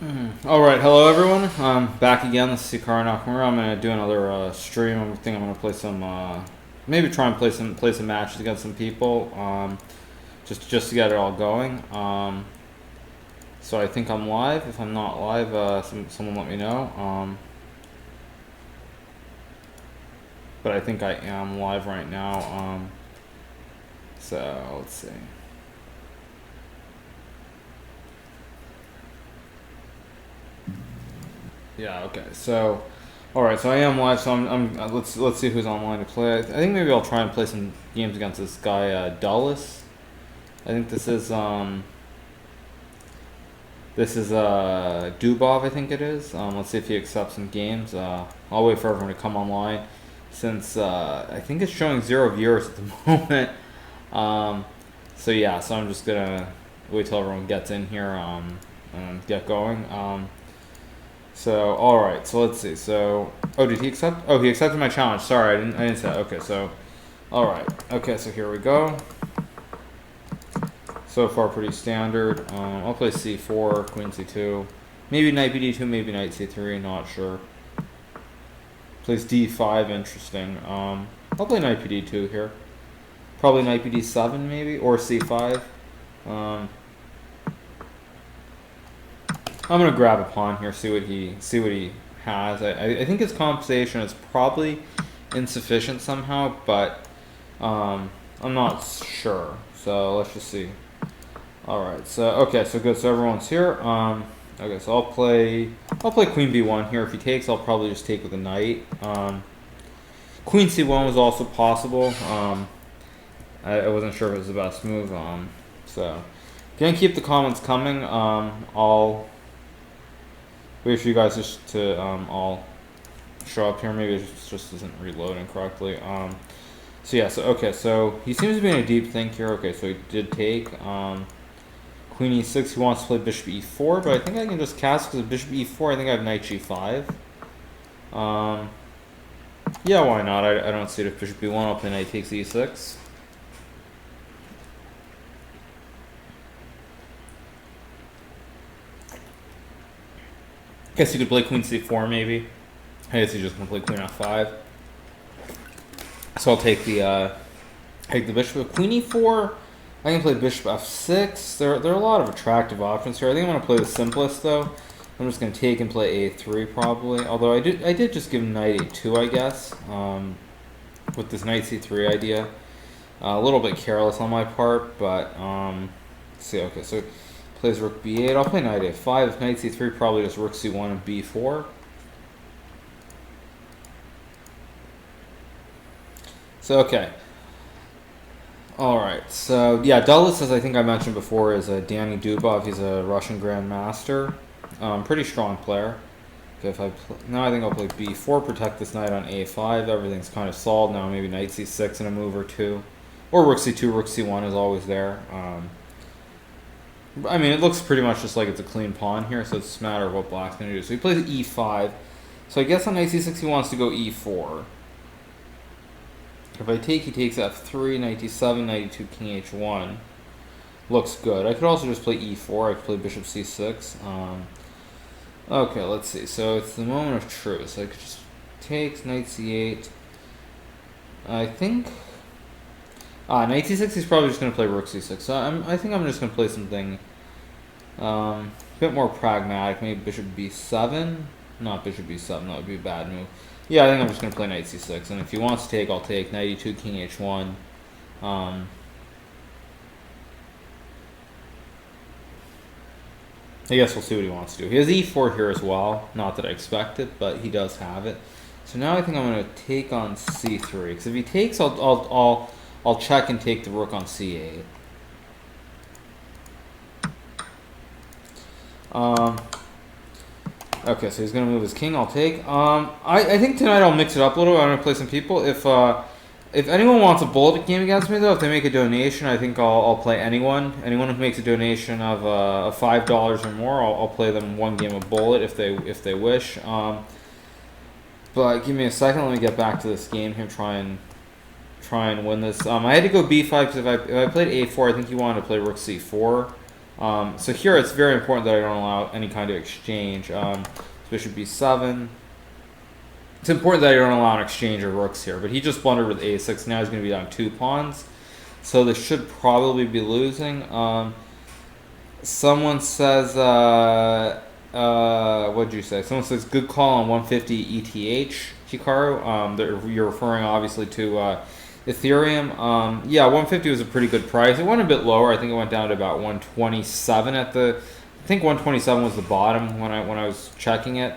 Alright, hello everyone. I'm back again. This is Hikaru Nakamura. I'm gonna do another stream. I think I'm gonna play some, maybe try and play some matches against some people, just to get it all going. So I think I'm live. If I'm not live, someone let me know. But I think I am live right now. So let's see. Yeah. Okay. So, all right. So I am live. So let's see who's online to play. I think maybe I'll try and play some games against this guy Dulles. I think this is Dubov. I think it is. Let's see if he accepts some games. I'll wait for everyone to come online, since I think it's showing 0 viewers at the moment. So yeah. So I'm just gonna wait till everyone gets in here and get going. So, alright, so let's see. So, oh, did he accept? Oh, he accepted my challenge. Sorry, I didn't say that. Okay, so, alright. Okay, so here we go. So far, pretty standard. I'll play c4, queen c2. Maybe knight bd2, maybe knight c3, not sure. Plays d5, interesting. I'll play knight bd2 here. Probably knight bd7, maybe, or c5. I'm gonna grab a pawn here, see what he has. I think his compensation is probably insufficient somehow, but I'm not sure. So let's just see. All right. So okay. So good. So everyone's here. Okay. So I'll play queen b1 here. If he takes, I'll probably just take with a knight. Queen c1 was also possible. I wasn't sure if it was the best move. So gonna keep the comments coming. I'll wait for you guys just to all show up here. Maybe it just isn't reloading correctly. So yeah, so okay, so he seems to be in a deep think here. Okay, so he did take queen e6. He wants to play bishop e4, but I think I can just cast because of bishop e4. I think I have knight g5. Yeah, why not? I don't see it. If bishop b1, I'll play knight takes e6. Guess you could play queen c4 maybe. I guess he's just gonna play queen f5. So I'll take the bishop. Queen e4. I can play bishop f6. There are a lot of attractive options here. I think I'm gonna play the simplest though. I'm just gonna take and play a3 probably. Although I did just give him knight a2, I guess. With this knight c3 idea. A little bit careless on my part, but let's see. Okay, so plays rook b8. I'll play knight a5. If knight c3, probably just rook c1 and b4. So, okay. Alright, so, yeah, Dulles, as I think I mentioned before, is Danny Dubov. He's a Russian grandmaster. Pretty strong player. Okay, now I think I'll play b4, protect this knight on a5. Everything's kind of solved now. Maybe knight c6 in a move or two. Or rook c2, rook c1 is always there. I mean, it looks pretty much just like it's a clean pawn here, so it's just a matter of what black's going to do. So he plays e5. So I guess on knight c6 he wants to go e4. If I take, he takes f3, knight d7, knight e2, king h1. Looks good. I could also just play e4. I could play bishop c6. Okay, let's see. So it's the moment of truth. So I could just take knight c8. I think... knight c6, he's probably just going to play rook c6. So I think I'm just going to play something a bit more pragmatic. Maybe bishop b7. Not bishop b7, that would be a bad move. Yeah, I think I'm just going to play knight c6. And if he wants to take, I'll take knight e2, king h1. I guess we'll see what he wants to do. He has e4 here as well. Not that I expect it, but he does have it. So now I think I'm going to take on c3. Because if he takes, I'll check and take the rook on c8. Okay, so he's going to move his king. I'll take. I think tonight I'll mix it up a little. I'm going to play some people. If anyone wants a bullet game against me, though, if they make a donation, I think I'll play anyone. Anyone who makes a donation of $5 or more, I'll play them one game of bullet if they wish. But give me a second. Let me get back to this game here. Try and win this. I had to go b5 because if I played a4, I think he wanted to play rook c4. So here it's very important that I don't allow any kind of exchange. Bishop b7. It's important that I don't allow an exchange of rooks here, but he just blundered with a6. Now he's going to be down 2 pawns. So they should probably be losing. Someone says, what did you say? Someone says, good call on 150 ETH, Hikaru. You're referring obviously to Ethereum. Yeah, 150 was a pretty good price. It went a bit lower. I think it went down to about 127 at the. I think 127 was the bottom when I was checking it.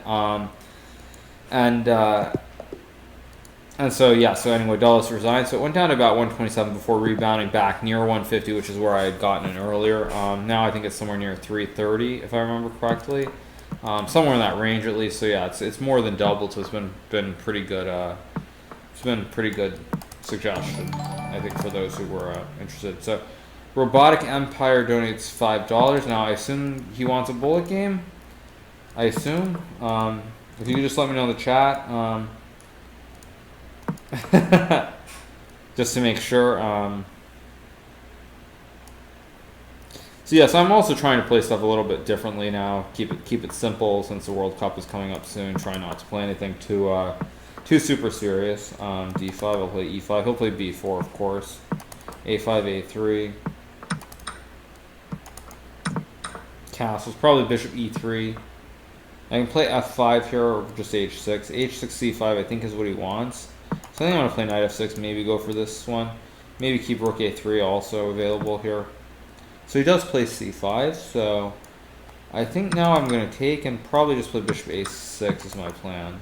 And so yeah, so anyway, Dulles resigned. So it went down to about 127 before rebounding back near 150, which is where I had gotten it earlier. Now I think it's somewhere near 330, if I remember correctly, somewhere in that range at least. So yeah, it's more than doubled. So it's been pretty good. It's been pretty good suggestion, I think, for those who were interested. So Robotic Empire donates $5. Now I assume he wants a bullet game. I assume. If you could just let me know in the chat. Just to make sure. So yes, I'm also trying to play stuff a little bit differently now. Keep it simple since the World Cup is coming up soon. Try not to play anything too super serious. D5, I'll play E5. He'll play B4, of course. A5, A3. Castles, probably Bishop E3. I can play F5 here or just H6. H6, C5 I think is what he wants. So I think I'm going to play Knight F6, maybe go for this one. Maybe keep Rook A3 also available here. So he does play C5, so I think now I'm going to take and probably just play Bishop A6 is my plan.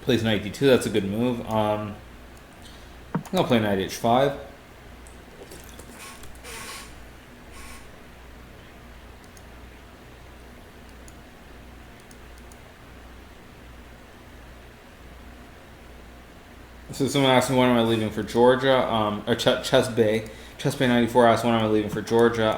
Plays Knight D2, that's a good move. I'll play Knight H5. So someone asked me when am I leaving for Georgia, or ChessBrah 94 asked when am I leaving for Georgia.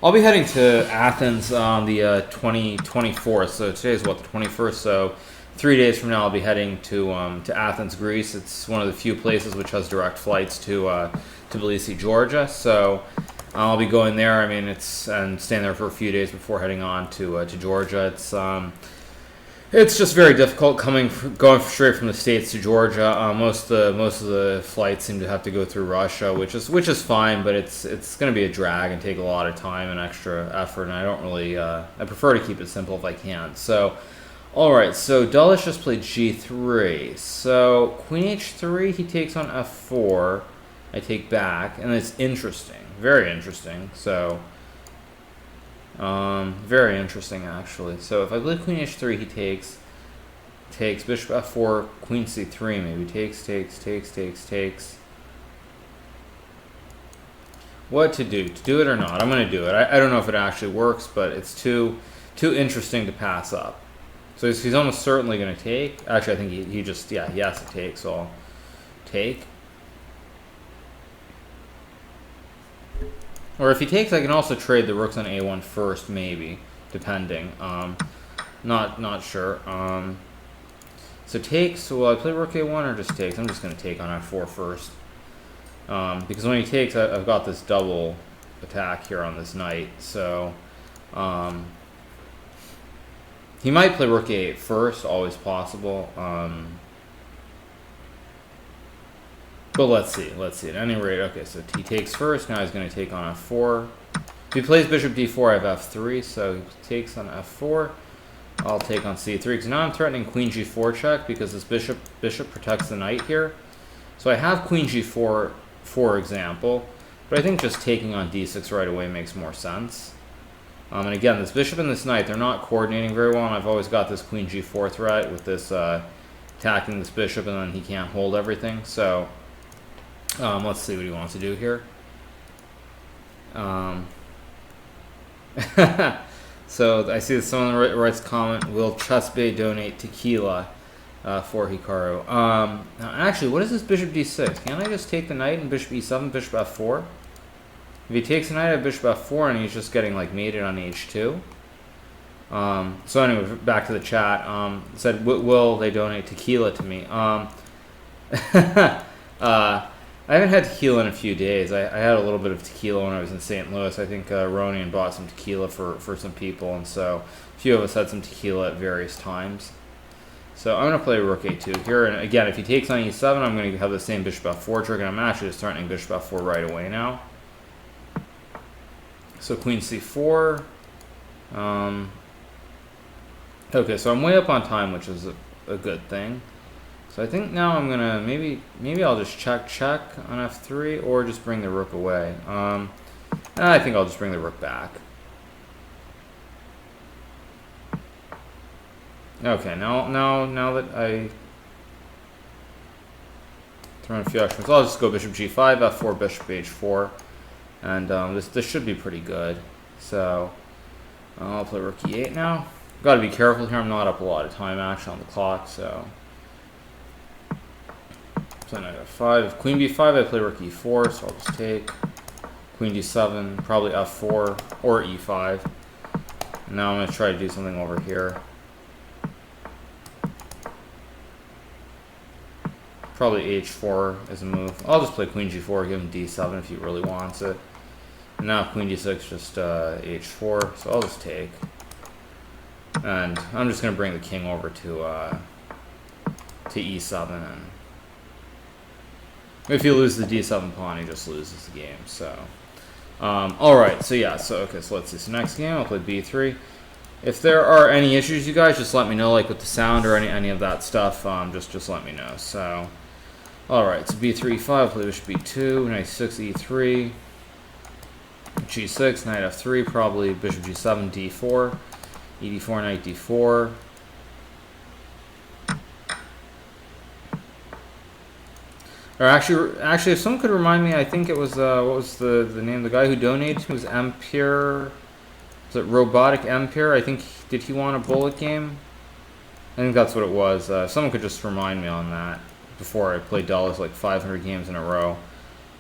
I'll be heading to Athens on the 24th, so today is what, the 21st, so 3 days from now I'll be heading to Athens, Greece. It's one of the few places which has direct flights to Tbilisi, Georgia, so I'll be going there. I mean, and staying there for a few days before heading on to Georgia. It's just very difficult going straight from the States to Georgia. Most of the flights seem to have to go through Russia, which is fine, but it's going to be a drag and take a lot of time and extra effort. And I don't really I prefer to keep it simple if I can. So, all right. So Dulles just played G3. So Queen H3, he takes on F4. I take back, and it's interesting, very interesting. So. Very interesting actually. So if I play Queen H3, he takes Bishop F4, Queen C3 maybe, takes. What to do it or not? I'm going to do it. I don't know if it actually works, but it's too interesting to pass up. So he's almost certainly going to take. Actually, I think he has to take, so I'll take. Or if he takes, I can also trade the rooks on A1 first, maybe, depending. Not sure. So takes, so will I play rook A1 or just takes? I'm just going to take on F4 first. Because when he takes, I've got this double attack here on this knight. So he might play rook A8 first, always possible. But let's see. At any rate, okay, so he takes first. Now he's going to take on F4. If he plays Bishop D4, I have F3, so he takes on F4. I'll take on C3, because now I'm threatening Queen G4 check, because this bishop protects the knight here. So I have Queen G4, for example, but I think just taking on D6 right away makes more sense. And again, this bishop and this knight, they're not coordinating very well, and I've always got this Queen G4 threat with this attacking this bishop, and then he can't hold everything, so... let's see what he wants to do here. So I see that someone writes a comment, will ChessBrah donate tequila for Hikaru? Now actually, what is this Bishop D6? Can't I just take the knight and Bishop E7, Bishop F4? If he takes the knight at Bishop F4 and he's just getting like mated on H2. So anyway, back to the chat. Said, will they donate tequila to me? I haven't had tequila in a few days. I had a little bit of tequila when I was in St. Louis. I think Ronian bought some tequila for some people, and so a few of us had some tequila at various times. So I'm going to play rook a2 here, and again, if he takes on e7, I'm going to have the same bishop f4 trick, and I'm actually just threatening bishop f4 right away now. So queen c4. Okay, so I'm way up on time, which is a good thing. So I think now I'm gonna maybe I'll just check on f3 or just bring the rook away. I think I'll just bring the rook back. Okay, now that I throw in a few extra moves, I'll just go bishop g5, f4, bishop h4, and this should be pretty good. So I'll play rook e8 now. Got to be careful here. I'm not up a lot of time actually on the clock, so. Play knight f5. If queen b5, I play rook e4, so I'll just take. Queen d7, probably f4 or e5. And now I'm going to try to do something over here. Probably h4 is a move. I'll just play queen g4, give him d7 if he really wants it. And now queen d6, just h4, so I'll just take. And I'm just going to bring the king over to e7, and if you lose the d7 pawn, he just loses the game. So, all right. So yeah. So okay. So let's see. So next game, I'll play b3. If there are any issues, you guys just let me know, like with the sound or any of that stuff. Just let me know. So, all right. So b3, 5. Play bishop b2. Knight 6, e3. g6. Knight f3. Probably bishop g7, d4. e4, knight d4. Or actually, if someone could remind me, I think it was what was the name? The guy who donated to me was Empire. Was it Robotic Empire? I think did he want a bullet game? I think that's what it was. Someone could just remind me on that before I play Dallas like 500 games in a row.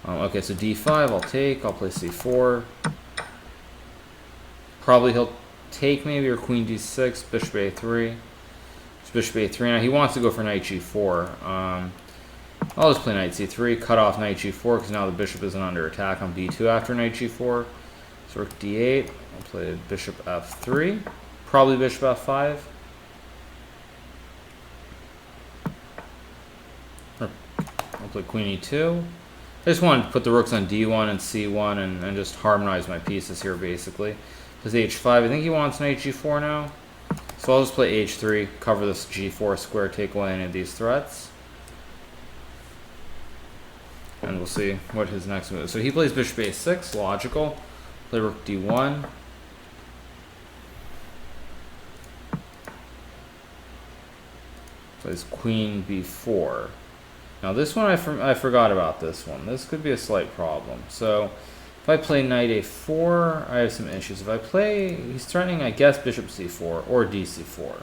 Okay, so d5 I'll take. I'll play c4. Probably he'll take maybe, or queen d6, bishop a3. It's bishop a3. Now he wants to go for knight g4. I'll just play knight c3, cut off knight g4 because now the bishop isn't under attack on b2 after knight g4. So rook d8. I'll play bishop f3, probably bishop f5. I'll play queen e2. I just wanted to put the rooks on d1 and c1 and just harmonize my pieces here basically. Plays h5. I think he wants knight g4 now. So I'll just play h3, cover this g4 square, take away any of these threats. And we'll see what his next move is. So he plays bishop a6, logical. Play rook d1. Plays queen b4. Now this one, I forgot about this one. This could be a slight problem. So if I play knight a4, I have some issues. If I play, he's threatening, I guess, bishop c4 or dc4.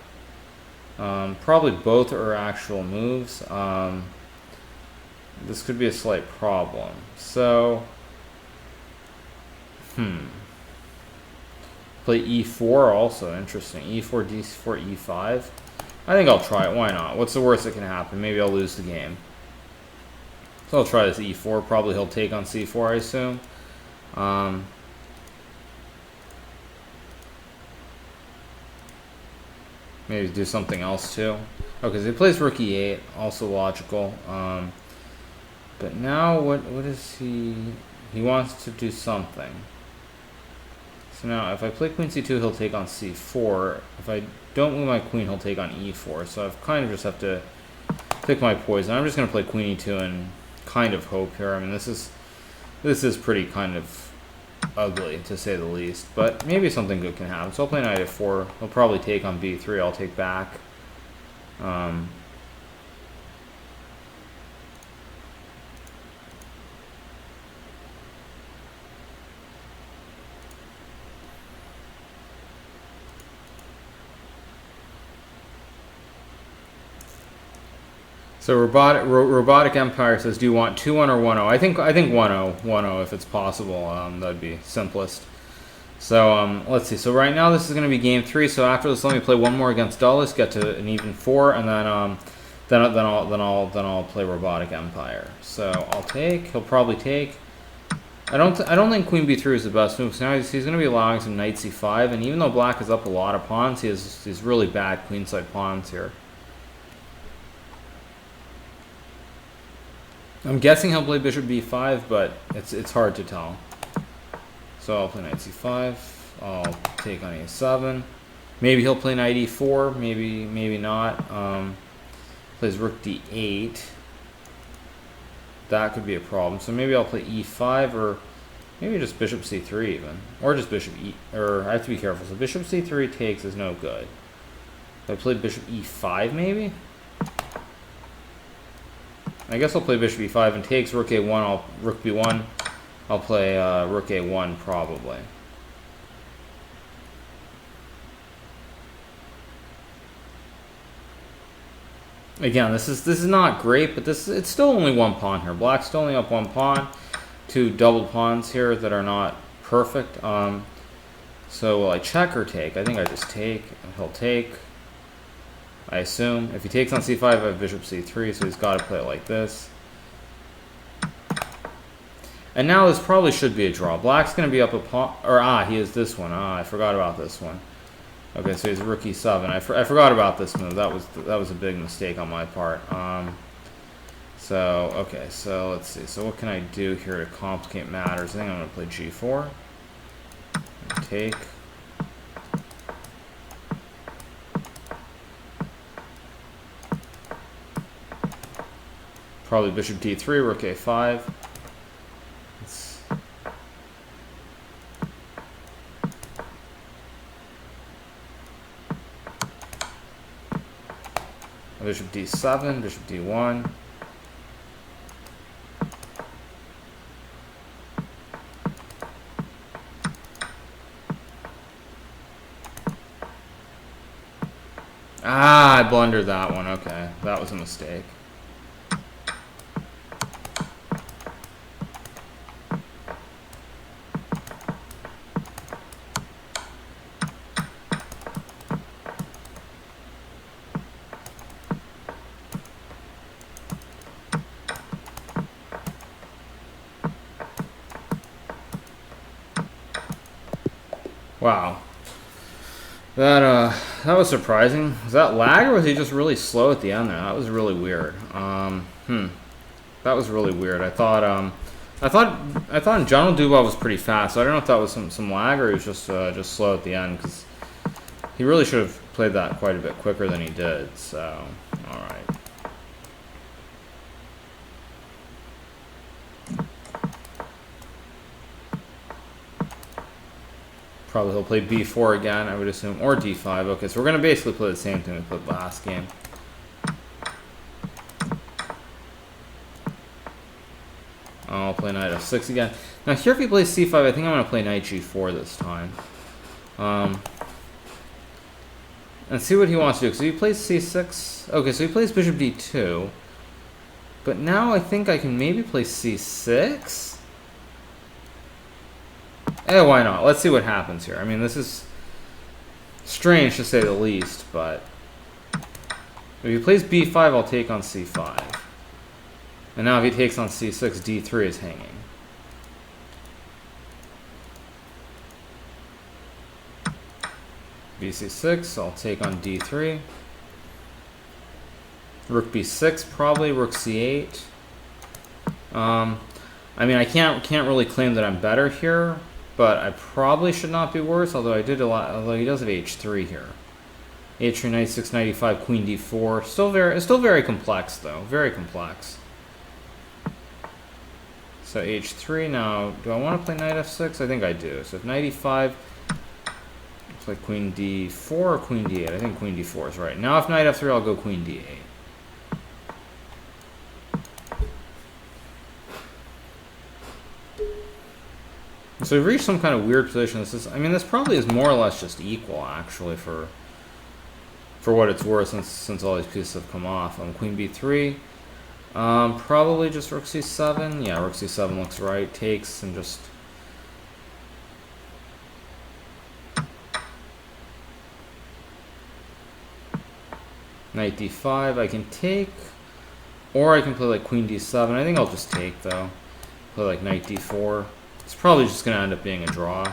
Probably both are actual moves. This could be a slight problem. So, play e4 also, interesting. e4, d4, e5. I think I'll try it, why not? What's the worst that can happen? Maybe I'll lose the game. So I'll try this e4, probably he'll take on c4, I assume. Maybe do something else too. Okay, so he plays rook e8, also logical. But now what is he wants to do something. So now if I play queen c2, he'll take on c4. If I don't move my queen, he'll take on e4. So I've kind of just have to pick my poison. I'm just going to play queen e2 and kind of hope here. I mean, this is pretty kind of ugly to say the least, but maybe something good can happen. So I'll play knight f4. He'll probably take on b3. I'll take back. So robotic Empire says, do you want 2-1 or 1-0? I think 1-0 if it's possible. That'd be simplest. So let's see. So right now this is going to be game 3. So after this, let me play one more against Dulles, get to an even 4, and then I'll play Robotic Empire. So I'll take. He'll probably take. I don't think Queen B3 is the best move. So now he's going to be allowing some Knight C5, and even though Black is up a lot of pawns, he has these really bad queenside pawns here. I'm guessing he'll play Bishop B5, but it's hard to tell. So I'll play Knight C5. I'll take on A7. Maybe he'll play Knight E4. Maybe not. Plays Rook D8. That could be a problem. So maybe I'll play E5 or maybe just Bishop C3 even, or just Bishop E. Or I have to be careful. So Bishop C3 takes is no good. If I play Bishop E5 maybe. I guess I'll play Bishop E5 and takes Rook A1. Rook B1. I'll play Rook A1 probably. Again, this is not great, but it's still only one pawn here. Black's still only up one pawn, two double pawns here that are not perfect. So will I check or take? I think I just take. He'll take. I assume if he takes on C5, I have Bishop C3, so he's got to play it like this. And now this probably should be a draw. Black's going to be up a pawn, or he is this one. I forgot about this one. Okay, so he's Rook E7. I forgot about this move. That was a big mistake on my part. So okay, so let's see. So what can I do here to complicate matters? I think I'm going to play G4. Take. Probably Bishop D3, Rook A5. Bishop D7, Bishop D1. I blundered that one. Okay, that was a mistake. Wow. That was surprising. Was that lag or was he just really slow at the end there? That was really weird. That was really weird. I thought in general Dubov was pretty fast. So I don't know if that was some lag or he was just slow at the end, because he really should have played that quite a bit quicker than he did. So all right. Probably he'll play B4 again, I would assume, or D5. Okay, so we're going to basically play the same thing we played last game. I'll play Knight F6 again. Now here if he plays C5, I think I'm going to play Knight G4 this time. And see what he wants to do. So he plays C6. Okay, so he plays Bishop D2. But now I think I can maybe play C6. Why not? Let's see what happens here. I mean, this is strange to say the least, but if he plays B5, I'll take on C5. And now if he takes on C6, D3 is hanging. BC6, I'll take on D3. Rook B6, probably. Rook C8. I mean, I can't really claim that I'm better here, but I probably should not be worse, although I did a lot. Although he does have H3 here. H3, Knight 6, Knight E5, Queen D4. It's still very complex though. Very complex. So H3 now. Do I want to play Knight F6? I think I do. So if Knight E5, it's like Queen D4 or Queen D8. I think Queen D4 is right. Now if Knight F3, I'll go Queen D8. So we've reached some kind of weird position. I mean, this probably is more or less just equal, actually, for what it's worth, since all these pieces have come off. Queen B3, probably just Rook C7. Yeah, Rook C7 looks right. Takes and just. Knight d5, I can take, or I can play like queen d7. I think I'll just take though. Play like knight d4. It's probably just going to end up being a draw.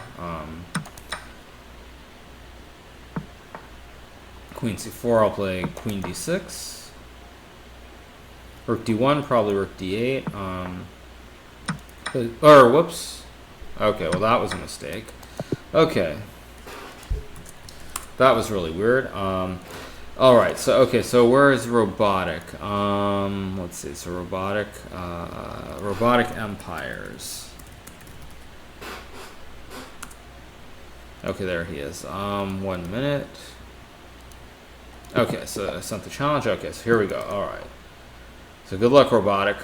Queen c4, I'll play queen d6. Rook d1, probably rook d8. Or, whoops. Okay, well that was a mistake. Okay. That was really weird. Alright, so where is robotic? Let's see, so robotic empires. Okay, there he is. 1 minute. Okay, so I sent the challenge. Okay, so here we go. Alright. So good luck, robotic.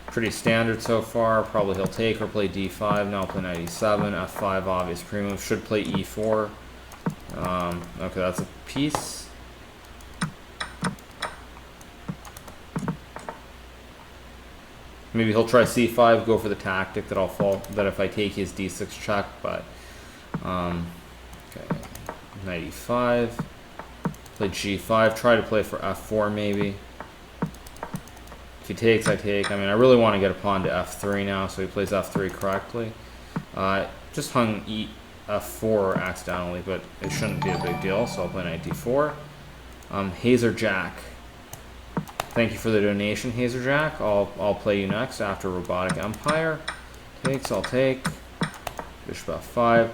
Pretty standard so far. Probably he'll take or play d5. Now play knight e7. f5, obvious pre-move. Should play e4. Okay, that's a piece. Maybe he'll try c5, go for the tactic that I'll fall. That if I take his d6 check, but okay, knight e5. Play g5. Try to play for f4 maybe. If he takes, I take. I mean, I really want to get a pawn to f3 now, so he plays f3 correctly. Just hung f4 accidentally, but it shouldn't be a big deal, so I'll play knight d4. Hazer Jack. Thank you for the donation, Hazer Jack. I'll play you next after Robotic Empire. Takes, I'll take. Bishop f5.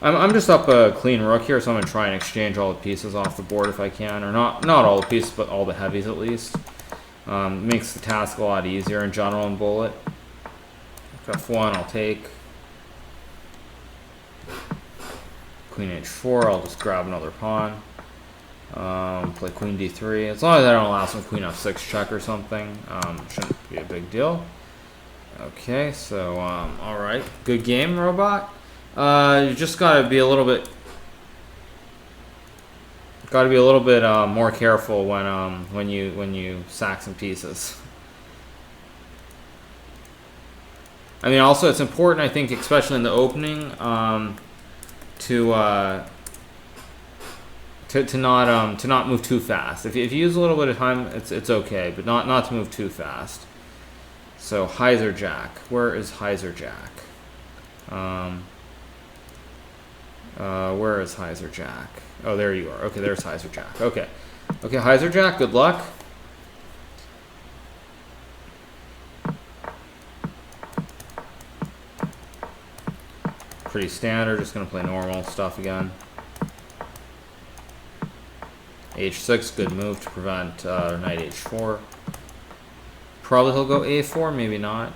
I'm just up a clean rook here, so I'm going to try and exchange all the pieces off the board if I can. Or not all the pieces, but all the heavies at least. Makes the task a lot easier in general in Bullet. f1, I'll take. Queen h4, I'll just grab another pawn. Play queen d3. As long as I don't allow some queen f6 check or something, shouldn't be a big deal. Okay, so alright. Good game, Robot. You just gotta be a little bit more careful when you sack some pieces. I mean, also it's important, I think, especially in the opening, to not move too fast. If you use a little bit of time, it's okay, but not to move too fast. So Heiser Jack, where is Heiser Jack? Where is Heiser Jack? Oh, there you are. Okay, there's Heiser Jack. Okay. Okay, Heiser Jack, good luck. Pretty standard, just gonna play normal stuff again. h6, good move to prevent knight h4. Probably he'll go a4, maybe not.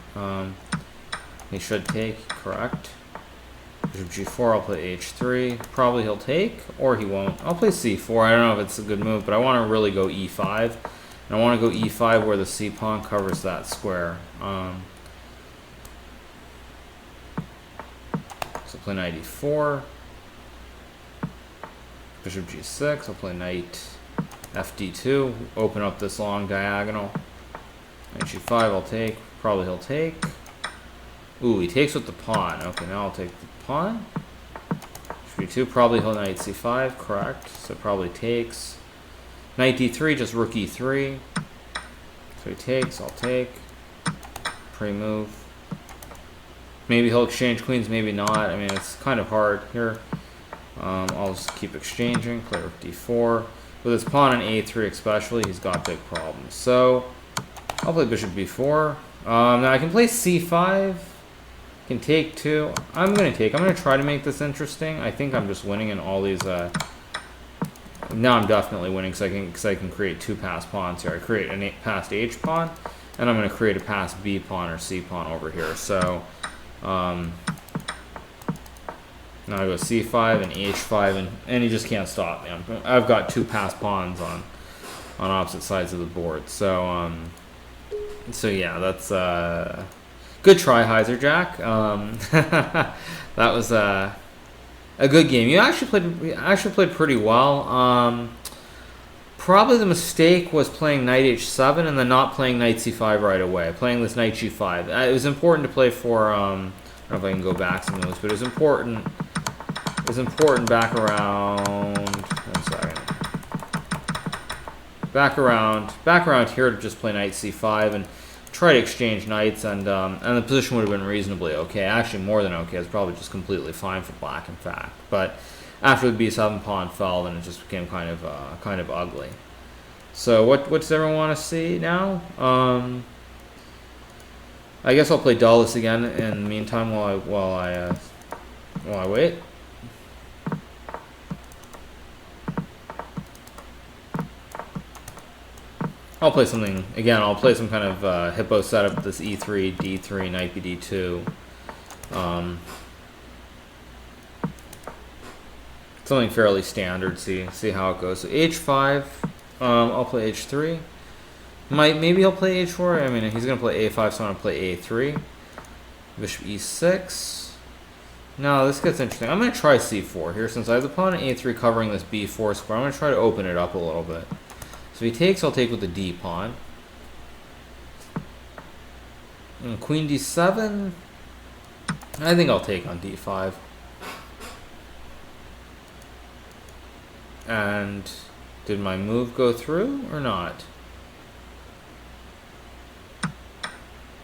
He should take, correct. Bishop g4, I'll play h3. Probably he'll take, or he won't. I'll play c4. I don't know if it's a good move, but I want to really go e5. And I want to go e5 where the c pawn covers that square. So play knight e4. Bishop g6, I'll play knight fd2. Open up this long diagonal. Knight g5, I'll take. Probably he'll take. Ooh, he takes with the pawn. Okay, now I'll take the pawn. Bishop d2, probably he'll knight c5, correct. So probably takes. Knight d3, just rook e3. So he takes, I'll take. Pre-move. Maybe he'll exchange queens, maybe not. I mean, it's kind of hard here. I'll just keep exchanging. Play rook d4. With his pawn on a3 especially, he's got big problems. So I'll play bishop b4. Now I can play c5. Can take two. I'm going to take. I'm going to try to make this interesting. I think I'm just winning in all these. Now I'm definitely winning because I can create two passed pawns here. I create a passed h pawn, and I'm going to create a passed b pawn or c pawn over here. So now I go c5 and h5, and he just can't stop me. I've got two passed pawns on opposite sides of the board. So so yeah, that's good try, Heiser Jack. That was a good game. You actually played pretty well. Probably the mistake was playing knight h7 and then not playing knight c5 right away. Playing this knight g5. It was important to play for. I don't know if I can go back some of those, but it was important. It is important back around, 1 second. Back around here to just play knight c5 and try to exchange knights, and the position would have been reasonably okay. Actually, more than okay. It's probably just completely fine for black, in fact. But after the b7 pawn fell, then it just became kind of ugly. So what does everyone want to see now? I guess I'll play Dulles again in the meantime while I wait. I'll play something again. I'll play some kind of hippo setup. This e3, d3, knight bd2. Something fairly standard. See how it goes. So h5. I'll play h3. Maybe I'll play h4. I mean, he's gonna play a5, so I'm gonna play a3. Bishop e6. Now this gets interesting. I'm gonna try c4 here since I have the pawn at a3 covering this b4 square. I'm gonna try to open it up a little bit. So if he takes, I'll take with the d pawn. And queen d7. I think I'll take on d5. And did my move go through or not?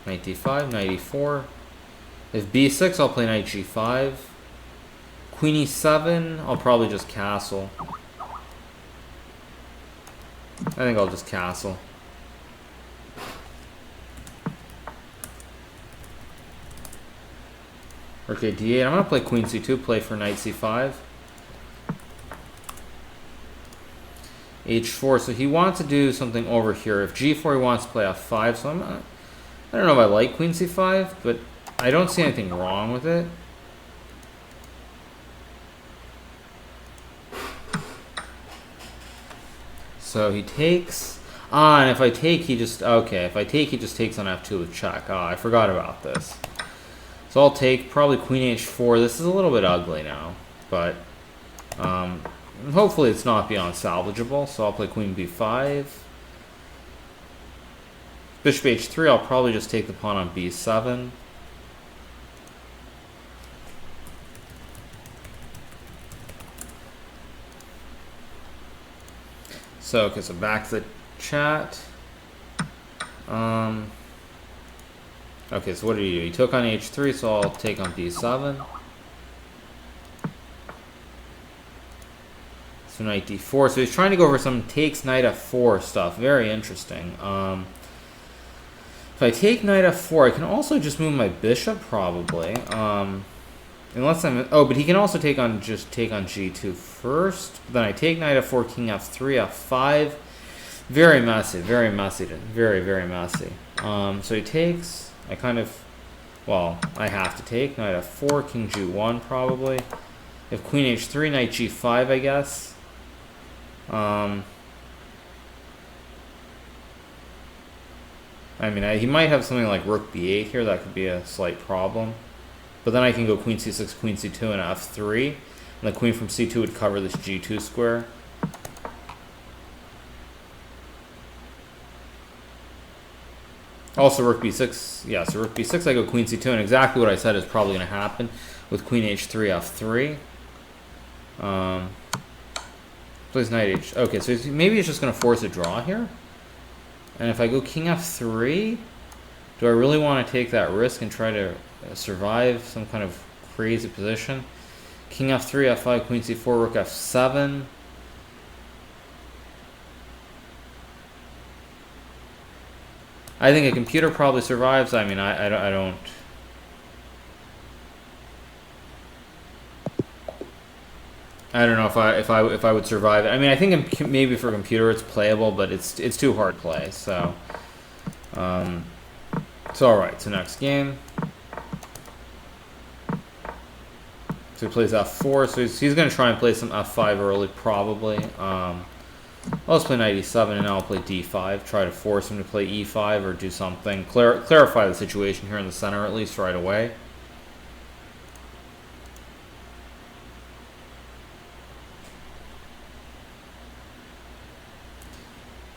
Knight d5, knight e4. If b6, I'll play knight g5. Queen e7, I'll probably just castle. I think I'll just castle. Okay, d8. I'm going to play queen c2, play for knight c5. h4. So he wants to do something over here. If g4, he wants to play f5. So I don't know if I like queen c5, but I don't see anything wrong with it. So he takes. And if I take, he just... Okay, if I take, he just takes on f2 with check. I forgot about this. So I'll take probably queen h4. This is a little bit ugly now, but hopefully it's not beyond salvageable. So I'll play queen b5. Bishop h3, I'll probably just take the pawn on b7. So, okay, so back to the chat. Okay, so what did he do? He took on h3, so I'll take on b7. So knight d4. So he's trying to go over some takes knight f4 stuff. Very interesting. If I take knight f4, I can also just move my bishop probably. Unless I'm... Oh, but he can also take on g2 first. Then I take knight f4, king f3, f5. Very messy, very messy. Very, very messy. So he takes... I kind of... Well, I have to take knight f4, king g1 probably. If queen h3, knight g5, I guess. I mean, he might have something like rook b8 here. That could be a slight problem. But then I can go queen c6, queen c2, and f3. And the queen from c2 would cover this g2 square. Also rook b6. Yeah, so rook b6, I go queen c2. And exactly what I said is probably going to happen with queen h3, f3. Plays knight h. Okay, so maybe it's just going to force a draw here. And if I go king f3, do I really want to take that risk and try to survive some kind of crazy position? King f3, f5, queen c4, rook f7. I think a computer probably survives. I mean, I don't. I don't know if I would survive it. I mean, I think maybe for a computer it's playable, but it's too hard to play. So, it's all right. So next game. So he plays f4. So he's going to try and play some f5 early, probably. I'll just play knight e7, and now I'll play d5. Try to force him to play e5 or do something. Clarify the situation here in the center, at least right away.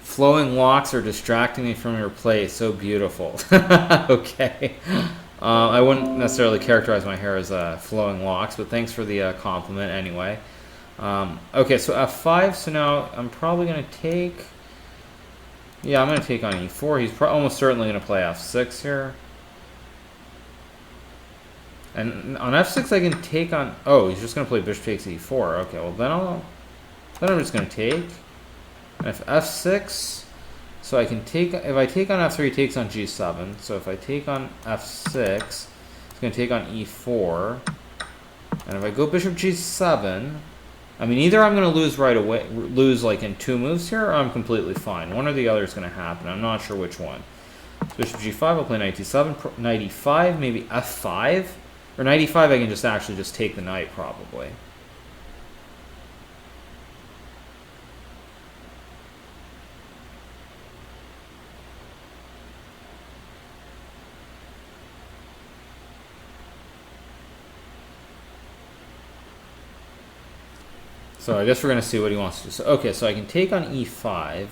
Flowing locks are distracting me from your play. So beautiful. Okay. I wouldn't necessarily characterize my hair as flowing locks, but thanks for the compliment anyway. Okay, so f5. So now I'm probably going to take... Yeah, I'm going to take on e4. He's almost certainly going to play f6 here. And on f6 I can take on... Oh, he's just going to play bishop takes e4. Okay, well then I'm just going to take. And if f6... So I can take... If I take on f3, he takes on g7. So if I take on f6, he's going to take on e4. And if I go bishop g7... I mean, either I'm going to lose right away, lose like in 2 moves here, or I'm completely fine. One or the other is going to happen. I'm not sure which one. So bishop g5, I'll play knight d7, knight e5, maybe f5. Or knight e5, I can just actually just take the knight, probably. So I guess we're going to see what he wants to do. So, okay, so I can take on e5,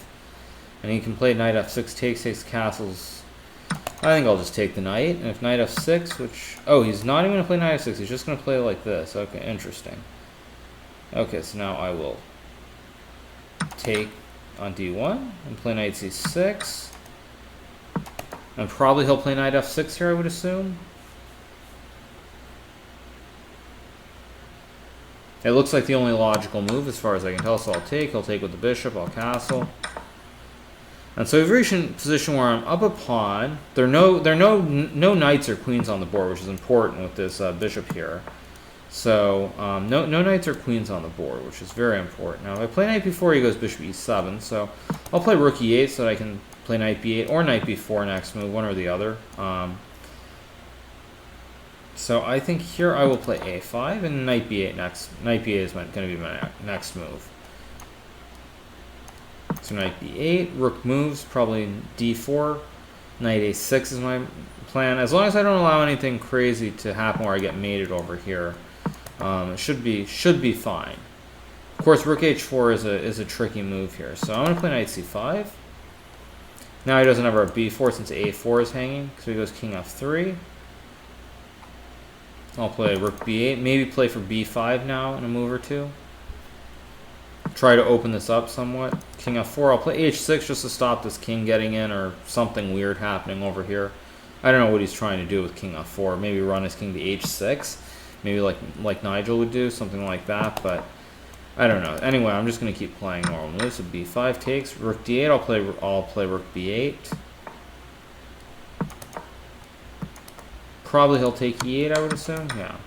and he can play knight f6, takes castles. I think I'll just take the knight, and if knight f6, which... Oh, he's not even going to play knight f6, he's just going to play like this. Okay, interesting. Okay, so now I will take on d1, and play knight c6. And probably he'll play knight f6 here, I would assume. It looks like the only logical move as far as I can tell, so I'll take. He'll take with the bishop, I'll castle. And so we've reached a position where I'm up a pawn. There are no knights or queens on the board, which is important with this bishop here. So no knights or queens on the board, which is very important. Now if I play knight b4, he goes bishop e7. So I'll play rook e8 so that I can play knight b8 or knight b4 next move, one or the other. So I think here I will play a5 and knight b8 next. Knight b8 is going to be my next move. So knight b8, rook moves, probably d4. Knight a6 is my plan. As long as I don't allow anything crazy to happen where I get mated over here, it should be fine. Of course, rook h4 is a tricky move here. So I'm going to play knight c5. Now he doesn't have our b4 since a4 is hanging, so he goes king f3. I'll play rook b8, maybe play for b5 now in a move or two. Try to open this up somewhat. King f4, I'll play h6 just to stop this king getting in or something weird happening over here. I don't know what he's trying to do with king f4. Maybe run his king to h6. Maybe like Nigel would do, something like that, but I don't know. Anyway, I'm just going to keep playing normal moves. So b5 takes, rook d8, I'll play rook b8. Probably he'll take e8, I would assume. Yeah.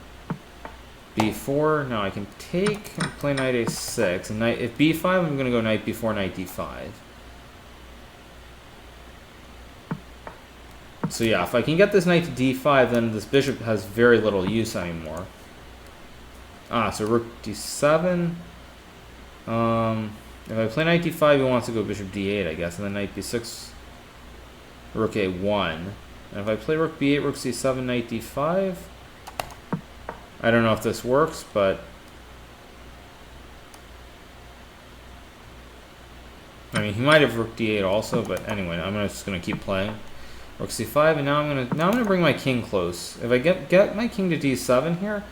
b4. Now I can take and play knight a6. And if b5, I'm going to go knight b4, knight d5. So yeah, if I can get this knight to d5, then this bishop has very little use anymore. So rook d7. If I play knight d5, he wants to go bishop d8, I guess. And then knight b6, rook a1. And if I play rook b8, rook c7, knight d5, I don't know if this works, but I mean he might have rook d8 also, but anyway, I'm just gonna keep playing. Rook c5, and now I'm gonna bring my king close. If I get my king to d7 here,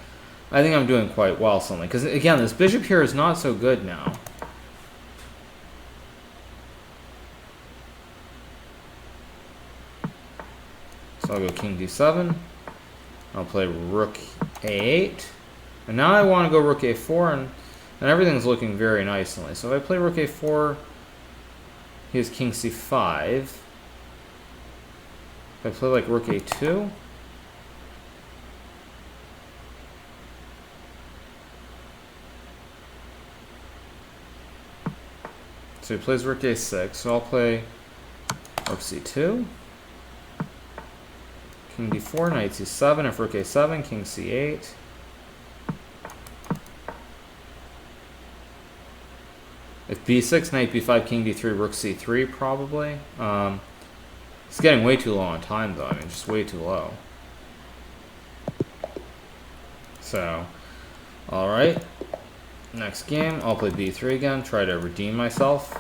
I think I'm doing quite well suddenly. Because again, this bishop here is not so good now. So I'll go king d7. I'll play rook a8. And now I want to go rook a4, and everything's looking very nicely. So if I play rook a4, he has king c5. If I play like rook a2, so he plays rook a6, so I'll play rook c2. King d4, knight c7, if rook a7, king c8. If b6, knight b5, king d3, rook c3 probably. It's getting way too low on time though, I mean just way too low. So, alright. Next game, I'll play b3 again, try to redeem myself.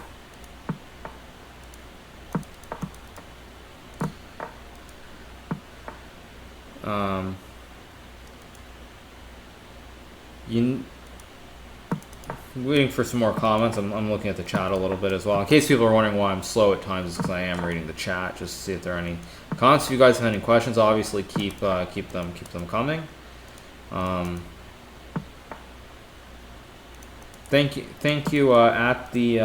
You waiting for some more comments. I'm looking at the chat a little bit as well. In case people are wondering why I'm slow at times, it's because I am reading the chat just to see if there are any comments. If you guys have any questions, obviously keep them coming. Thank you at the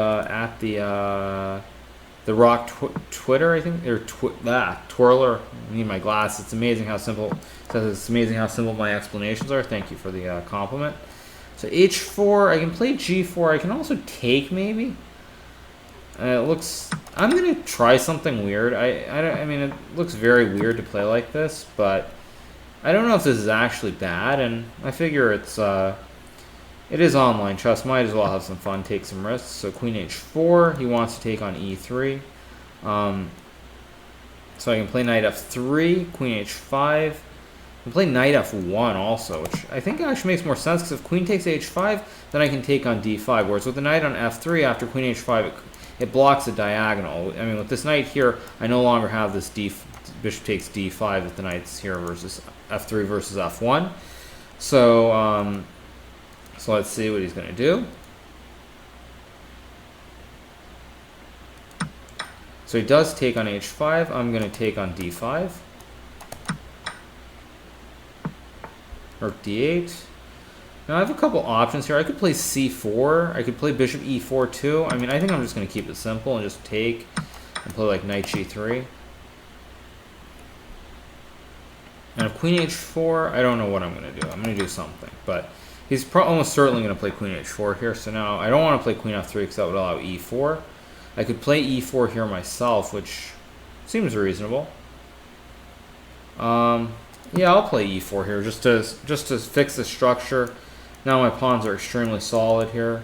Rock Twitter, I think, or Twirler. I need my glass. It's amazing how simple. It says it's amazing how simple my explanations are. Thank you for the compliment. So h4, I can play g4. I can also take maybe. It looks. I'm gonna try something weird. I mean, it looks very weird to play like this, but I don't know if this is actually bad. And I figure it is online chess. Might as well have some fun, take some risks. So queen h4. He wants to take on e3. So I can play knight f3, queen h5. I can play knight f1 also, which I think actually makes more sense, because if queen takes h5, then I can take on d5. Whereas with the knight on f3 after queen h5, it blocks a diagonal. I mean, with this knight here, I no longer have this bishop takes d5 if the knight's here versus f3 versus f1. So, so let's see what he's going to do. So he does take on h5. I'm going to take on d5. Rook d8. Now I have a couple options here. I could play c4. I could play bishop e4 too. I mean, I think I'm just going to keep it simple and just take and play like knight g3. And if queen h4, I don't know what I'm going to do. I'm going to do something, but he's almost certainly going to play queen h4 here. So now I don't want to play queen f3 because that would allow e4. I could play e4 here myself, which seems reasonable. Yeah, I'll play e4 here just to fix the structure. Now my pawns are extremely solid here.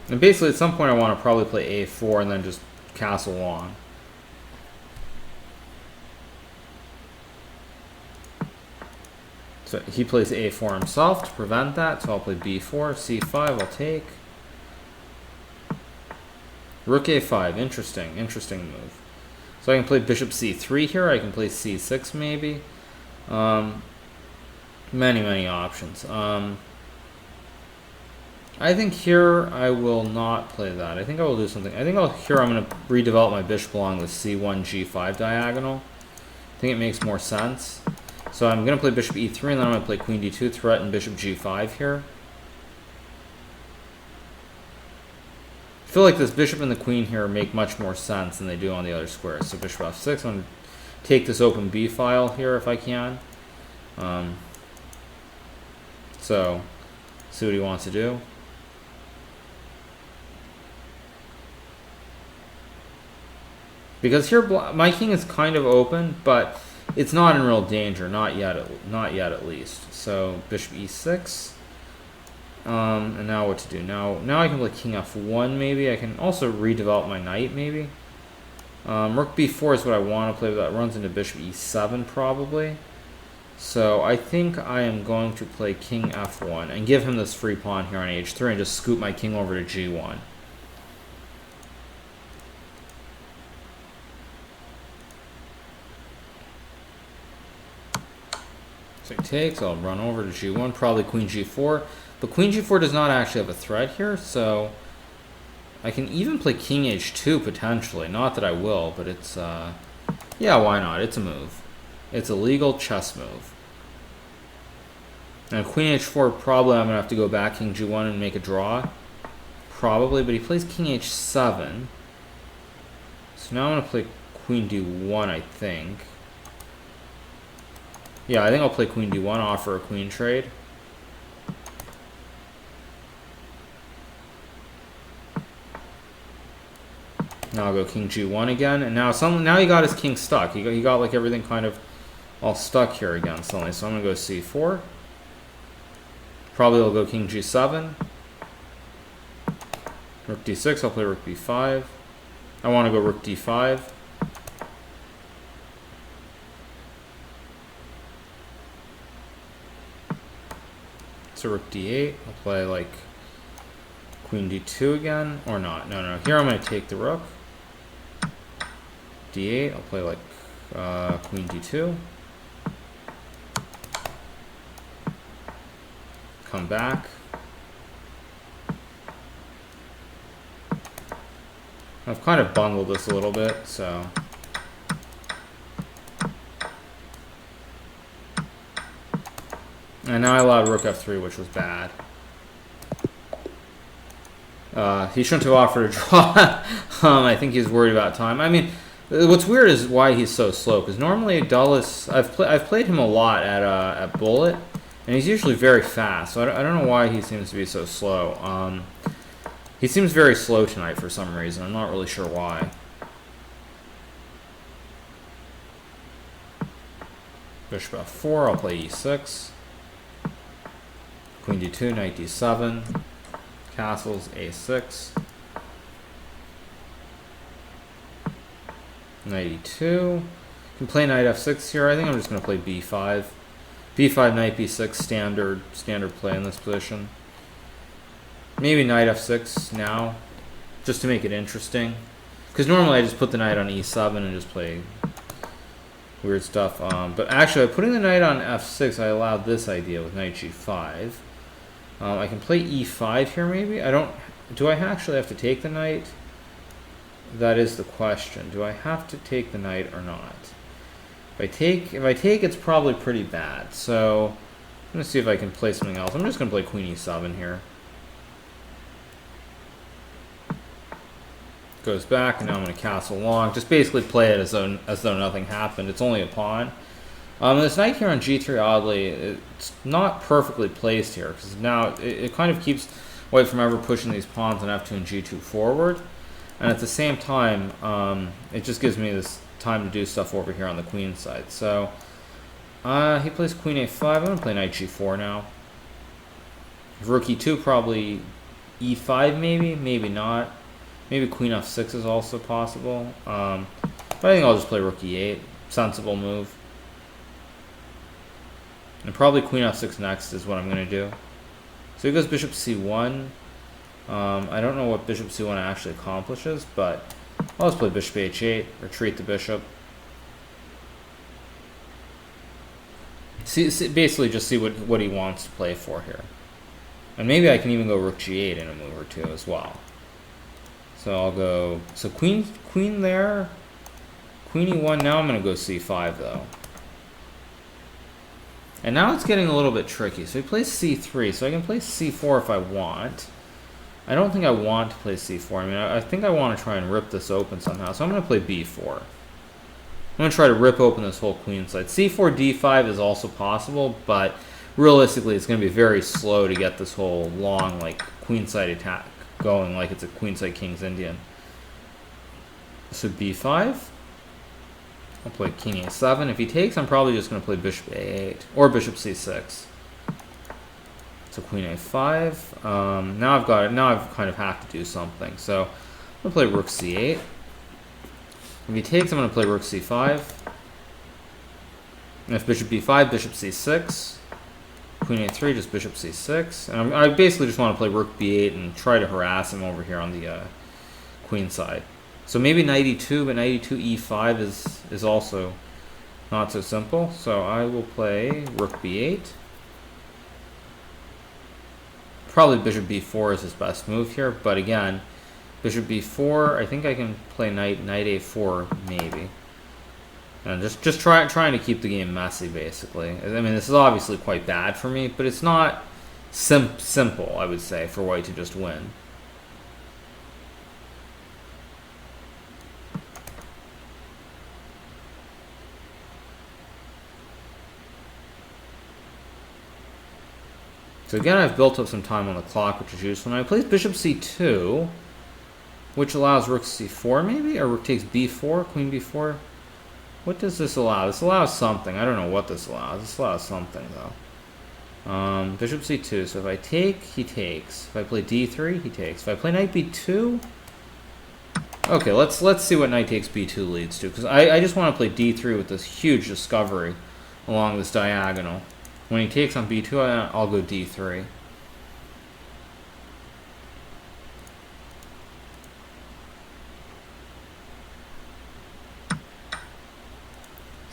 And basically at some point I want to probably play a4 and then just castle on. So he plays a4 himself to prevent that, so I'll play b4, c5, I'll take. Rook a5, interesting move. So I can play bishop c3 here, I can play c6 maybe. Many options. I think here I will not play that. I think I will do something. I think here I'm going to redevelop my bishop along the c1, g5 diagonal. I think it makes more sense. So I'm going to play bishop e3 and then I'm going to play queen d2, threaten bishop g5 here. I feel like this bishop and the queen here make much more sense than they do on the other squares. So bishop f6, I'm going to take this open b file here if I can. So see what he wants to do. Because here my king is kind of open, but it's not in real danger, not yet at least. So bishop e6. And now what to do? Now I can play king f1 maybe. I can also redevelop my knight maybe. Rook b4 is what I want to play, but that runs into bishop e7 probably. So I think I am going to play king f1 and give him this free pawn here on h3 and just scoop my king over to g1. So he takes, I'll run over to g1, probably queen g4. But queen g4 does not actually have a threat here, so I can even play king h2 potentially. Not that I will, but it's, yeah, why not? It's a move. It's a legal chess move. Now queen h4, probably I'm going to have to go back king g1 and make a draw. Probably, but he plays king h7. So now I'm going to play queen d1, I think. Yeah, I think I'll play queen d1, offer a queen trade. Now I'll go king g1 again, and now he got his king stuck. He got like everything kind of all stuck here again suddenly. So I'm gonna go c4. Probably I'll go king g7. Rook d6. I'll play rook b5. I want to go rook d5. So rook d8. I'll play like queen d2 again, or not. No. Here I'm going to take the rook. d8. I'll play like queen d2. Come back. I've kind of bungled this a little bit, so. And now I allowed rook f3, which was bad. He shouldn't have offered a draw. I think he's worried about time. I mean, what's weird is why he's so slow. Because normally Dulles, I've played him a lot at Bullet, and he's usually very fast. So I don't know why he seems to be so slow. He seems very slow tonight for some reason. I'm not really sure why. Bishop f4. I'll play e6. Queen d2, knight d7. Castles, a6. Knight e2. Can play knight f6 here. I think I'm just going to play b5. b5, knight b6, standard play in this position. Maybe knight f6 now, just to make it interesting. Because normally I just put the knight on e7 and just play weird stuff. But actually, by putting the knight on f6, I allowed this idea with knight g5. I can play e5 here maybe. Do I actually have to take the knight? That is the question. Do I have to take the knight or not? If I take, it's probably pretty bad. So I'm going to see if I can play something else. I'm just going to play queen e7 here. Goes back, and now I'm going to castle long. Just basically play it as though nothing happened. It's only a pawn. This knight here on g3, oddly, it's not perfectly placed here, because now it kind of keeps white from ever pushing these pawns on f2 and g2 forward. And at the same time, it just gives me this time to do stuff over here on the queen side. So he plays queen a5. I'm going to play knight g4 now. Rook e2, probably e5 maybe, maybe not. Maybe queen f6 is also possible. But I think I'll just play rook e8. Sensible move. And probably queen f6 next is what I'm going to do. So he goes bishop c1. I don't know what bishop c1 actually accomplishes, but I'll just play bishop h8, retreat the bishop. Basically just see what he wants to play for here. And maybe I can even go rook g8 in a move or two as well. So I'll go, so queen there, queen e1, now I'm going to go c5 though. And now it's getting a little bit tricky. So he plays c3, so I can play c4 if I want. I don't think I want to play c4. I mean, I think I want to try and rip this open somehow. So I'm going to play b4. I'm going to try to rip open this whole queen side. c4, d5 is also possible, but realistically it's going to be very slow to get this whole long, like, queenside attack going like it's a queenside king's Indian. So b5. I'll play king a7. If he takes, I'm probably just going to play bishop a8 or bishop c6. So queen a5. Now I've got it. Now I've kind of have to do something. So I'm going to play rook c8. If he takes, I'm going to play rook c5. And if bishop b5, bishop c6. Queen a3, just bishop c6. And I basically just want to play rook b8 and try to harass him over here on the queen side. So maybe knight e2, but knight e2, e5 is also not so simple. So I will play rook b8. Probably bishop b4 is his best move here, but again, bishop b4, I think I can play knight a4 maybe. And just trying to keep the game messy, basically. I mean, this is obviously quite bad for me, but it's not simple, I would say, for white to just win. So again, I've built up some time on the clock, which is useful. Now I play bishop c2, which allows rook c4 maybe? Or rook takes b4, queen b4. What does this allow? This allows something. I don't know what this allows. This allows something, though. Bishop c2. So if I take, he takes. If I play d3, he takes. If I play knight b2... Okay, let's see what knight takes b2 leads to. Because I just want to play d3 with this huge discovery along this diagonal. When he takes on b2, I'll go d3.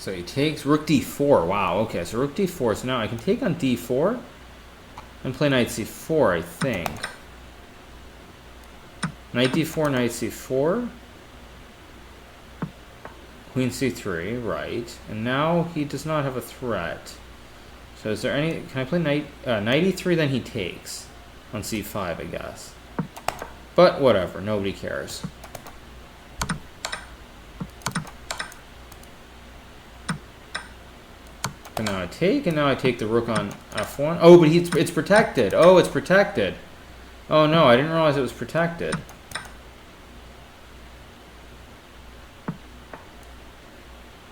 So he takes rook d4. Wow, okay, so rook d4. So now I can take on d4 and play knight c4, I think. Knight d4, knight c4. Queen c3, right. And now he does not have a threat. So is there any... Can I play knight e3, then he takes on c5, I guess. But whatever, nobody cares. And now I take, and now I take the rook on f1. Oh, but it's protected. Oh, it's protected. Oh no, I didn't realize it was protected.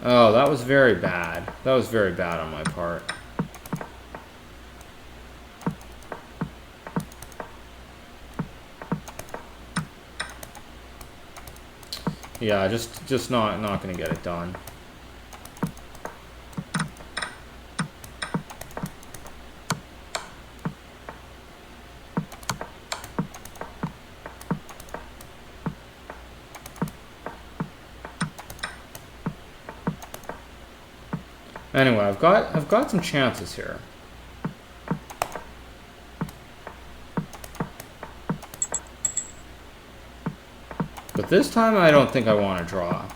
Oh, that was very bad. That was very bad on my part. Yeah, just not gonna get it done. Anyway, I've got some chances here. But this time I don't think I want to draw.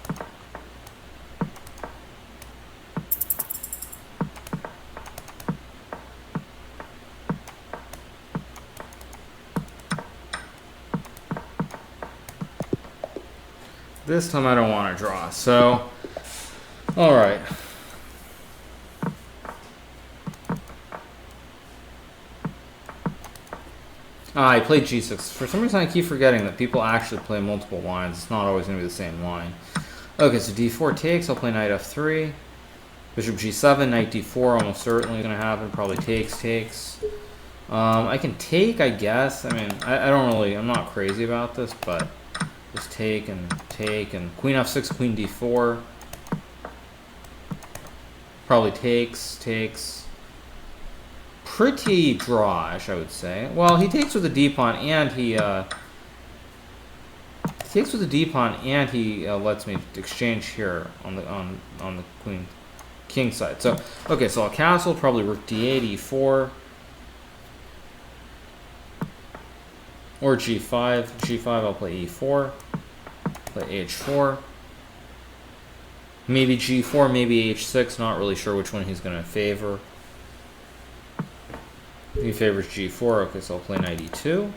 This time I don't want to draw. So, all right. I played g6. For some reason I keep forgetting that people actually play multiple lines. It's not always going to be the same line. Okay, so d4 takes. I'll play knight f3. Bishop g7, knight d4 almost certainly going to happen. Probably takes. I can take, I guess. I mean, I don't really, I'm not crazy about this, but just take and queen f6, queen d4. Probably takes. Pretty drawish, I would say. Well, he takes with a d pawn, and he takes with a d pawn, and he lets me exchange here on the queen king side. So okay, so I'll castle, probably rook d8, e4, or g5. G5, I'll play e4, play h4, maybe g4, maybe h6. Not really sure which one he's going to favor. He favors g4. Okay, so I'll play knight e2.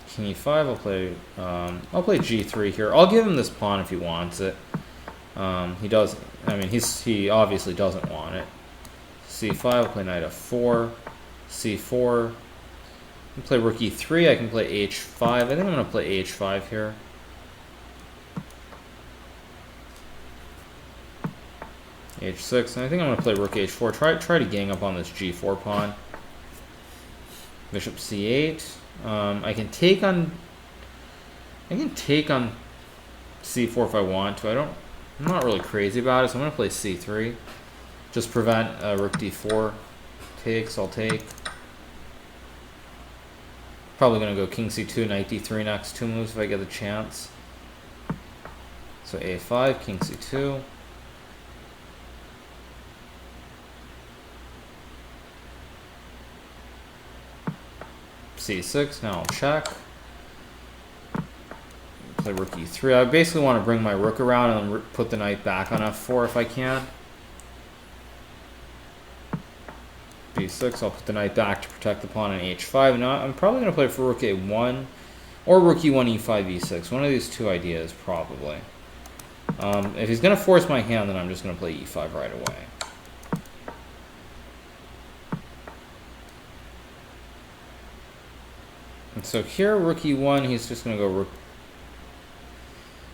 King e5. I'll play g3 here. I'll give him this pawn if he wants it. He does. I mean, he obviously doesn't want it. c5. I'll play knight f4. c4. I can play rook e3. I can play h5. I think I'm going to play h5 here. h6, and I think I'm going to play rook h4. Try to gang up on this g4 pawn. Bishop c8. I can take on c4 if I want to. I'm not really crazy about it, so I'm going to play c3. Just prevent rook d4 takes. I'll take. Probably going to go king c2, knight d3 next 2 moves if I get the chance. So a5, king c2. c6, now I'll check. Play rook e3. I basically want to bring my rook around and then put the knight back on f4 if I can. b6, I'll put the knight back to protect the pawn on h5. Now I'm probably going to play for rook a1 or rook e1, e5, e6. One of these two ideas, probably. If he's going to force my hand, then I'm just going to play e5 right away. And so here, rook e1, he's just going to go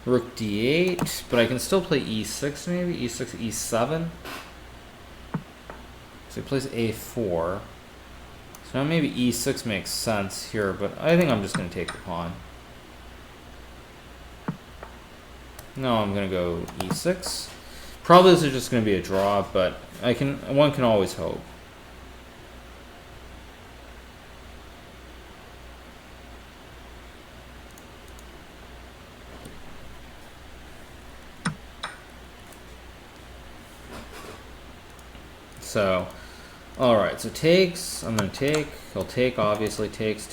rook d8, but I can still play e6 maybe, e6, e7. So he plays a4. So now maybe e6 makes sense here, but I think I'm just going to take the pawn. No, I'm going to go e6. Probably this is just going to be a draw, but one can always hope. So, all right. So takes. I'm gonna take. He'll take. Obviously takes.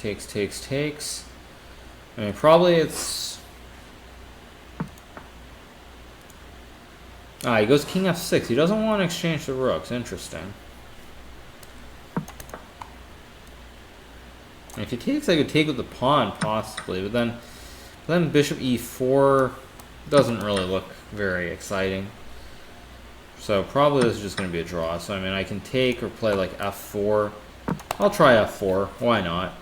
I mean, probably it's. He goes king f6. He doesn't want to exchange the rooks. Interesting. And if he takes, I could take with the pawn possibly, but then bishop e4 doesn't really look very exciting. So probably this is just going to be a draw. So I mean, I can take or play like f4. I'll try f4. Why not?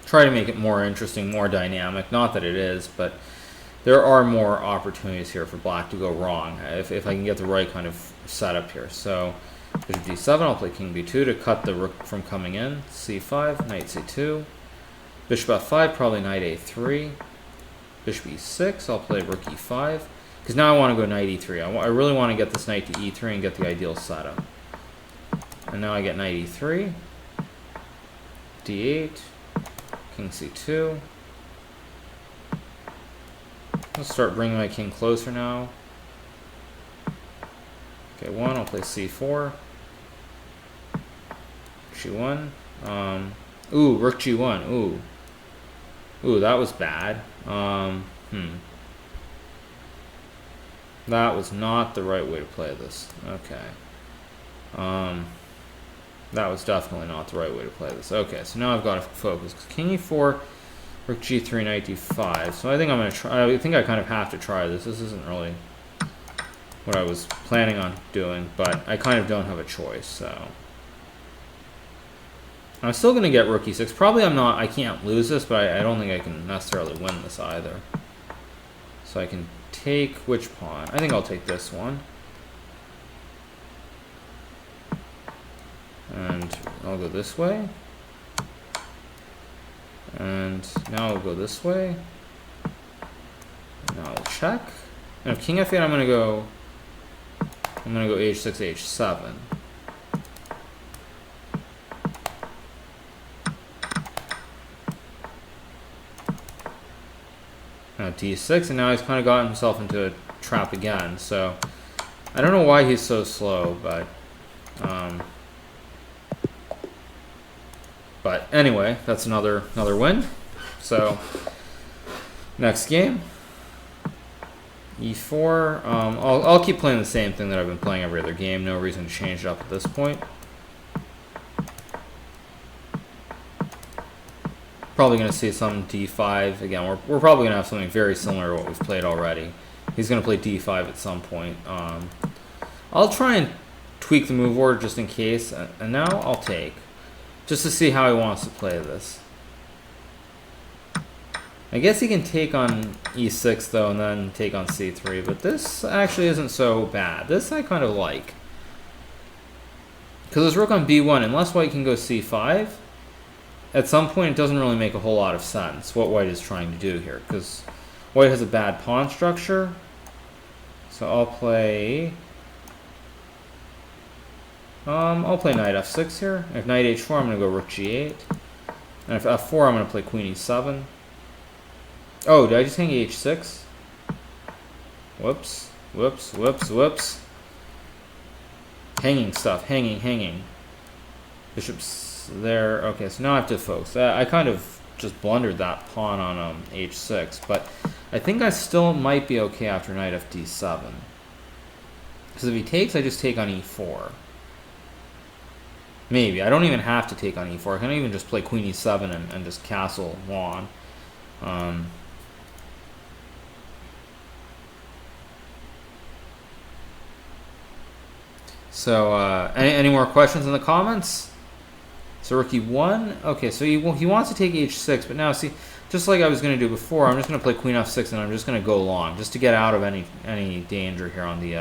Try to make it more interesting, more dynamic. Not that it is, but there are more opportunities here for black to go wrong if I can get the right kind of setup here. So bishop d7, I'll play king b2 to cut the rook from coming in. c5, knight c2. Bishop f5, probably knight a3. Bishop e6, I'll play rook e5. Because now I want to go knight e3. I really want to get this knight to e3 and get the ideal setup. And now I get knight e3. d8. King c2. Let's start bringing my king closer now. Okay, I'll play c4. g1. Rook g1. Ooh, that was bad. That was not the right way to play this. Okay. That was definitely not the right way to play this. Okay, so now I've got to focus. King e4, rook g3, knight d5. So I think I'm going to try. I think I kind of have to try this. This isn't really what I was planning on doing, but I kind of don't have a choice. So I'm still going to get rook e6. Probably I can't lose this, but I don't think I can necessarily win this either. So I can take which pawn? I think I'll take this one. And I'll go this way. And now I'll go this way. Now I'll check. And if king f8, I'm gonna go h6, h7. Now d6, and now he's kind of gotten himself into a trap again. So I don't know why he's so slow, but anyway, that's another win. So next game, e4. I'll keep playing the same thing that I've been playing every other game. No reason to change it up at this point. Probably going to see some d5 again. We're probably going to have something very similar to what we've played already. He's going to play d5 at some point. I'll try and tweak the move order just in case, and now I'll take. Just to see how he wants to play this. I guess he can take on e6 though, and then take on c3, but this actually isn't so bad. This I kind of like. Because his rook on b1, unless white can go c5, at some point it doesn't really make a whole lot of sense what white is trying to do here, because white has a bad pawn structure. So I'll play knight f6 here. If knight h4, I'm going to go rook g8. And if f4, I'm going to play queen e7. Oh, did I just hang h6? Whoops. Hanging stuff. Hanging. Bishop's there. Okay, so now I have to focus. I kind of just blundered that pawn on h6. But I think I still might be okay after knight fd7. Because if he takes, I just take on e4. Maybe. I don't even have to take on e4. I can even just play queen e7 and just castle on. So, any more questions in the comments? So rook e1. Okay, so he wants to take h6, but now see, just like I was going to do before, I'm just going to play queen f6 and I'm just going to go long, just to get out of any danger here on the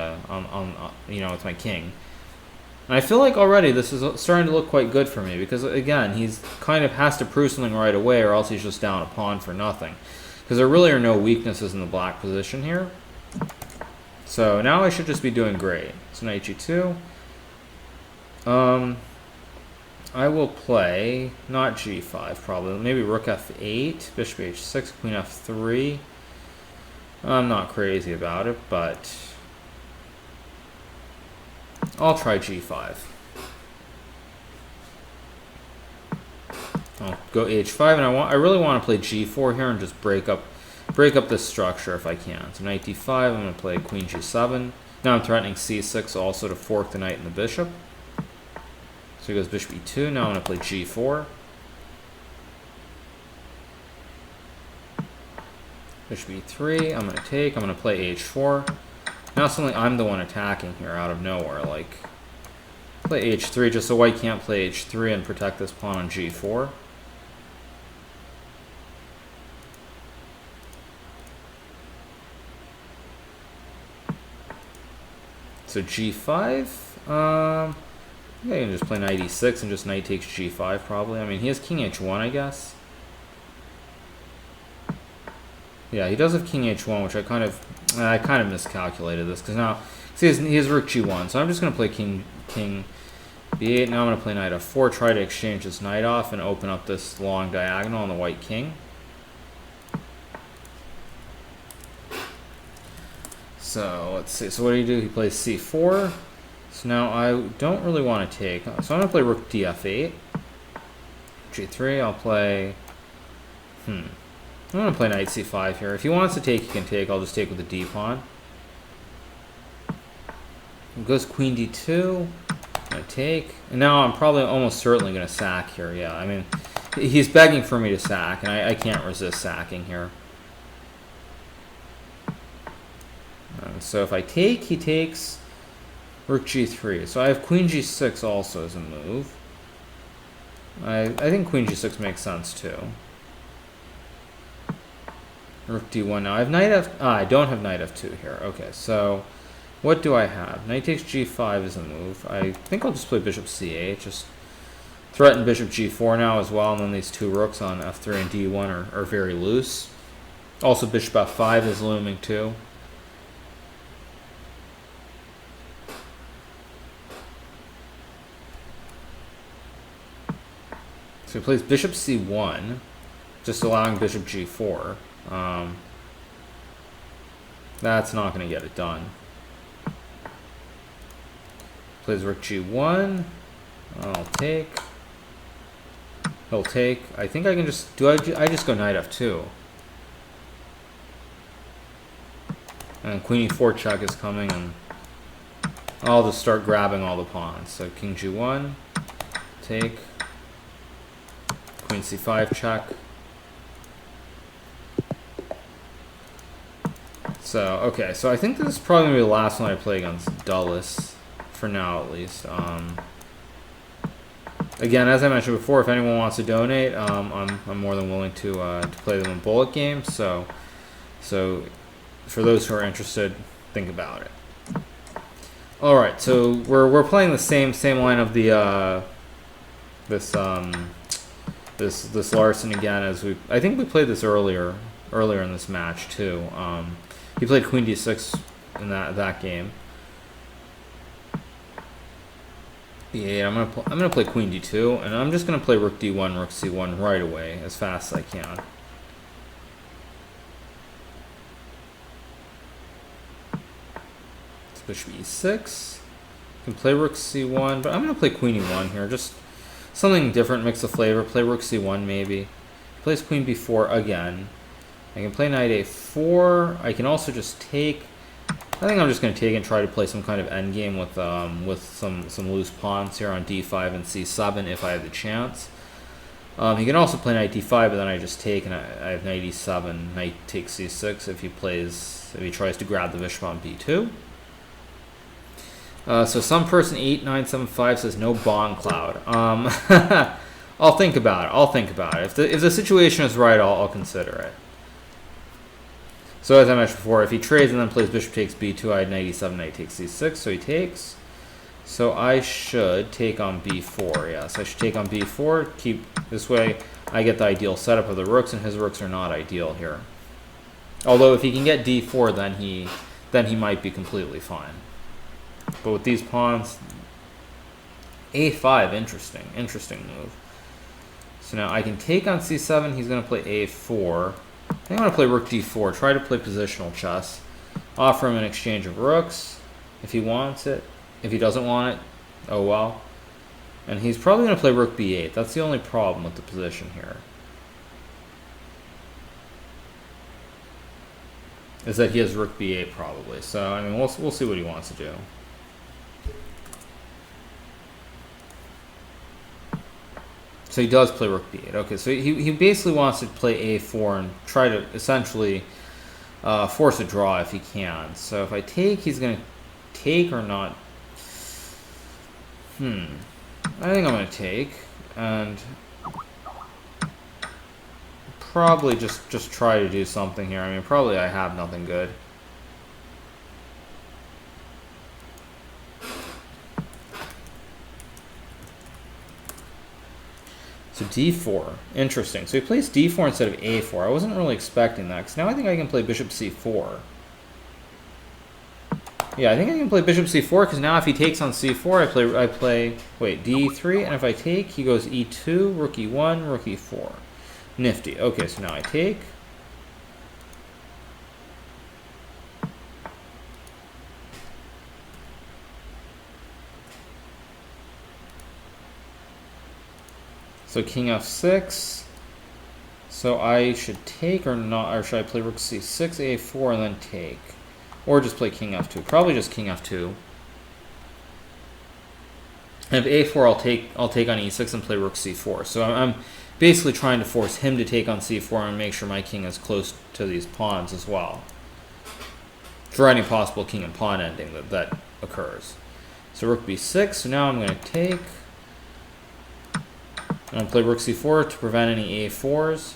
with my king. And I feel like already this is starting to look quite good for me, because again, he's kind of has to prove something right away, or else he's just down a pawn for nothing. Because there really are no weaknesses in the black position here. So now I should just be doing great. So knight g2. I will play not g5 probably, maybe rook f8, bishop h6, queen f3. I'm not crazy about it, but I'll try g5. I'll go h5, and I really want to play g4 here and just break up this structure if I can. So knight d5, I'm going to play queen g7. Now I'm threatening c6 also to fork the knight and the bishop. So he goes bishop e2. Now I'm going to play g4. Bishop e3. I'm going to take. I'm going to play h4. Now suddenly I'm the one attacking here out of nowhere. Like, play h3 just so white can't play h3 and protect this pawn on g4. So g5, I can just play knight e6 and just knight takes g5 probably. I mean, he has king h1, I guess. Yeah, he does have king h1, which I kind of miscalculated this because now see he has rook g1. So I'm just going to play king b8. Now I'm going to play knight f4, try to exchange this knight off and open up this long diagonal on the white king. So let's see. So what do you do? He plays c4. So now I don't really want to take. So I'm going to play rook df8. g3. I'll play. I'm going to play knight c5 here. If he wants to take, he can take. I'll just take with the d pawn. It goes queen d2. I'm going to take. And now I'm probably almost certainly going to sack here. Yeah, I mean, he's begging for me to sack, and I can't resist sacking here. So if I take, he takes rook g3. So I have queen g6 also as a move. I think queen g6 makes sense too. Rook d1. Now I have knight f. I don't have knight f2 here. Okay, so what do I have? Knight takes g5 is a move. I think I'll just play bishop c8. Just threaten bishop g4 now as well, and then these two rooks on f3 and d1 are very loose. Also bishop f5 is looming too. So he plays bishop c1, just allowing bishop g4. That's not going to get it done. Plays rook g1. I'll take. He'll take. I think I can just do. I just go knight f2. And queen e4 check is coming, and I'll just start grabbing all the pawns. So king g1, take. Queen c5 check. So, okay, so I think this is probably going to be the last one I play against Dulles, for now at least. Again, as I mentioned before, if anyone wants to donate, I'm more than willing to play them in bullet games. So for those who are interested, think about it. All right, so we're playing the same line of the this Larson again as I think we played this earlier in this match too. He played queen d6 in that game. Yeah, I'm gonna play queen d2, and I'm just gonna play rook d1, rook c1 right away as fast as I can. It's bishop e6. Can play rook c1, but I'm gonna play queen e1 here. Just something different, mix the flavor. Play rook c1 maybe. Plays queen b4 again. I can play knight a4. I can also just take. I think I'm just going to take and try to play some kind of endgame with some loose pawns here on d5 and c7 if I have the chance. He can also play knight d5, but then I just take and I have knight e7, knight takes c6 if he tries to grab the bishop on b2. So some person 8975 says no bond cloud. I'll think about it. If the situation is right, I'll consider it. So as I mentioned before, if he trades and then plays bishop takes b2, I had knight e7, knight takes c6, so he takes. So I should take on b4, yes. I should take on b4, keep this way I get the ideal setup of the rooks, and his rooks are not ideal here. Although if he can get d4, then he might be completely fine. But with these pawns, a5, interesting move. So now I can take on c7, he's going to play a4. I think I'm going to play rook d4, try to play positional chess. Offer him an exchange of rooks if he wants it. If he doesn't want it, oh well. And he's probably going to play rook b8. That's the only problem with the position here. Is that he has rook b8 probably. So, I mean, we'll see what he wants to do. So he does play rook b8. Okay, so he basically wants to play a4 and try to essentially force a draw if he can. So if I take, he's going to take or not. I think I'm going to take. And probably just try to do something here. I mean, probably I have nothing good. So d4, interesting. So he plays d4 instead of a4. I wasn't really expecting that, because now I think I can play bishop c4. Yeah, I think I can play bishop c4, because now if he takes on c4, I play wait, d3, and if I take, he goes e2, rook e1, rook e4. Nifty. Okay, so now I take. So king f6. So I should take or not, or should I play rook c6, a4, and then take? Or just play king f2. Probably just king f2. And if a4, I'll take on e6 and play rook c4. So I'm basically trying to force him to take on c4 and make sure my king is close to these pawns as well, for any possible king and pawn ending that occurs. So rook b6. So now I'm going to take. I'm going to play rook c4 to prevent any a4s.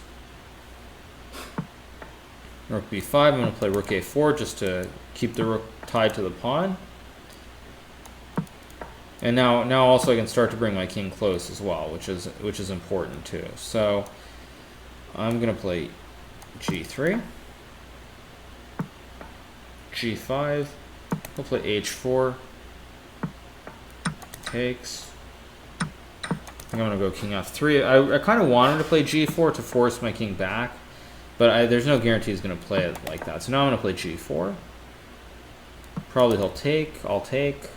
Rook b5. I'm going to play rook a4 just to keep the rook tied to the pawn. And now also I can start to bring my king close as well, which is important too. So I'm going to play g3, g5. We'll play h4. Takes. I think I'm going to go king f3. I kind of wanted to play g4 to force my king back, but there's no guarantee he's going to play it like that. So now I'm going to play g4. Probably he'll take. I'll take.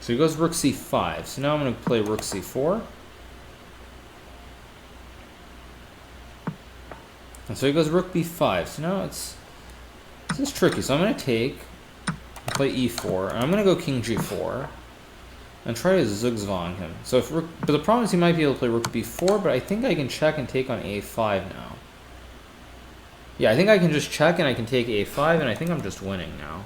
So he goes rook c5. So now I'm going to play rook c4. And so he goes rook b5. So now this is tricky. So I'm going to take, play e4, and I'm going to go king g4 and try to zugzwang him. So but the problem is he might be able to play rook b4, but I think I can check and take on a5 now. Yeah, I think I can just check and I can take a5, and I think I'm just winning now.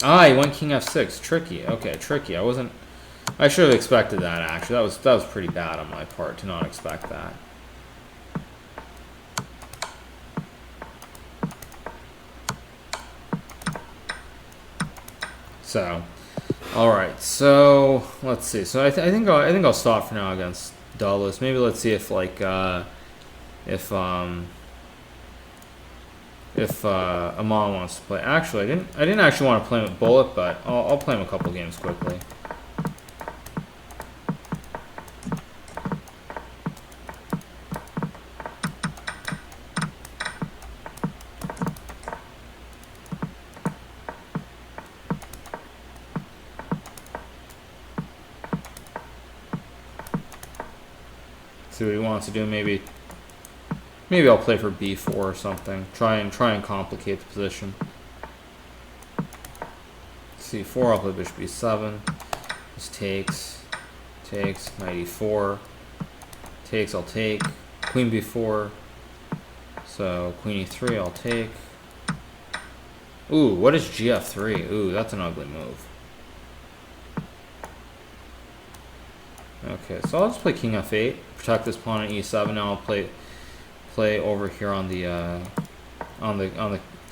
Ah, he went king f6. Tricky. Okay, tricky. I should have expected that, actually. That was pretty bad on my part to not expect that. So, all right. So let's see. So I think I'll stop for now against Dulles. Maybe let's see if if Aman wants to play. Actually, I didn't actually want to play him with Bullet, but I'll play him a couple games quickly. See what he wants to do. Maybe I'll play for b4 or something. Try and complicate the position. c4. I'll play bishop b7. This takes, knight e4. Takes. I'll take. Queen b4. So queen e3. I'll take. Ooh, what is gf3? Ooh, that's an ugly move. Okay, so I'll just play king f8, protect this pawn on e7. Now I'll play over here on the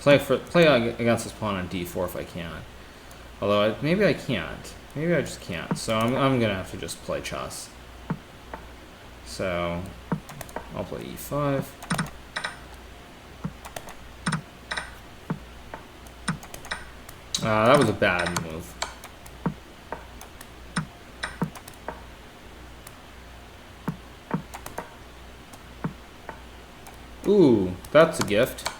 play against this pawn on d4 if I can. Although maybe I can't. Maybe I just can't. So I'm gonna have to just play chess. So I'll play e5. That was a bad move. Ooh, that's a gift.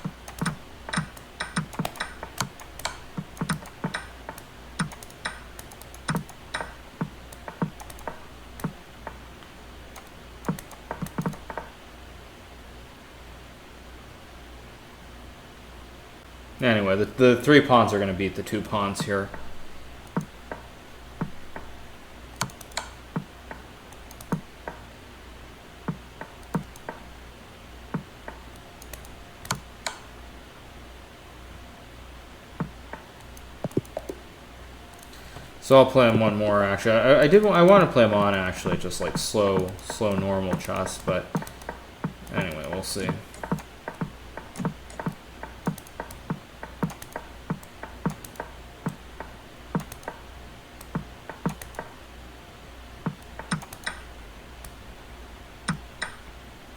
Anyway, the 3 pawns are going to beat the 2 pawns here. So I'll play him one more. Actually, I want to play him on actually, just like slow normal chess. But anyway, we'll see.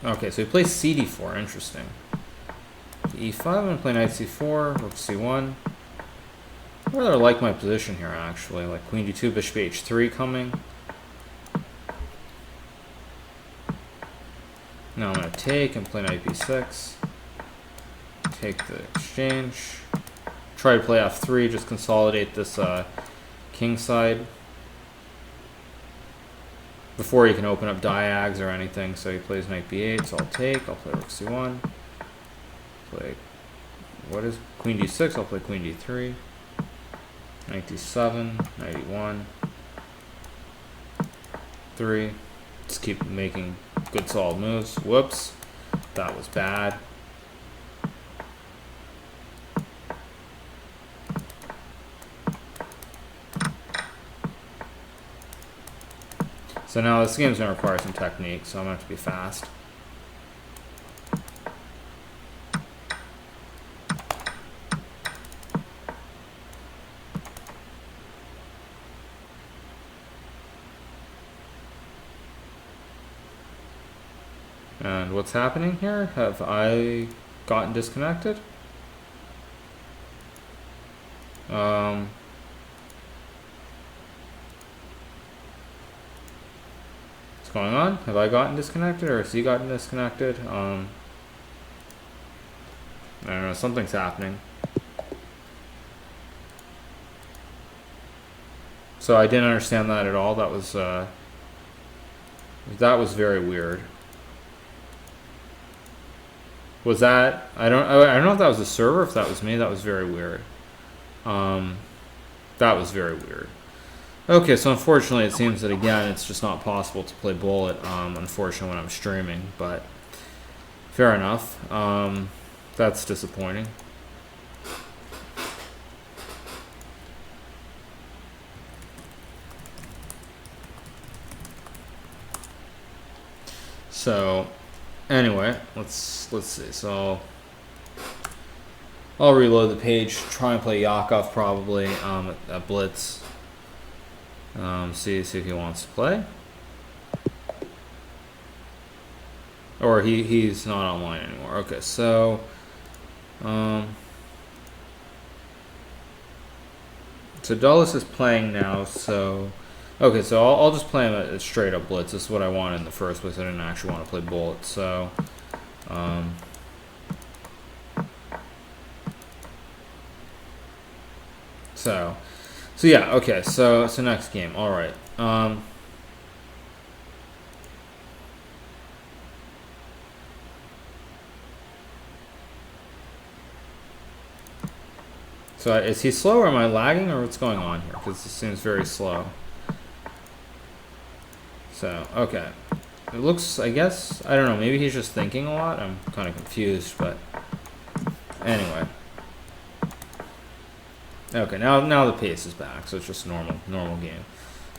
Okay, so he plays CD4. Interesting. E5. I'm gonna play knight C4. Rook C1. I rather like my position here, actually. Like queen d2, bishop h3 coming. Now I'm going to take and play knight b6. Take the exchange. Try to play f3, just consolidate this king side. Before he can open up diags or anything, so he plays knight b8, so I'll take. I'll play rook c1. Play, what is queen d6? I'll play queen d3. Knight d7, knight e1, 3. Just keep making good solid moves. Whoops, that was bad. So now this game's gonna require some technique, so I'm gonna have to be fast. And what's happening here? Have I gotten disconnected? What's going on? Have I gotten disconnected or has he gotten disconnected? I don't know, something's happening. So I didn't understand that at all. That was very weird. Was that, I don't know if that was the server, if that was me. That was very weird. That was very weird. Okay, so unfortunately it seems that again it's just not possible to play bullet, unfortunately, when I'm streaming, but fair enough. That's disappointing. So anyway, let's see. So I'll reload the page, try and play Yakov probably at Blitz. See if he wants to play, or he's not online anymore. Okay, so so Dulles is playing now. So okay, so I'll just play him at straight up Blitz. This is what I wanted in the first place. I didn't actually want to play bullet. So So yeah, okay, so next game. All right. So is he slow or am I lagging or what's going on here? Because this seems very slow. So, okay. It looks, I guess, I don't know, maybe he's just thinking a lot. I'm kind of confused, but anyway. Okay, now the pace is back, so it's just a normal game.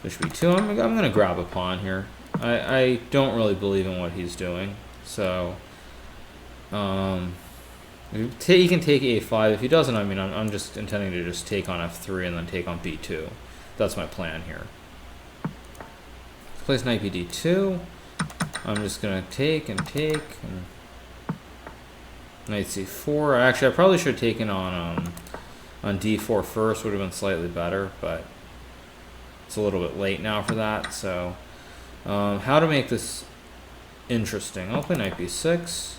Bishop e2. I'm gonna grab a pawn here. I don't really believe in what he's doing, so he can take a5. If he doesn't, I mean, I'm just intending to just take on f3 and then take on b2. That's my plan here. Plays knight bd2. I'm just gonna take and knight c4. Actually, I probably should have taken on on d4 first would have been slightly better, but it's a little bit late now for that. So how to make this interesting? I'll play knight b6.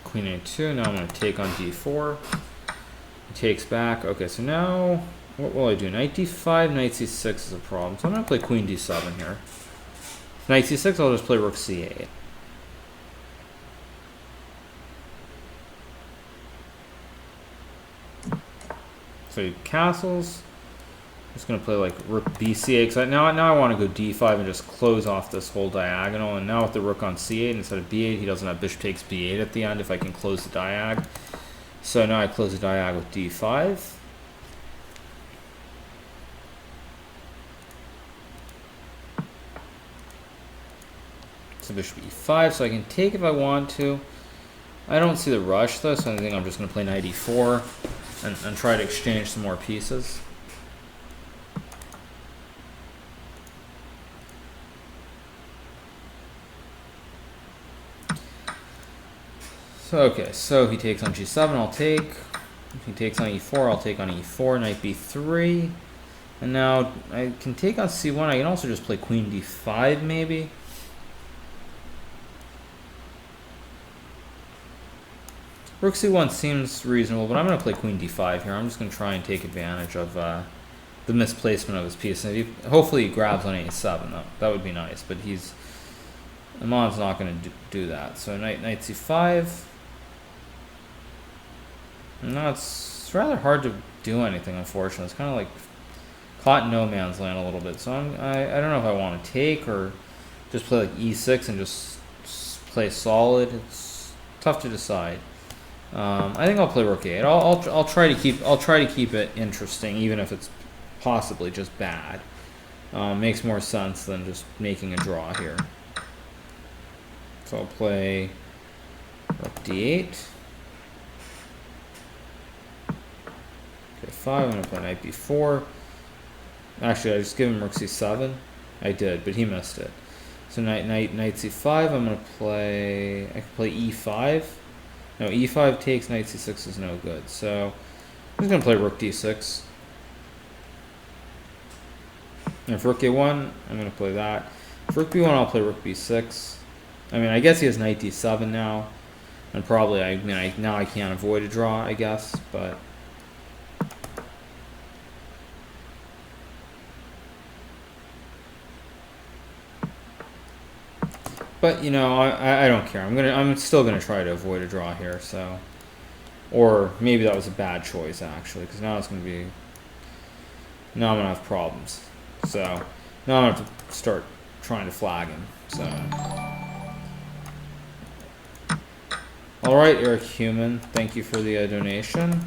Queen a2. Now I'm going to take on d4. He takes back. Okay, so now what will I do? Knight d5, knight c6 is a problem. So I'm going to play queen d7 here. Knight c6, I'll just play rook c8. So he castles. I'm just going to play like rook bc8. Because now I want to go d5 and just close off this whole diagonal. And now with the rook on c8 instead of b8, he doesn't have bishop takes b8 at the end if I can close the diag. So now I close the diag with d5. So bishop e5, so I can take if I want to. I don't see the rush though, so I think I'm just going to play knight e4 and try to exchange some more pieces. So okay, so he takes on g7, I'll take. If he takes on e4, I'll take on e4, knight b3. And now I can take on c1. I can also just play queen d5 maybe. Rook c1 seems reasonable, but I'm going to play queen d5 here. I'm just going to try and take advantage of the misplacement of his piece. And hopefully he grabs on a7. That would be nice, but Aman's not going to do that. So knight c5. No, it's rather hard to do anything, unfortunately. It's kind of like caught in no man's land a little bit. So I don't know if I want to take or just play like e6 and just play solid. It's tough to decide. I think I'll play rook a8. I'll try to keep it interesting, even if it's possibly just bad. Makes more sense than just making a draw here. So I'll play rook d8. Okay, 5. I'm gonna play knight b4. Actually, I just gave him rook c7. I did, but he missed it. So knight c5. I'm gonna play. I can play e5. No, e5 takes, knight c6 is no good. So I'm just going to play rook d6. And for rook a1, I'm going to play that. For rook b1, I'll play rook b6. I mean, I guess he has knight d7 now. And probably, now I can't avoid a draw, I guess. But you know, I don't care. I'm still gonna try to avoid a draw here. So, or maybe that was a bad choice actually, because now I'm gonna have problems. So now I'm gonna have to start trying to flag him. So, all right, Eric Human, thank you for the donation.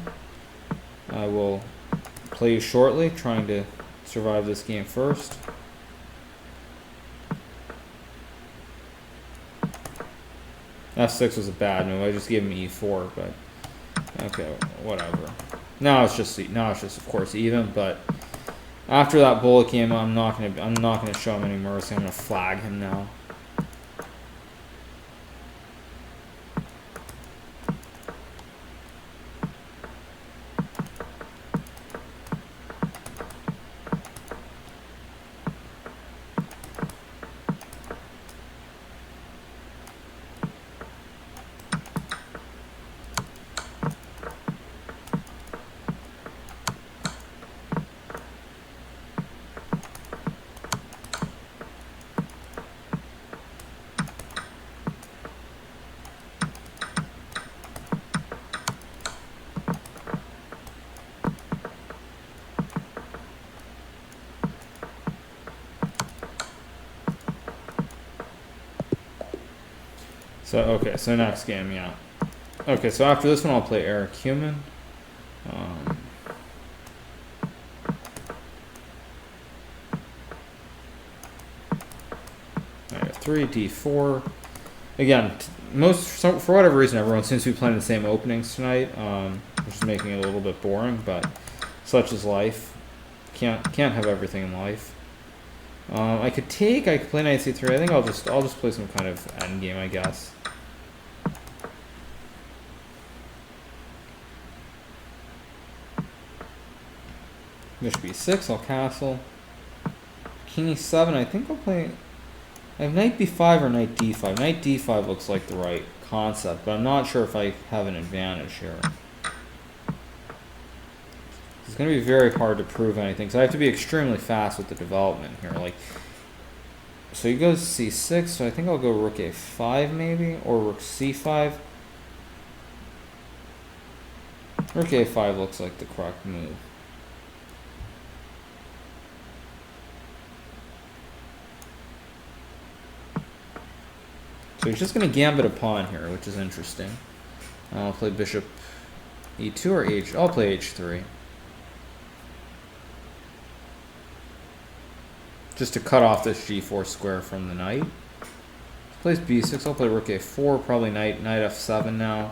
I will play you shortly, trying to survive this game first. F6 was a bad move. I just gave him e4, but okay, whatever. Now it's just of course even. But after that bullet came, I'm not gonna show him any mercy. I'm gonna flag him now. So, okay, so next game, yeah. Okay, so after this one, I'll play Eric Human. I got 3, d4. Again, for whatever reason, everyone seems to be playing the same openings tonight, which is making it a little bit boring, but such is life. Can't have everything in life. I could take. I could play knight c3. I think I'll just play some kind of endgame, I guess. Bishop e6. I'll castle. King e7. I think I'll play. I have knight b5 or knight d5. Knight d5 looks like the right concept, but I'm not sure if I have an advantage here. It's going to be very hard to prove anything, so I have to be extremely fast with the development here. Like, so he goes c6, so I think I'll go rook a5 maybe, or rook c5. Rook a5 looks like the correct move. So he's just going to gambit a pawn here, which is interesting. I'll play bishop e2 or h. I'll play h3. Just to cut off this g4 square from the knight. He plays b6. I'll play rook a4. Probably knight f7 now.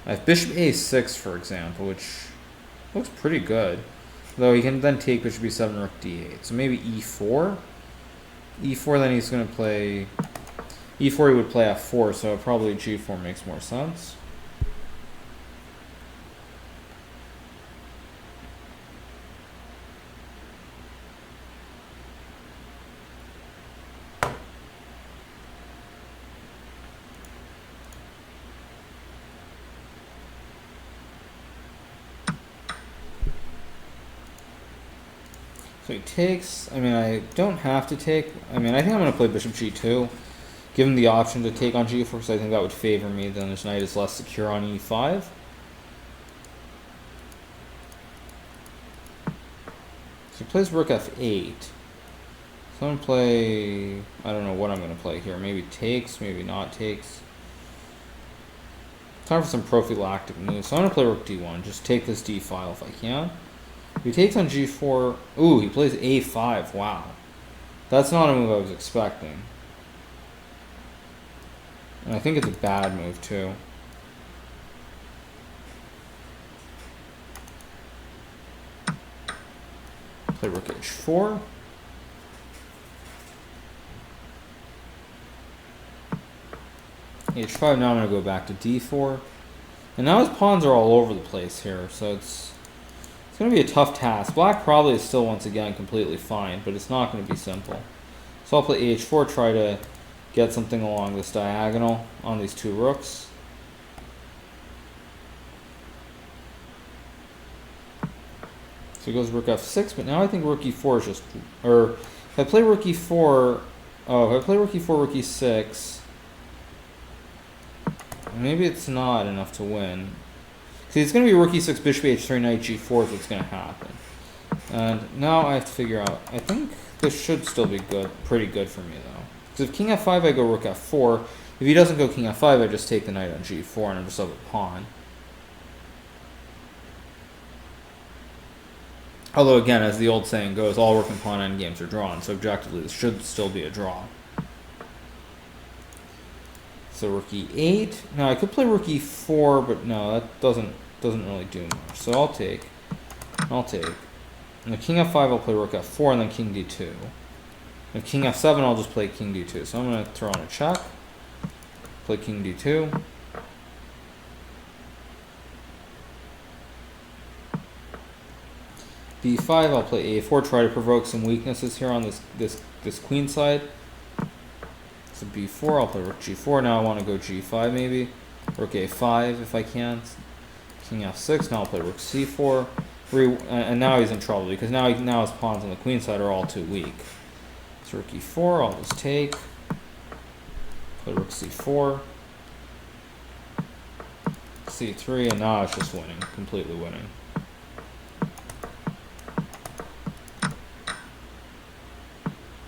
I have bishop a6, for example, which looks pretty good. Though he can then take bishop b7, rook d8. So maybe e4. E4, then he's going to play... E4 he would play f4, so probably g4 makes more sense. So he takes. I mean, I don't have to take. I mean, I think I'm going to play bishop g2. Give him the option to take on g4 because I think that would favor me. Then this knight is less secure on e5. So he plays rook f8. So I'm going to play... I don't know what I'm going to play here. Maybe takes, maybe not takes. Time for some prophylactic moves. So I'm going to play rook d1. Just take this d file if I can. If he takes on g4... Ooh, he plays a5. Wow. That's not a move I was expecting. And I think it's a bad move, too. Play rook h4. h5, now I'm going to go back to d4. And now his pawns are all over the place here, so it's going to be a tough task. Black probably is still, once again, completely fine, but it's not going to be simple. So I'll play h4, try to get something along this diagonal on these two rooks. So he goes rook f6, but now I think rook e4 is just... Or, if I play rook e4... Oh, if I play rook e4, rook e6... Maybe it's not enough to win. See, it's going to be rook e6, bishop h3, knight g4 is what's going to happen. And now I have to figure out... I think this should still be good, pretty good for me, though. Because if king f5, I go rook f4. If he doesn't go king f5, I just take the knight on g4 and I just have a pawn. Although, again, as the old saying goes, all rook and pawn endgames are drawn. So objectively, this should still be a draw. So rook e8. Now I could play rook e4, but no, that doesn't really do much. So I'll take. And the king f5, I'll play rook f4, and then king d2. If king f7, I'll just play king d2. So I'm going to throw on a check. Play king d2. b5, I'll play a4. Try to provoke some weaknesses here on this queen side. So b4, I'll play rook g4. Now I want to go g5 maybe. Rook a5 if I can. King f6. Now I'll play rook c4. And now he's in trouble because now his pawns on the queen side are all too weak. So rook e4, I'll just take. Play rook c4. c3, and now it's just winning. Completely winning.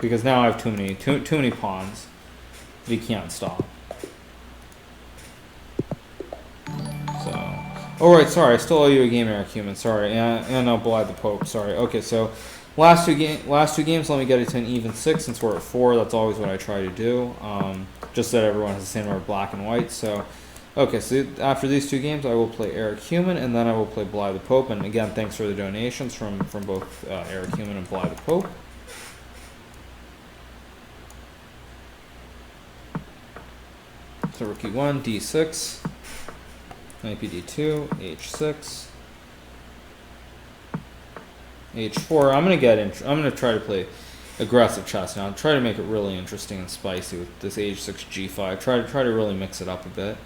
Because now I have too many pawns. He can't stop. So, oh right, sorry, I still owe you a game, Eric Human. Sorry, and I'll belie the Pope. Sorry. Okay, so last two games, let me get it to an even 6 since we're at 4. That's always what I try to do. Just so that everyone has the same number of black and white. So, okay, so after these 2 games, I will play Eric Human, and then I will play Belie the Pope. And again, thanks for the donations from both Eric Human and Belie the Pope. So rook e1, d6, knight b2, h6, h4. I'm gonna try to play aggressive chess now. Try to make it really interesting and spicy with this h6, g5. Try to really mix it up a bit.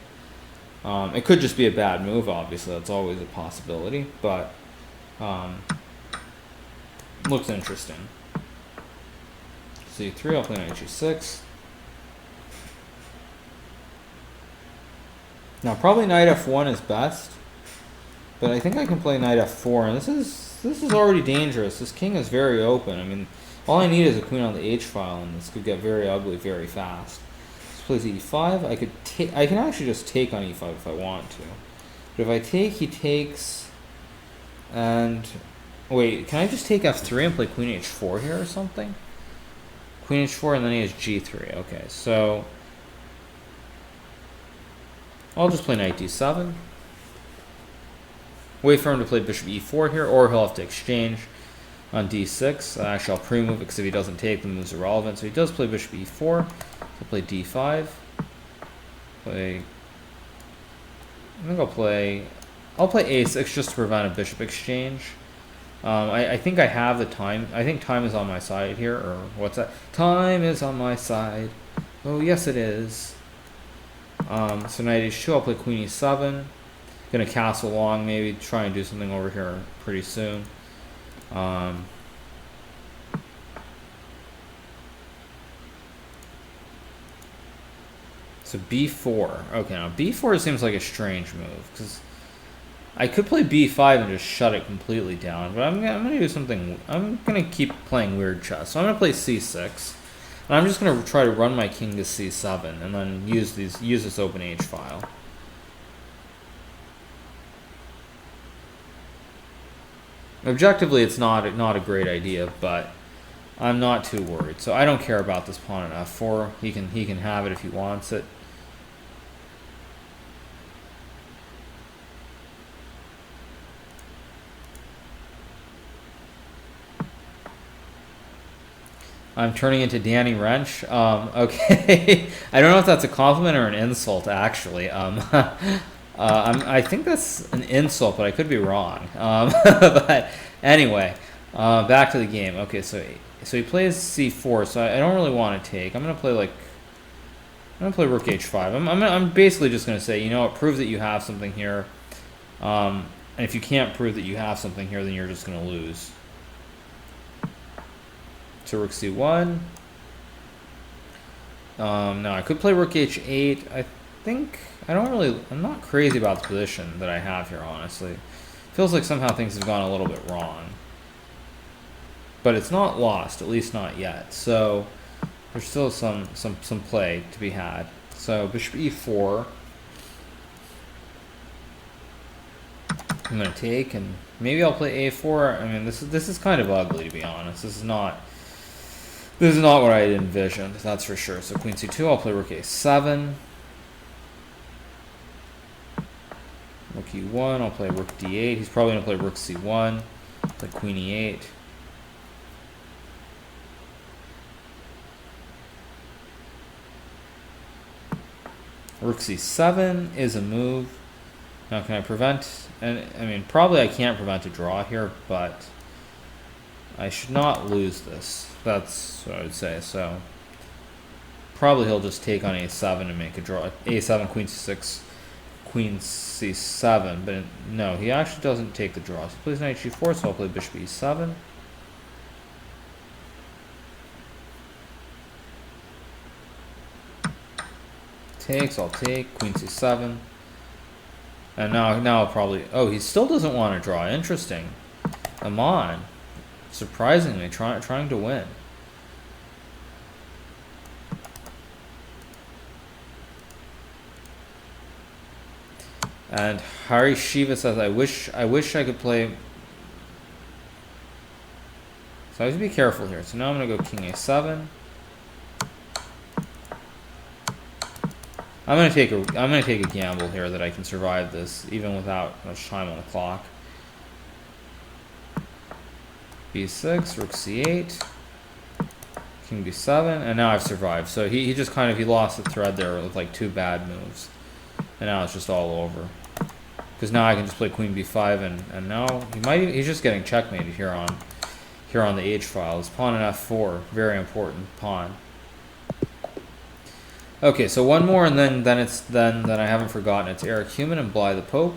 It could just be a bad move, obviously. That's always a possibility, but looks interesting. c3, I'll play knight g6. Now, probably knight f1 is best, but I think I can play knight f4, and this is already dangerous. This king is very open. I mean, all I need is a queen on the h file, and this could get very ugly very fast. Plays e5. I can actually just take on e5 if I want to. But if I take, he takes, and wait, can I just take f3 and play queen h4 here or something? Queen h4 and then he has g3. Okay, so I'll just play knight d7. Wait for him to play bishop e4 here, or he'll have to exchange on d6. Actually, I'll pre-move it because if he doesn't take, the move's irrelevant. So he does play bishop e4. I'll play d5. I think I'll play a6 just to prevent a bishop exchange. I think I have the time. I think time is on my side here, or what's that? Time is on my side. Oh yes, it is. So knight h2. I'll play queen e7. Gonna castle long, maybe try and do something over here pretty soon. So b4. Okay, now b4 seems like a strange move because I could play b5 and just shut it completely down, but I'm gonna do something. I'm gonna keep playing weird chess. So I'm gonna play c6, and I'm just gonna try to run my king to c7 and then use this open h file. Objectively, it's not a great idea, but I'm not too worried. So I don't care about this pawn on f4. He can have it if he wants it. I'm turning into Danny Wrench. Okay, I don't know if that's a compliment or an insult. Actually, I think that's an insult, but I could be wrong. But anyway, back to the game. Okay, so he plays c4. So I don't really want to take. I'm gonna play rook h5. I'm basically just gonna say, you know what, prove that you have something here. And if you can't prove that you have something here, then you're just gonna lose. So rook c1. No, I could play rook h8. I'm not crazy about the position that I have here, honestly. Feels like somehow things have gone a little bit wrong. But it's not lost, at least not yet. So there's still some play to be had. So bishop e4. I'm gonna take, and maybe I'll play a4. I mean, this is kind of ugly, to be honest. This is not what I envisioned, that's for sure. So queen c2, I'll play rook a7. Rook e1, I'll play rook d8. He's probably going to play rook c1, play queen e8. Rook c7 is a move. Now can I prevent, and I mean, probably I can't prevent a draw here, but I should not lose this. That's what I would say. So probably he'll just take on a7 and make a draw. a7, queen c6, queen c7. But no, he actually doesn't take the draw. So he plays knight g4, so I'll play bishop e7. Takes, I'll take, queen c7. And now I'll probably, oh, he still doesn't want to draw. Interesting. Aman, surprisingly, trying to win. And Hari Shiva says, I wish I could play. So I have to be careful here. So now I'm gonna go king a7. I'm gonna take a gamble here that I can survive this even without much time on the clock. b6, rook c8, King b7, and now I've survived. So he just kind of, he lost the thread there with like 2 bad moves. And now it's just all over. Because now I can just play queen b5, and now he's just getting checkmated here on the h file. It's pawn and f4, very important pawn. Okay, so one more, and then I haven't forgotten. It's Eric Human and Bly the Pope.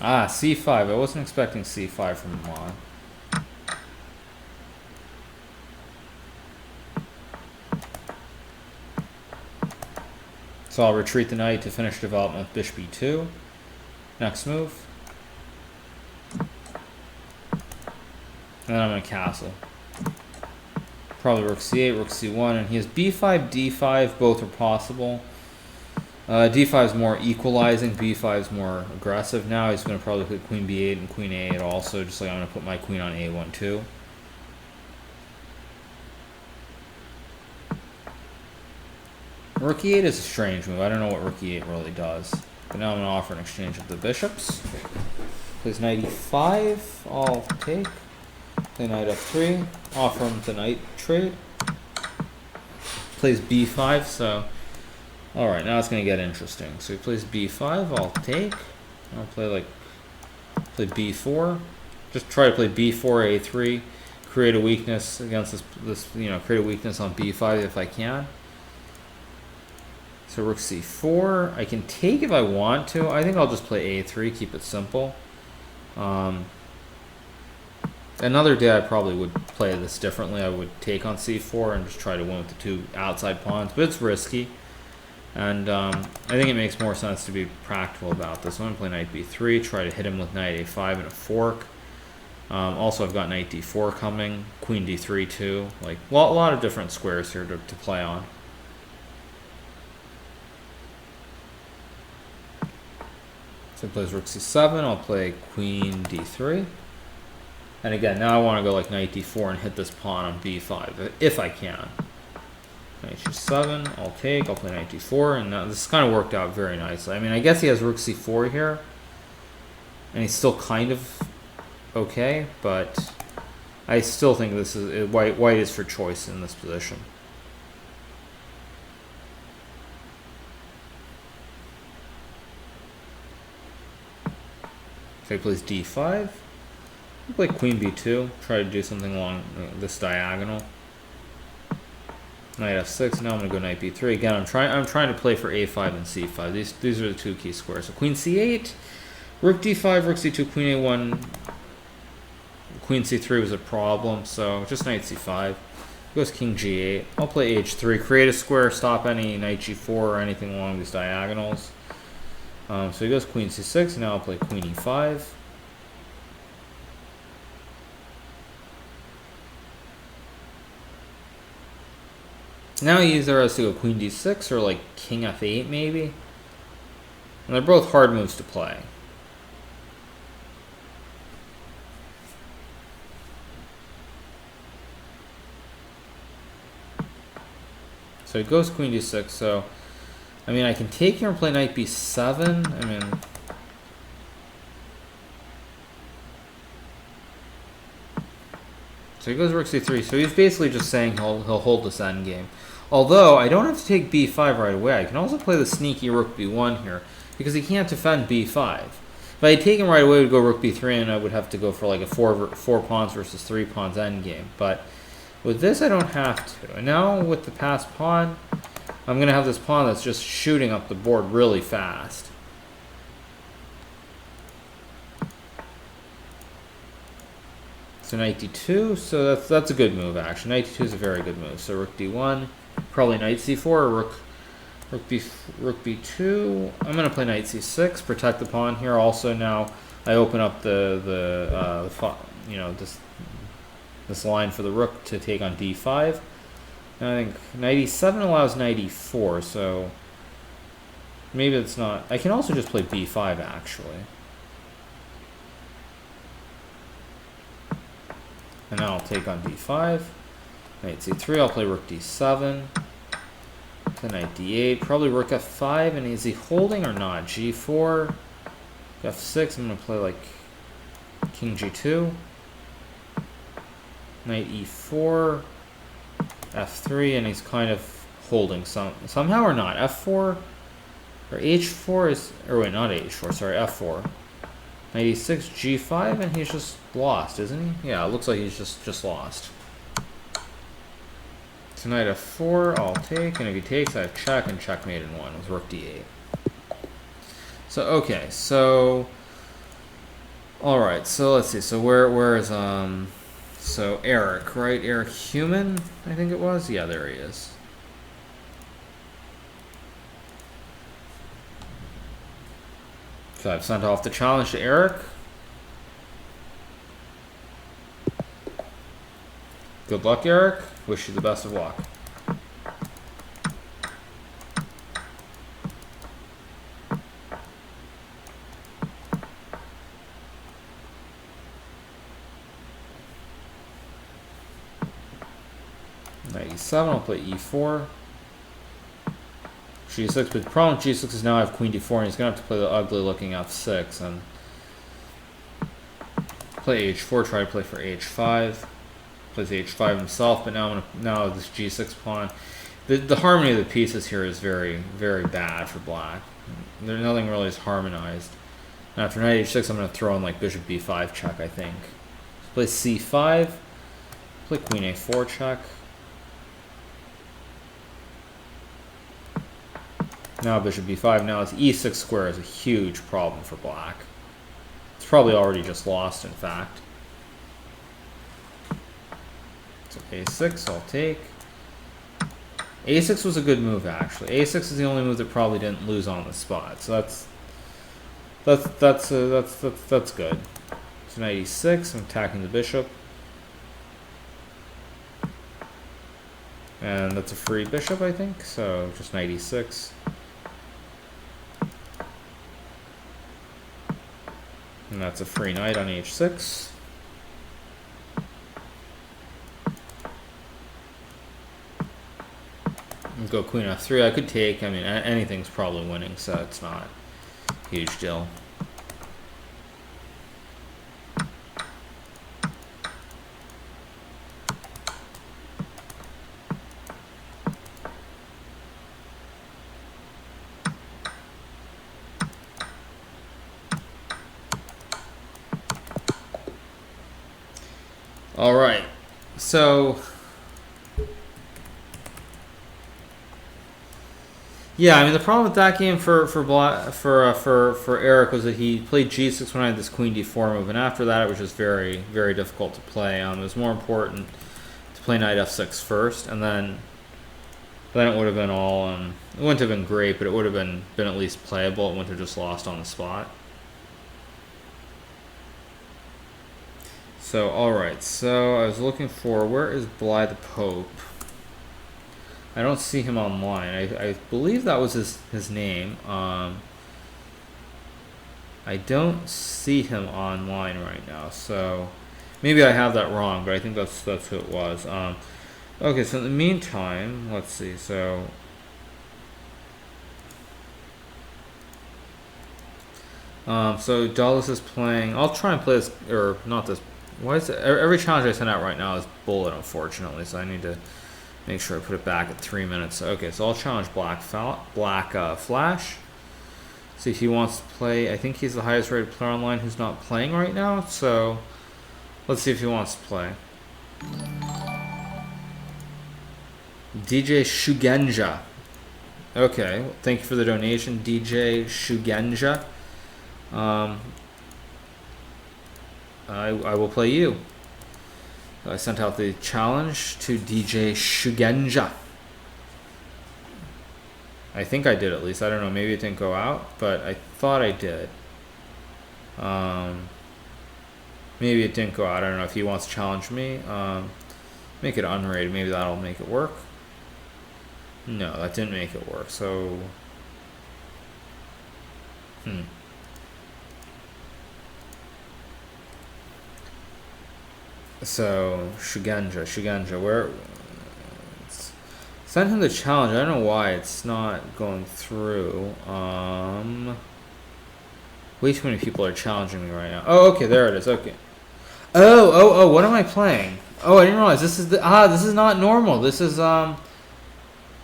Ah, c5. I wasn't expecting c5 from Mon. So I'll retreat the knight to finish development with bishop b2. Next move. And then I'm going to castle. Probably rook c8, rook c1, and he has b5, d5, both are possible. d5 is more equalizing, b5 is more aggressive. Now he's going to probably put queen b8 and queen a8 also, just like I'm going to put my queen on a1 too. Rook e8 is a strange move. I don't know what rook e8 really does. But now I'm going to offer an exchange of the bishops. Plays knight e5, I'll take. Play knight f3, offer him the knight trade. Plays b5, so... Alright, now it's going to get interesting. So he plays b5, I'll take. I'll play b4. Just try to play b4, a3. Create a weakness against this, create a weakness on b5 if I can. So rook c4. I can take if I want to. I think I'll just play a3, keep it simple. Another day I probably would play this differently. I would take on c4 and just try to win with the 2 outside pawns, but it's risky. And I think it makes more sense to be practical about this. I'm going to play knight b3, try to hit him with knight a5 and a fork. Also, I've got knight d4 coming, queen d3 too. Like a lot of different squares here to play on. So he plays rook c7, I'll play queen d3. And again, now I want to go like knight d4 and hit this pawn on b5, if I can. Knight g7, I'll take, I'll play knight d4, and now this kind of worked out very nicely. I mean, I guess he has rook c4 here, and he's still kind of okay, but I still think this is white is for choice in this position. So he plays d5. I'll play queen b2, try to do something along this diagonal. Knight f6. Now I'm gonna go knight b3 again. I'm trying to play for a5 and c5. These are the 2 key squares. So queen c8, rook d5, rook c2, queen a1, queen c3 was a problem. So just knight c5. Goes king g8. I'll play h3. Create a square. Stop any knight g4 or anything along these diagonals. So he goes queen c6. Now I'll play queen e5. Now he either has to go queen d6 or like king f8 maybe. And they're both hard moves to play. So he goes queen d6. So, I mean, I can take here and play knight b7. I mean... So he goes rook c3. So he's basically just saying he'll hold this endgame. Although, I don't have to take b5 right away. I can also play the sneaky rook b1 here, because he can't defend b5. If I had taken right away, I would go rook b3, and I would have to go for like a 4 pawns versus 3 pawns endgame. But with this, I don't have to. And now, with the passed pawn, I'm going to have this pawn that's just shooting up the board really fast. So knight d2, so that's a good move, actually. Knight d2 is a very good move. So rook d1, probably knight c4 or rook b2. I'm going to play knight c6, protect the pawn here. Also now I open up this line for the rook to take on d5. And I think knight e7 allows knight e4, so maybe it's not. I can also just play b5 actually. And now I'll take on d5. Knight c3, I'll play rook d7. Play knight d8. Probably rook f5. And is he holding or not? g4. f6. I'm going to play like king g2. Knight e4. f3. And he's kind of holding somehow or not. f4 or h4 is... Or wait, not h4. Sorry, f4. Knight e6, g5. And he's just lost, isn't he? Yeah, it looks like he's just lost. So knight f4, I'll take, and if he takes, I have check, and checkmate in one with rook d8. So okay, so all right, so let's see. So where is so Eric, right? Eric Human, I think it was. Yeah, there he is. So I've sent off the challenge to Eric. Good luck, Eric. Wish you the best of luck. Knight e7, I'll play e4. g6, but the problem with g6 is now I have queen d4, and he's going to have to play the ugly looking f6, and play h4, try to play for h5. Plays h5 himself, but now this g6 pawn. The harmony of the pieces here is very, very bad for black. There's nothing really is harmonized. And after knight h6, I'm going to throw in like bishop b5 check, I think. Play c5. Play queen a4 check. Now bishop b5. Now it's e6 square is a huge problem for black. It's probably already just lost, in fact. So a6, I'll take. a6 was a good move, actually. a6 is the only move that probably didn't lose on the spot. So that's good. So knight e6, I'm attacking the bishop, and that's a free bishop, I think. So just knight e6, and that's a free knight on h6. Go queen f3. I could take. I mean, anything's probably winning, so it's not a huge deal. All right, so. Yeah, I mean the problem with that game for Eric was that he played g6 when I had this queen d4 move, and after that it was just very, very difficult to play. It was more important to play knight f6 first, and then it would have been all. It wouldn't have been great, but it would have been at least playable. It wouldn't have just lost on the spot. So all right, so I was looking for where is Bly the Pope. I don't see him online. I believe that was his name. I don't see him online right now, so maybe I have that wrong, but I think that's who it was. Okay, so in the meantime, let's see. So Dulles is playing. I'll try and play this, or not this. Why is it, every challenge I send out right now is bullet, unfortunately, so I need to make sure I put it back at 3 minutes. Okay, so I'll challenge Black Flash. See if he wants to play. I think he's the highest rated player online who's not playing right now. So let's see if he wants to play. DJ Shugenja. Okay, well, thank you for the donation, DJ Shugenja. I will play you. I sent out the challenge to DJ Shugenja. I think I did, at least. I don't know. Maybe it didn't go out, but I thought I did. Maybe it didn't go out. I don't know if he wants to challenge me. Make it unrated. Maybe that'll make it work. No, that didn't make it work. So, So Shugenja, where? Let's Send him the challenge. I don't know why it's not going through. Way too many people are challenging me right now. Oh, okay, there it is. Okay. Oh, what am I playing? Oh, I didn't realize this is this is not normal. This is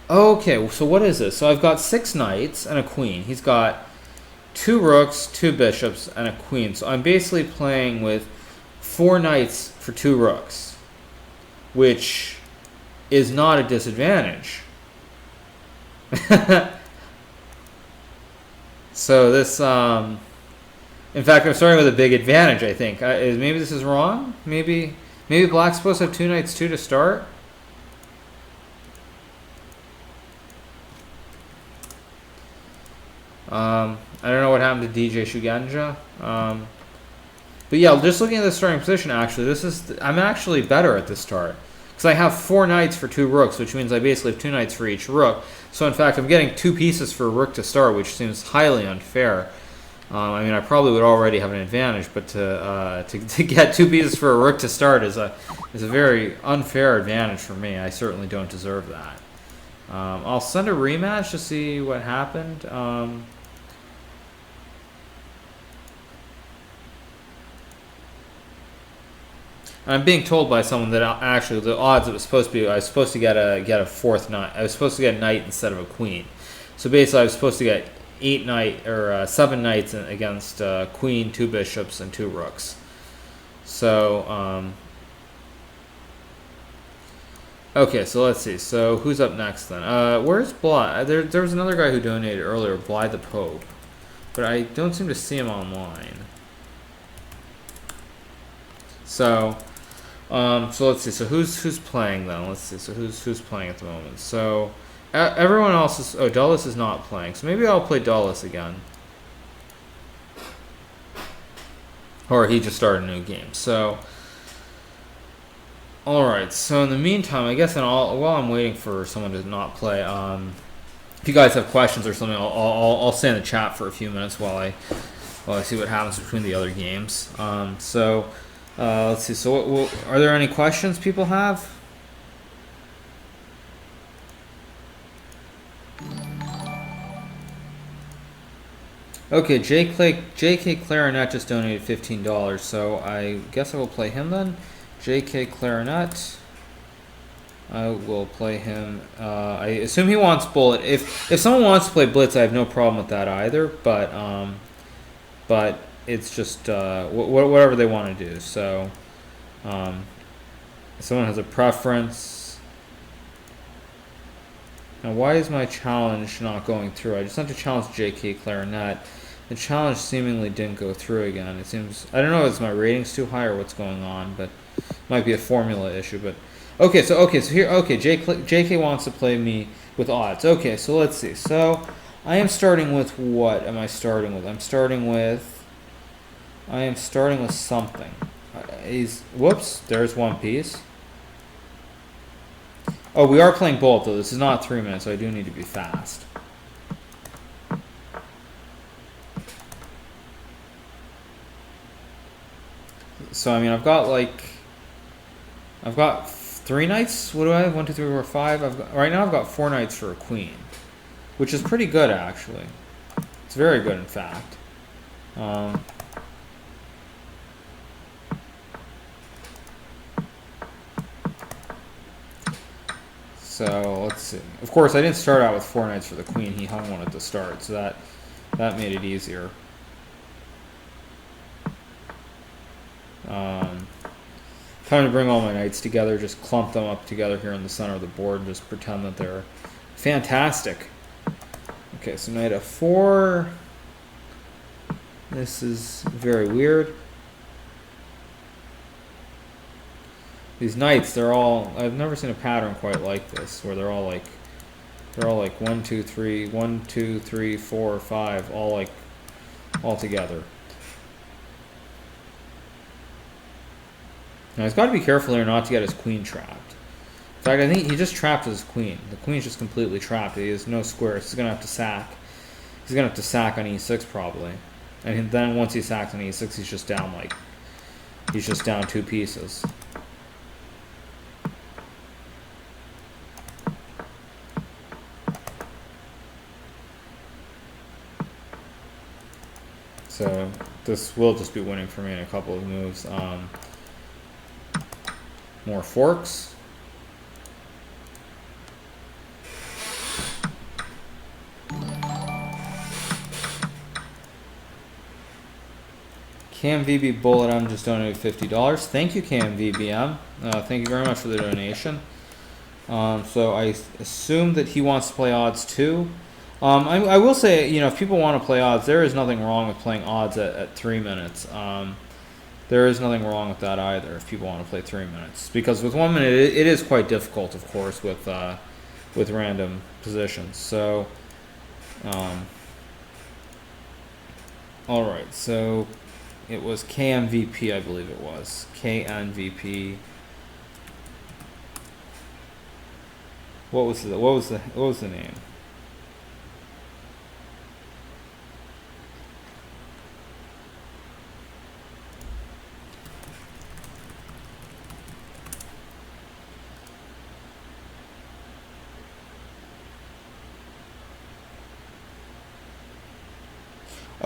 okay, so what is this? So I've got 6 knights and a queen. He's got 2 rooks, 2 bishops, and a queen. So I'm basically playing with 4 knights for 2 rooks, which is not a disadvantage. So this, in fact, I'm starting with a big advantage, I think. Maybe this is wrong? Maybe black's supposed to have 2 knights too to start? I don't know what happened to DJ Shugenja. But yeah, just looking at the starting position, actually, I'm actually better at this start. Because I have 4 knights for 2 rooks, which means I basically have 2 knights for each rook. So in fact, I'm getting 2 pieces for a rook to start, which seems highly unfair. I mean, I probably would already have an advantage, but to get 2 pieces for a rook to start is a very unfair advantage for me. I certainly don't deserve that. I'll send a rematch to see what happened. I'm being told by someone that actually the odds it was supposed to be, I was supposed to get a 4th knight. I was supposed to get a knight instead of a queen. So basically, I was supposed to get 7 knights against queen, 2 bishops, and 2 rooks. So okay, so let's see. So who's up next then? Where's Bly? There was another guy who donated earlier, Bly the Pope, but I don't seem to see him online. So let's see. So who's playing then? Let's see. So who's playing at the moment? So everyone else is. Oh, Dulles is not playing. So maybe I'll play Dulles again. Or he just started a new game. So all right. So in the meantime, I guess while I'm waiting for someone to not play, if you guys have questions or something, I'll stay in the chat for a few minutes while I see what happens between the other games. Let's see. So, are there any questions people have? Okay, J.K. Clarinet just donated $15, so I guess I will play him then. J.K. Clarinet. I will play him. I assume he wants Bullet. If someone wants to play Blitz, I have no problem with that either. But it's just whatever they want to do. So, if someone has a preference. Now, why is my challenge not going through? I just have to challenge J.K. Clarinet. The challenge seemingly didn't go through again. It seems, I don't know if it's my ratings too high or what's going on, but it might be a formula issue. But okay, so here, J.K. wants to play me with odds. Okay, so let's see. So I am starting with what am I starting with? I am starting with something. Whoops, there's one piece. Oh, we are playing Bolt, though. This is not 3 minutes, so I do need to be fast. So, I mean, I've got 3 knights. What do I have? 1, 2, 3, 4, 5. Right now I've got 4 knights for a queen, which is pretty good, actually. It's very good, in fact. So let's see. Of course, I didn't start out with 4 knights for the queen. He hung one at the start, so that made it easier. Time to bring all my knights together. Just clump them up together here in the center of the board and just pretend that they're fantastic. Okay, so knight f4. This is very weird. These knights, I've never seen a pattern quite like this, where they're all like 1, 2, 3, 1, 2, 3, 4, 5, all together. Now he's got to be careful here not to get his queen trapped. In fact, I think he just trapped his queen. The queen's just completely trapped. He has no squares. He's gonna have to sack. He's gonna have to sack on e6 probably, and then once he sacks on e6, he's just down 2 pieces. So this will just be winning for me in a couple of moves. More forks. CamVB Bullet, I'm just donated $50. Thank you, CamVBM. Thank you very much for the donation. So I assume that he wants to play odds too. I will say, you know, if people want to play odds, there is nothing wrong with playing odds at 3 minutes. There is nothing wrong with that either if people want to play 3 minutes. Because with 1 minute, it is quite difficult, of course, with random positions. So, all right, so it was KMVP, I believe it was. KNVP. What was the name?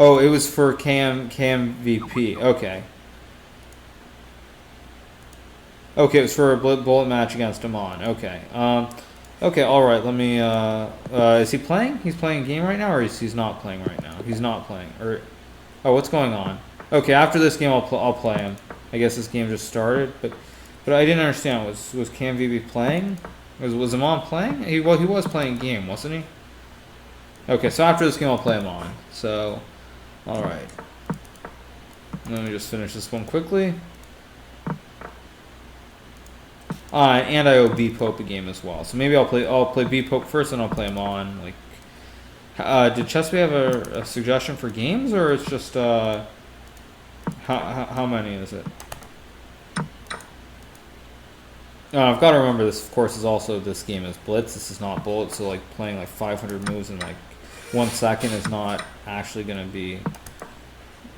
Oh, it was for KMVP. Okay. Okay, it was for a bullet match against Aman. Okay. Okay, all right. Let me. Is he playing? He's playing a game right now, or he's not playing right now? He's not playing. Or, oh, what's going on? Okay, after this game, I'll play him. I guess this game just started, but I didn't understand. Was CamVB playing? Was Aman playing? He was playing a game, wasn't he? Okay, so after this game, I'll play him on. So. All right. Let me just finish this one quickly. And I owe B Pope a game as well, so maybe I'll play B Pope first, and I'll play him on. Like, did ChessBrah have a suggestion for games, or it's just how many is it? I've got to remember this. Of course, is also this game is Blitz. This is not Bullet, so like playing like 500 moves in like 1 second is not actually going to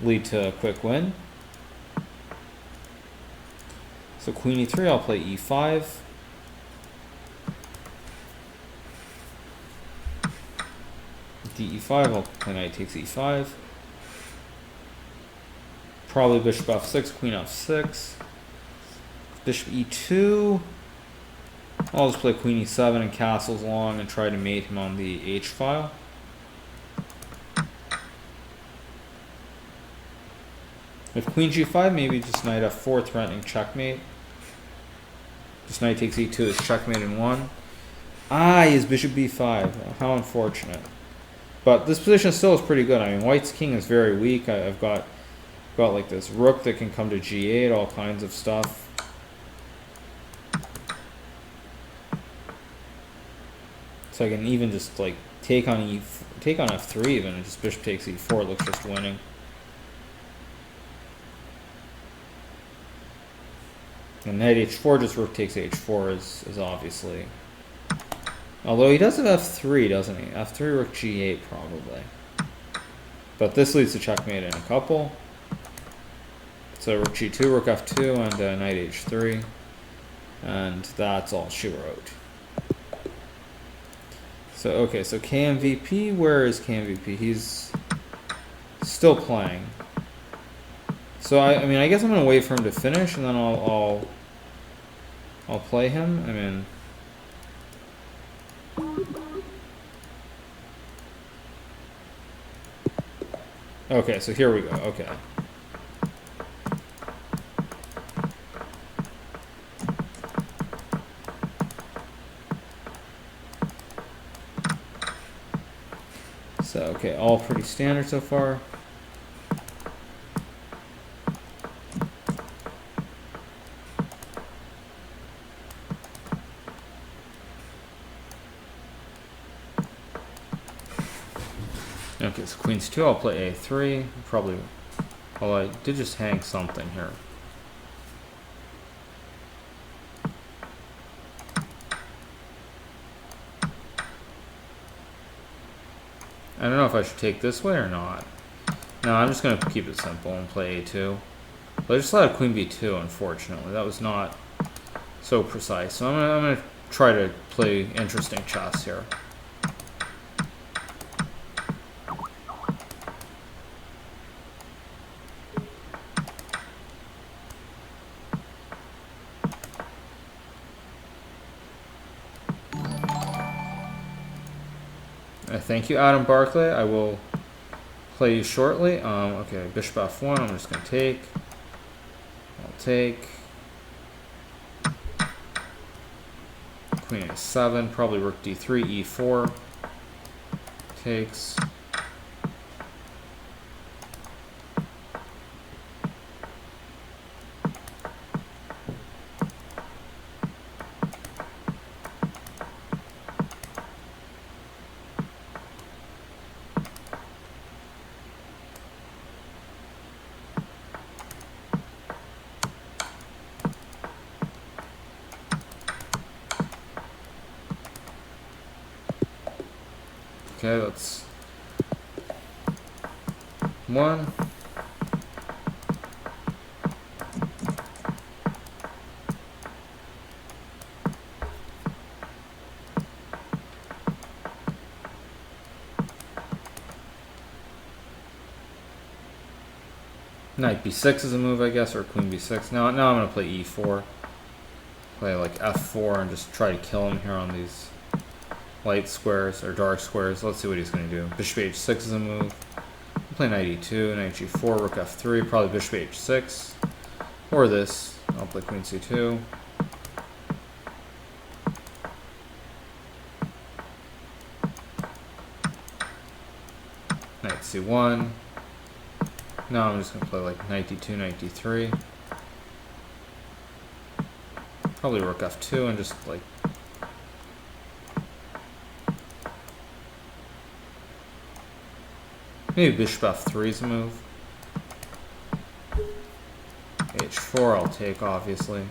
lead to a quick win. So Queen E3, I'll play E5. D-E5, I'll play Knight takes E5. Probably Bishop F6, Queen F6. Bishop E2. I'll just play Queen E7 and castles along and try to mate him on the H file. With Queen G5, maybe just Knight F4 threatening checkmate. Just Knight takes E2 is checkmate in 1. He has Bishop B5. How unfortunate. But this position still is pretty good. I mean, White's king is very weak. I've got like this rook that can come to G8, all kinds of stuff. So I can even just like take on F3 even, and just Bishop takes E4 looks just winning. And Knight H4, just Rook takes H4 is obviously. Although he does have F3, doesn't he? F3, Rook G8 probably. But this leads to checkmate in a couple. So Rook G2, Rook F2, and Knight H3. And that's all she wrote. So, okay, so KMVP, where is KMVP? He's still playing. So I mean, I guess I'm gonna wait for him to finish, and then I'll play him. I mean, okay, so here we go. Okay. So okay, all pretty standard so far. Okay, so Queen's 2, I'll play A3. Probably, well, I did just hang something here. I don't know if I should take this way or not. No, I'm just going to keep it simple and play A2. But I just allowed Queen B2, unfortunately. That was not so precise. So I'm going to try to play interesting chess here. Thank you, Adam Barclay. I will play you shortly. Okay, bishop f1. I'm just going to take. I'll take. Queen a7. Probably rook d3, e4. Takes. Okay, that's one. Knight b6 is a move, I guess, or queen b6. Now I'm going to play e4. Play like f4 and just try to kill him here on these light squares or dark squares. Let's see what he's going to do. Bishop h6 is a move. I'll play knight e2, knight g4, rook f3, probably bishop h6. Or this. I'll play queen c2. Knight c1. Now I'm just going to play like knight d2, knight d3. Probably rook f2 and just like maybe bishop f3 is a move. h4 I'll take, obviously.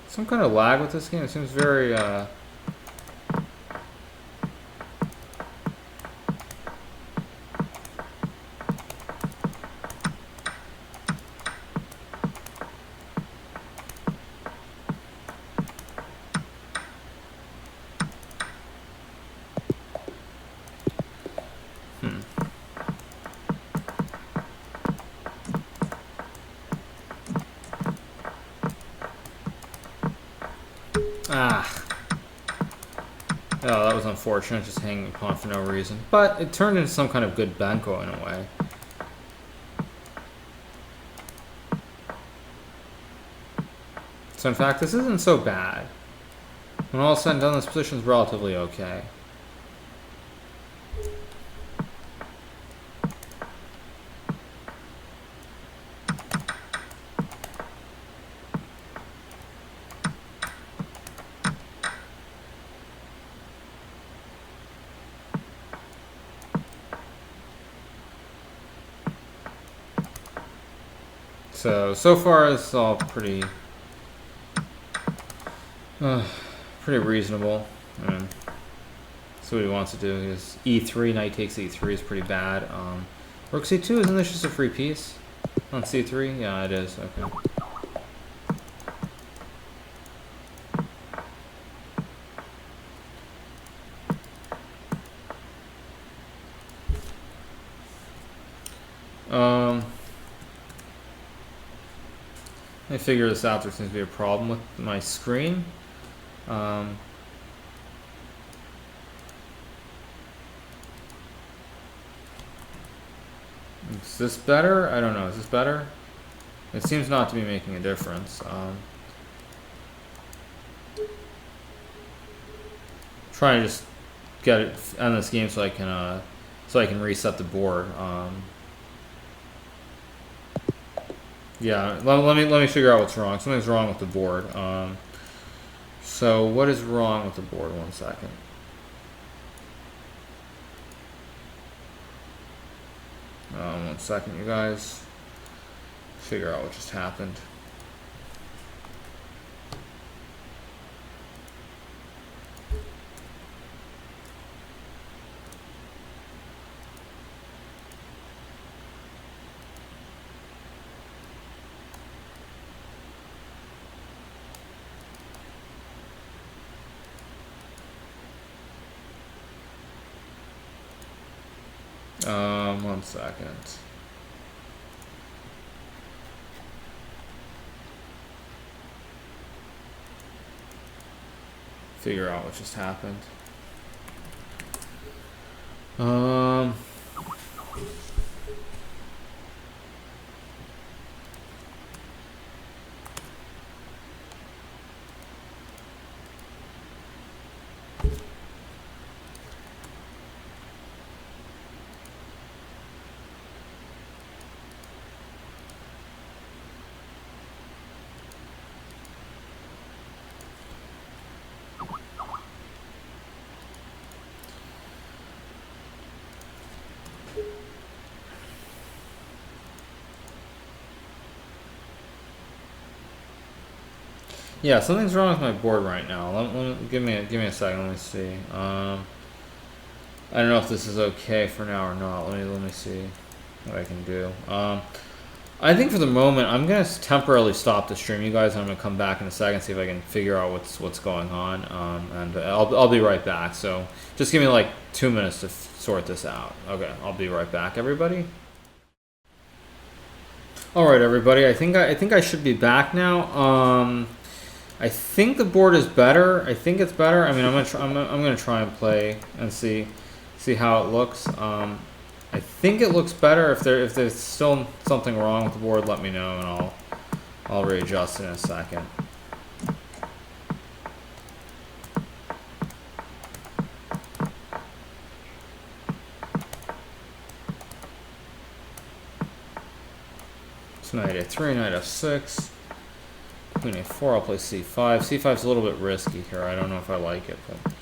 Some kind of lag with this game. It seems very oh, that was unfortunate, just hanging a pawn for no reason. But it turned into some kind of good banko in a way. So in fact, this isn't so bad. When all is said and done, this position is relatively okay. So far it's all pretty reasonable. So what he wants to do is e3, knight takes e3 is pretty bad. Rook c2, isn't this just a free piece on c3? Yeah, it is. Okay. I figure this out. There seems to be a problem with my screen. Is this better? I don't know. Is this better? It seems not to be making a difference. Trying to just get it end this game so I can reset the board. Yeah, let me figure out what's wrong. Something's wrong with the board. So what is wrong with the board? 1 second. One second, you guys. Figure out what just happened. 1 second. Figure out what just happened. Yeah, something's wrong with my board right now. Give me a second. Let me see. I don't know if this is okay for now or not. Let me see what I can do. I think for the moment I'm gonna temporarily stop the stream, you guys. And I'm gonna come back in a second, see if I can figure out what's going on. And I'll be right back. So just give me like 2 minutes to sort this out. Okay, I'll be right back, everybody. All right, everybody. I think I should be back now. I think the board is better. I think it's better. I mean, I'm gonna try and play and see how it looks. I think it looks better. If there's still something wrong with the board, let me know and I'll readjust in a second. So knight a3, knight f6. Queen a4, I'll play c5. c5 is a little bit risky here. I don't know if I like it, but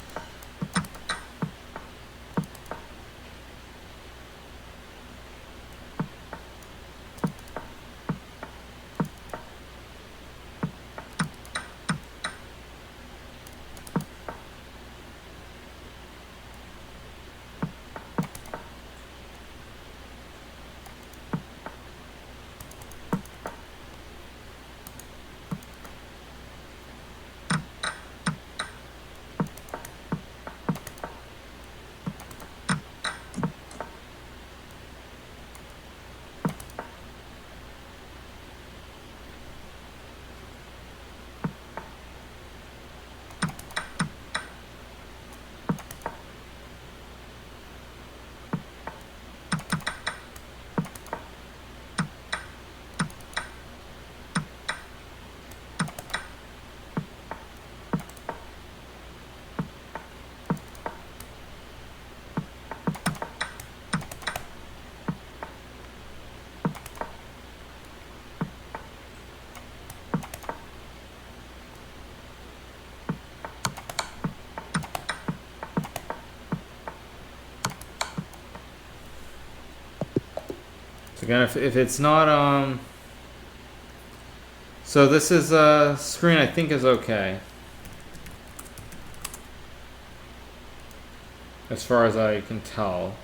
again, if it's not so this is screen I think is okay as far as I can tell.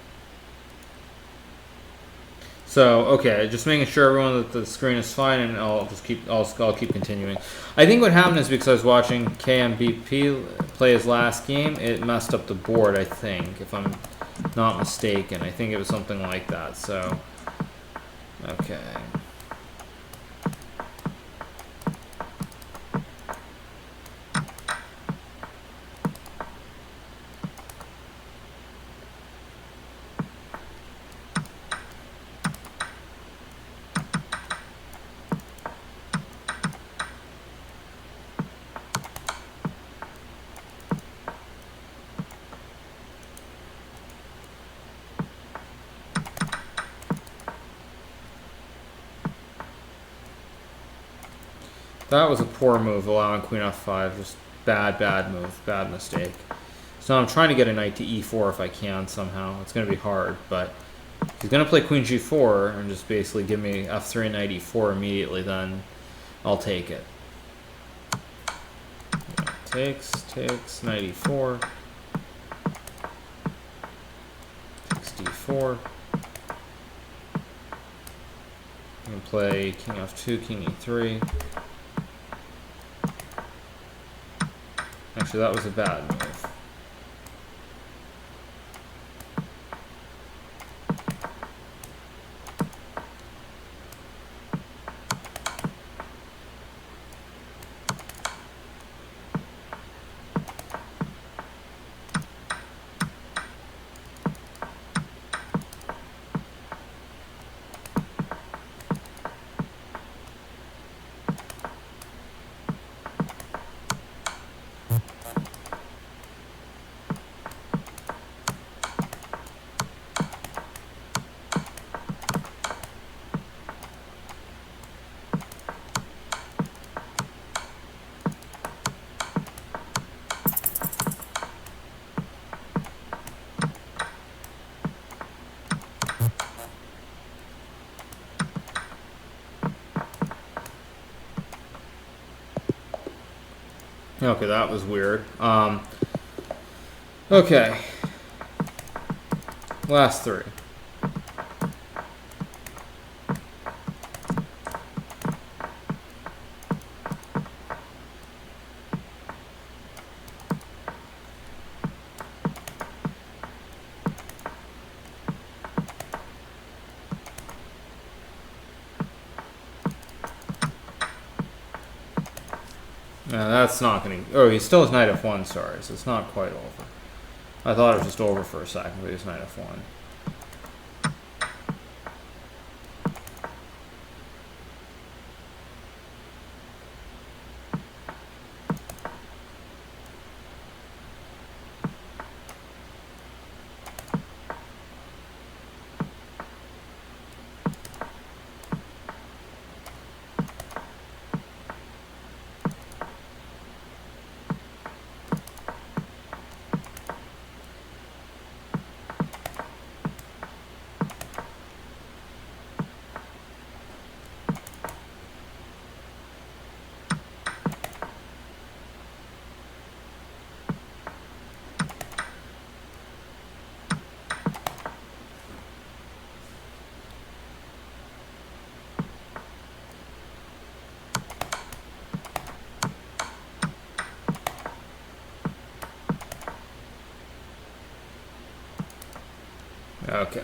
So okay, just making sure everyone that the screen is fine, and I'll keep continuing. I think what happened is because I was watching KMBP play his last game, it messed up the board. I think, if I'm not mistaken, I think it was something like that. So. Okay. That was a poor move, allowing queen f5. Just bad move, bad mistake. So I'm trying to get a knight to e4 if I can somehow. It's going to be hard, but if he's going to play queen g4 and just basically give me f3 and knight e4 immediately, then I'll take it. Takes, knight e4. Takes d4. I'm going to play king f2, king e3. Actually, that was a bad move. Okay, that was weird. Okay. Last three. No, that's not going to... Oh, he still has knight f1, sorry, so it's not quite over. I thought it was just over for a second, but he's knight f1. Okay.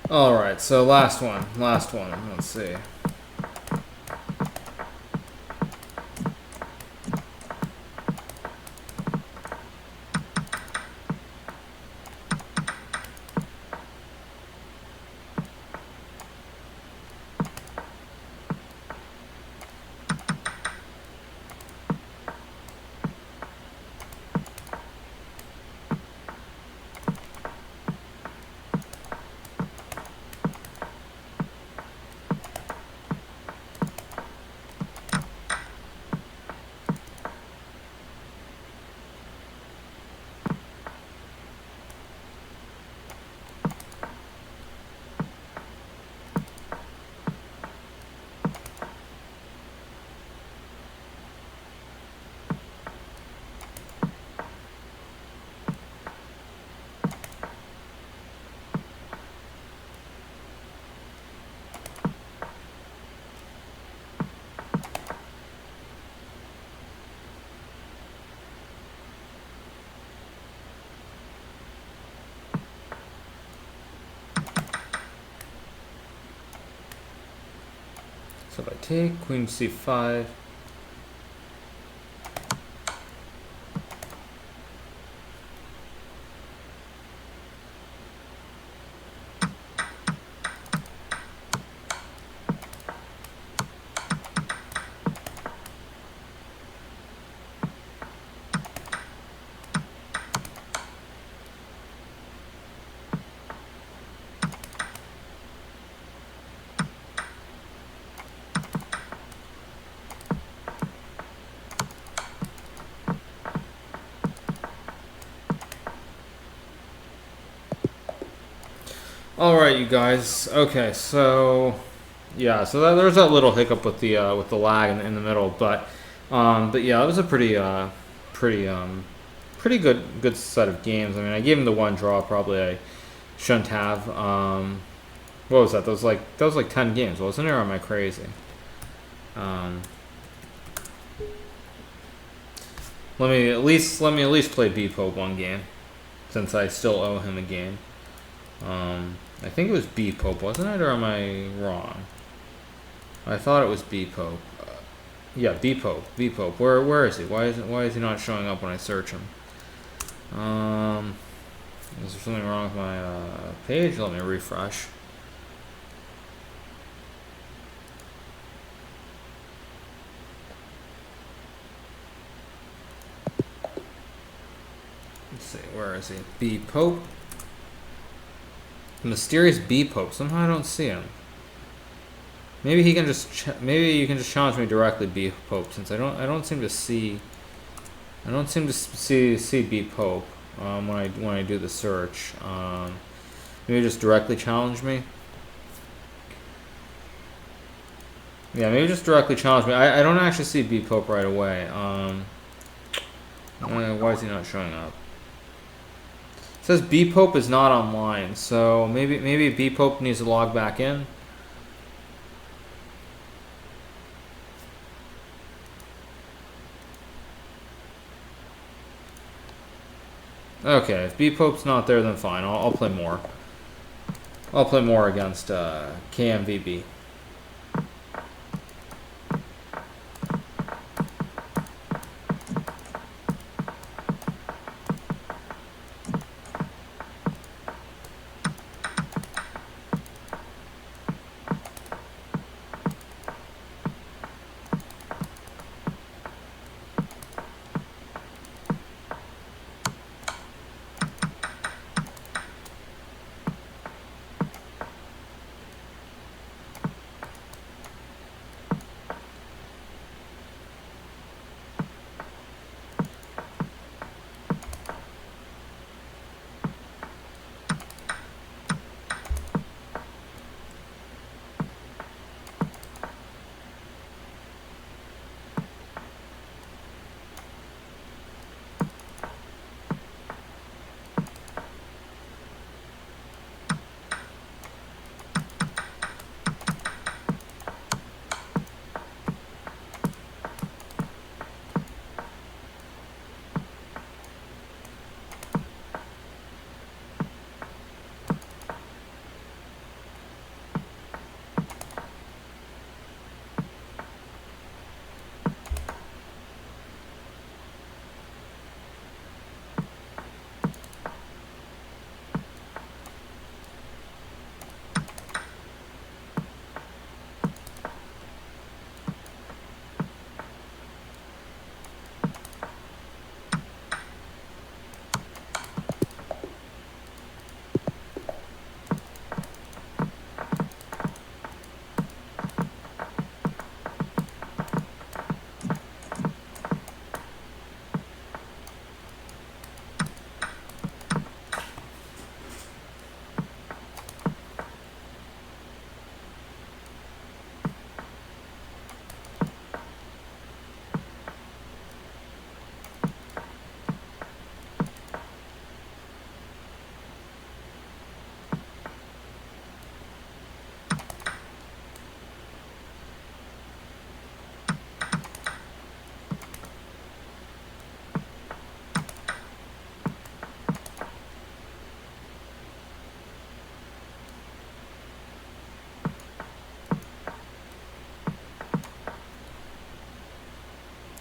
Alright, so last one. Let's see. So if I take queen c5, all right, you guys. Okay, so yeah, so there's that little hiccup with the lag in the middle, but yeah, it was a pretty good set of games. I mean, I gave him the one draw. Probably I shouldn't have. What was that? That was like 10 games, wasn't it? Or am I crazy? Let me at least play B Pope one game, since I still owe him a game. I think it was B Pope, wasn't it, or am I wrong? I thought it was B Pope. Yeah, B Pope. Where is he? Why is he not showing up when I search him? Is there something wrong with my page? Let me refresh. Let's see, where is he? B Pope. Mysterious B Pope. Somehow I don't see him. Maybe he can just maybe you can just challenge me directly, B Pope, since I don't seem to see B Pope when I do the search. Maybe just directly challenge me. Yeah, maybe just directly challenge me. I don't actually see B Pope right away. Why is he not showing up? It says B Pope is not online, so maybe B Pope needs to log back in. Okay, if B Pope's not there, then fine. I'll play more. I'll play more against KMVB.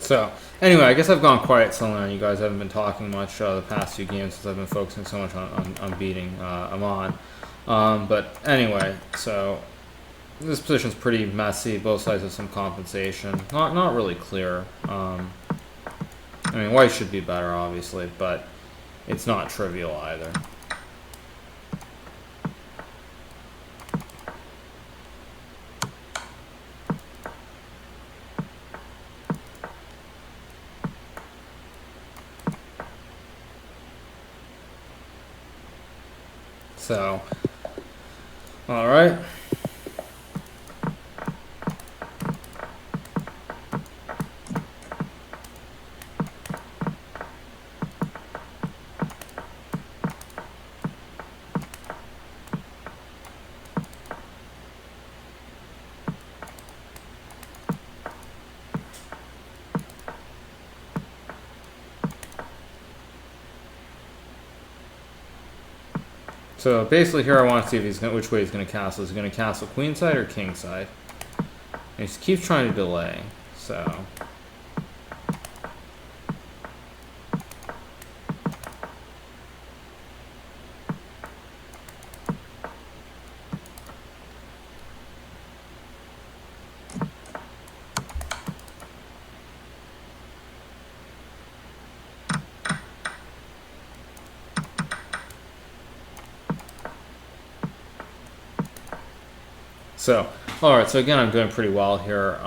So, anyway, I guess I've gone quiet so long. You guys haven't been talking much the past few games since I've been focusing so much on beating Aman. But anyway, so this position's pretty messy. Both sides have some compensation. Not really clear. I mean, white should be better, obviously, but it's not trivial either. So, all right. So basically here I want to see if he's which way he's going to castle. Is he going to castle queenside or kingside? And he keeps trying to delay. So all right. So again, I'm doing pretty well here.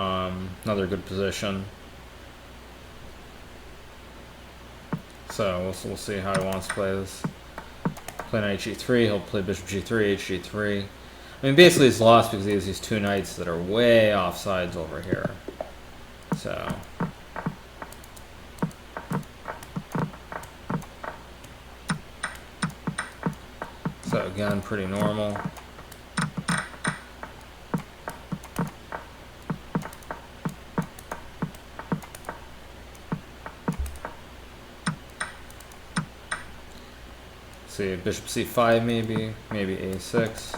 Another good position. So we'll see how he wants to play this. Play knight g3. He'll play bishop g3, hg3. I mean, basically he's lost because he has these two knights that are way off sides over here. So. So again, pretty normal. See, bishop c5 maybe a6.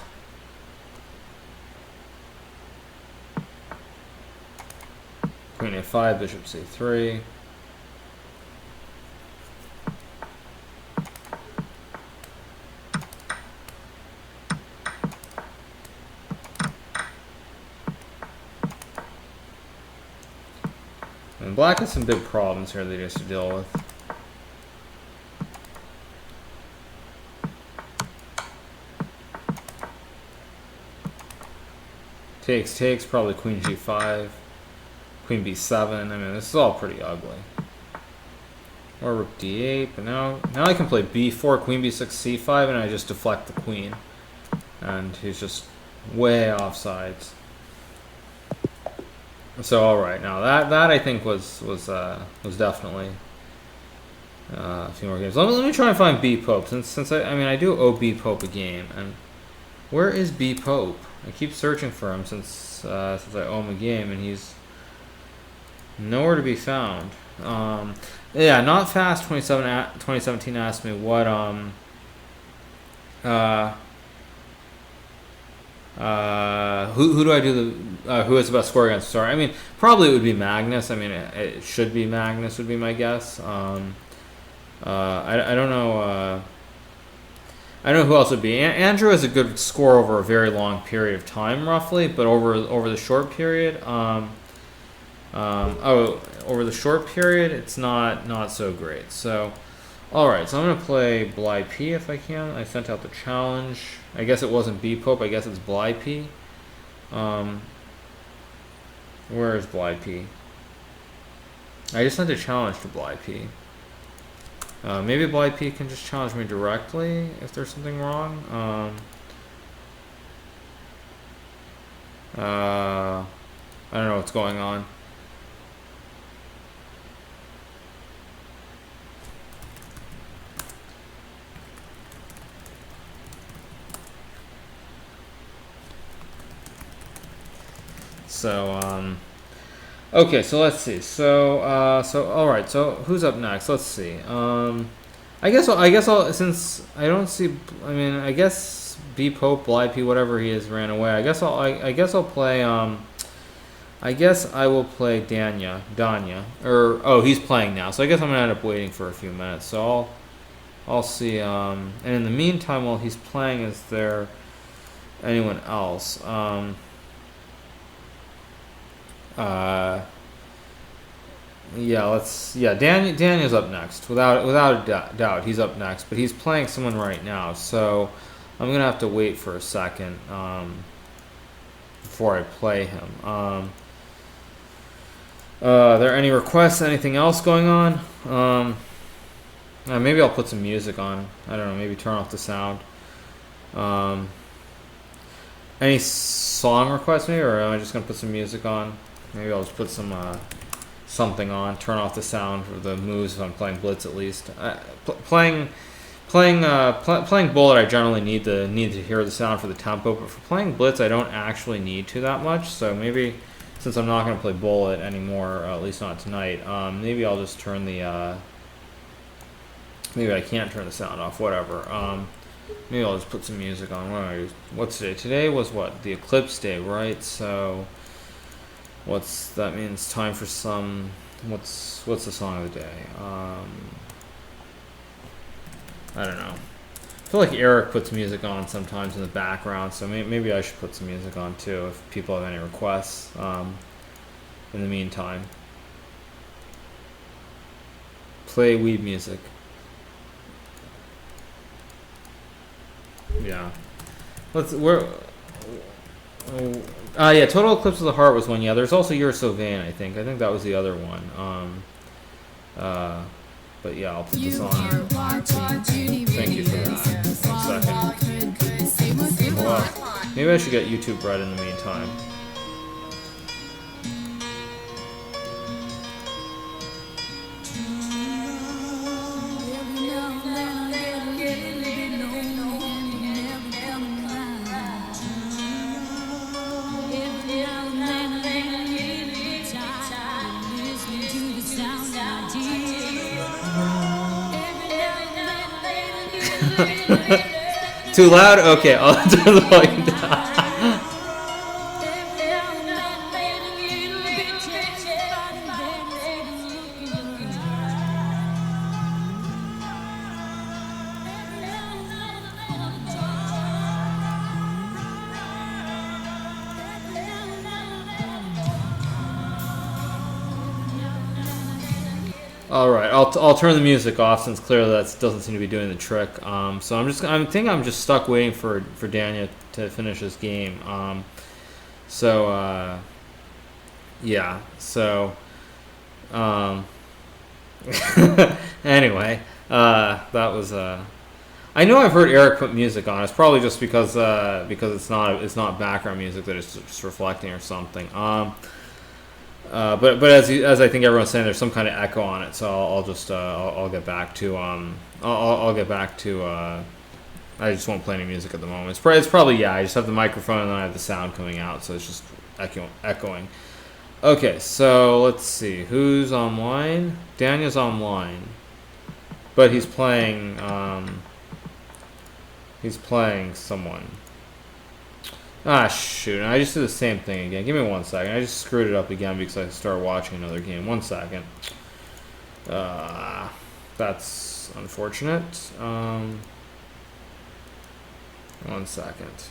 Queen a5, bishop c3. And black has some big problems here that he has to deal with. Takes, probably queen g5, queen b7. I mean, this is all pretty ugly. Or rook d8, but now I can play b4, queen b6, c5, and I just deflect the queen. And he's just way off sides. So all right, now that I think was definitely a few more games. Let me try and find b pope since I do owe b pope a game. And where is b pope? I keep searching for him since I owe him a game, and he's nowhere to be found. Yeah, not fast. 2017 asked me what who do I do the who has the best score against? Sorry, I mean probably it would be Magnus. I mean it should be Magnus would be my guess. I don't know. I don't know who else would be. Andrew has a good score over a very long period of time, roughly, but over the short period, over the short period, it's not so great. So, all right. So I'm gonna play Bly P if I can. I sent out the challenge. I guess it wasn't B Pope. I guess it's Bly P. Where is Bly P? I just sent a challenge to Bly P. Maybe Bly P can just challenge me directly if there's something wrong. I don't know what's going on. So, okay, so let's see. So all right. So who's up next? Let's see. I guess I'll since I don't see. I mean, I guess B Pope, Bly P, whatever he is, ran away. I guess I'll play. I guess I will play Danya. Or oh, he's playing now. So I guess I'm gonna end up waiting for a few minutes. So I'll see. And in the meantime, while he's playing, is there anyone else? Daniel's up next without a doubt. He's up next, but he's playing someone right now, so I'm gonna have to wait for a second before I play him. Are there any requests? Anything else going on? Maybe I'll put some music on. I don't know. Maybe turn off the sound. Any song requests, maybe, or am I just gonna put some music on? Maybe I'll just put some something on. Turn off the sound for the moves if I'm playing Blitz at least. Playing Bullet, I generally need to hear the sound for the tempo, but for playing Blitz, I don't actually need to that much. So maybe since I'm not going to play Bullet anymore, at least not tonight, maybe I'll just turn the. Maybe I can't turn the sound off. Whatever. Maybe I'll just put some music on. What's today? Today was what? The eclipse day, right? So. That means time for some. What's the song of the day? I don't know. I feel like Eric puts music on sometimes in the background, so maybe I should put some music on too if people have any requests. In the meantime, play weed music. Yeah. Yeah, Total Eclipse of the Heart was one. Yeah, there's also You're So Vain, I think. I think that was the other one. But yeah, I'll put this on. Thank you for that. 1 second. Hello. Maybe I should get YouTube Red in the meantime. Too loud? Okay, I'll turn the volume down. All right, I'll turn the music off since clearly that doesn't seem to be doing the trick. So I'm just stuck waiting for Daniel to finish his game. Yeah. So anyway, that was I know I've heard Eric put music on. It's probably just because it's not background music that it's just reflecting or something. But as I think everyone's saying, there's some kind of echo on it, so I'll get back to I'll get back to I just won't play any music at the moment. It's probably I just have the microphone and then I have the sound coming out, so it's just echoing. Okay, so let's see who's online. Daniel's online, but he's playing someone. Ah, shoot. I just did the same thing again. Give me 1 second. I just screwed it up again because I started watching another game. 1 second. That's unfortunate. 1 second.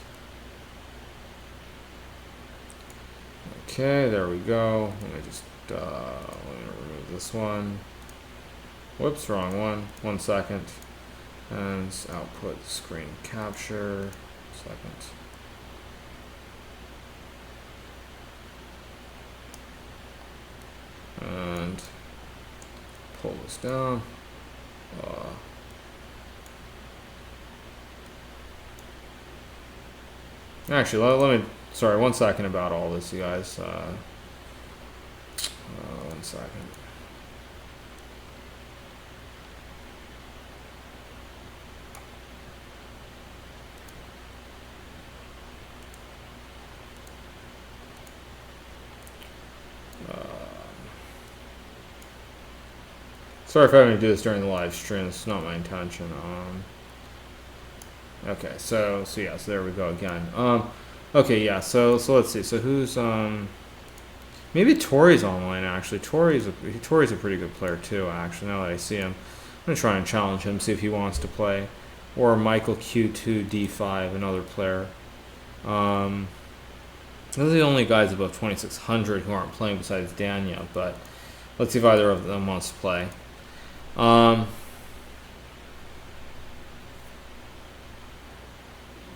Okay, there we go. Let me just let me remove this one. Whoops, wrong one. 1 second. And output screen capture. Second. And pull this down. Actually, let me. Sorry, 1 second about all this, you guys. 1 second. Sorry if I have to do this during the live stream. It's not my intention. Okay, so there we go again. Okay, yeah. So let's see. So who's maybe Tori's online actually. Tori's a pretty good player too. Actually, now that I see him, I'm gonna try and challenge him, see if he wants to play, or Michael Q2D5, another player. Those are the only guys above 2600 who aren't playing besides Daniel. But let's see if either of them wants to play.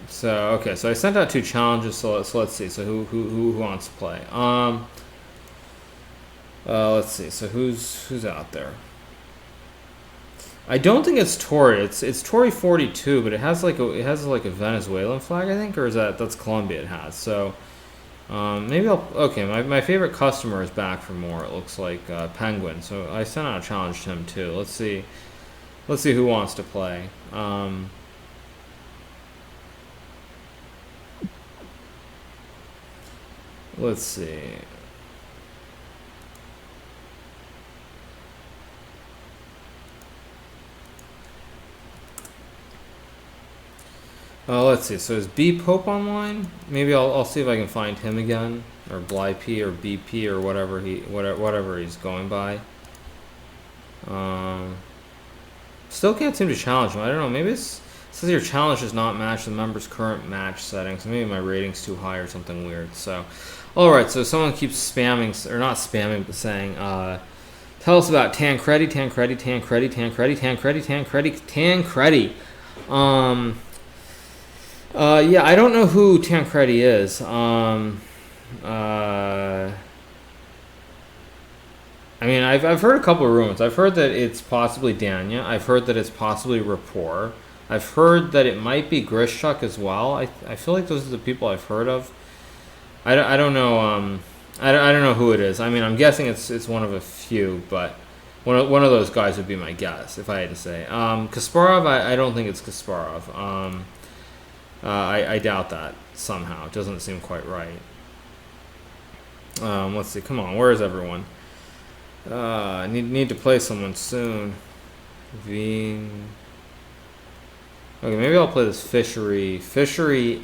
So I sent out 2 challenges. So let's see. So who wants to play? Let's see. So who's out there? I don't think it's Tori. It's Tori 42, but it has like a Venezuelan flag, I think, or that's Colombia. It has. So maybe okay. My favorite customer is back for more. It looks like Penguin. So I sent out a challenge to him too. Let's see who wants to play. Let's see. Let's see. So is B Pope online? Maybe I'll see if I can find him again, or Bly P or BP or whatever he's going by. Still can't seem to challenge him. I don't know. Maybe it says your challenge does not match the member's current match settings. So maybe my rating's too high or something weird. So, all right. So someone keeps spamming, or not spamming, but saying, tell us about Tancredi. Yeah, I don't know who Tancredi is. I mean, I've heard a couple of rumors. I've heard that it's possibly Danya. I've heard that it's possibly Rapport. I've heard that it might be Grishchuk as well. I feel like those are the people I've heard of. I don't know. I don't know who it is. I mean, I'm guessing it's one of a few, but one of those guys would be my guess if I had to say. Kasparov, I don't think it's Kasparov. I doubt that somehow. It doesn't seem quite right. Let's see. Come on, where is everyone? I need to play someone soon. Veen. Okay, maybe I'll play this Fishery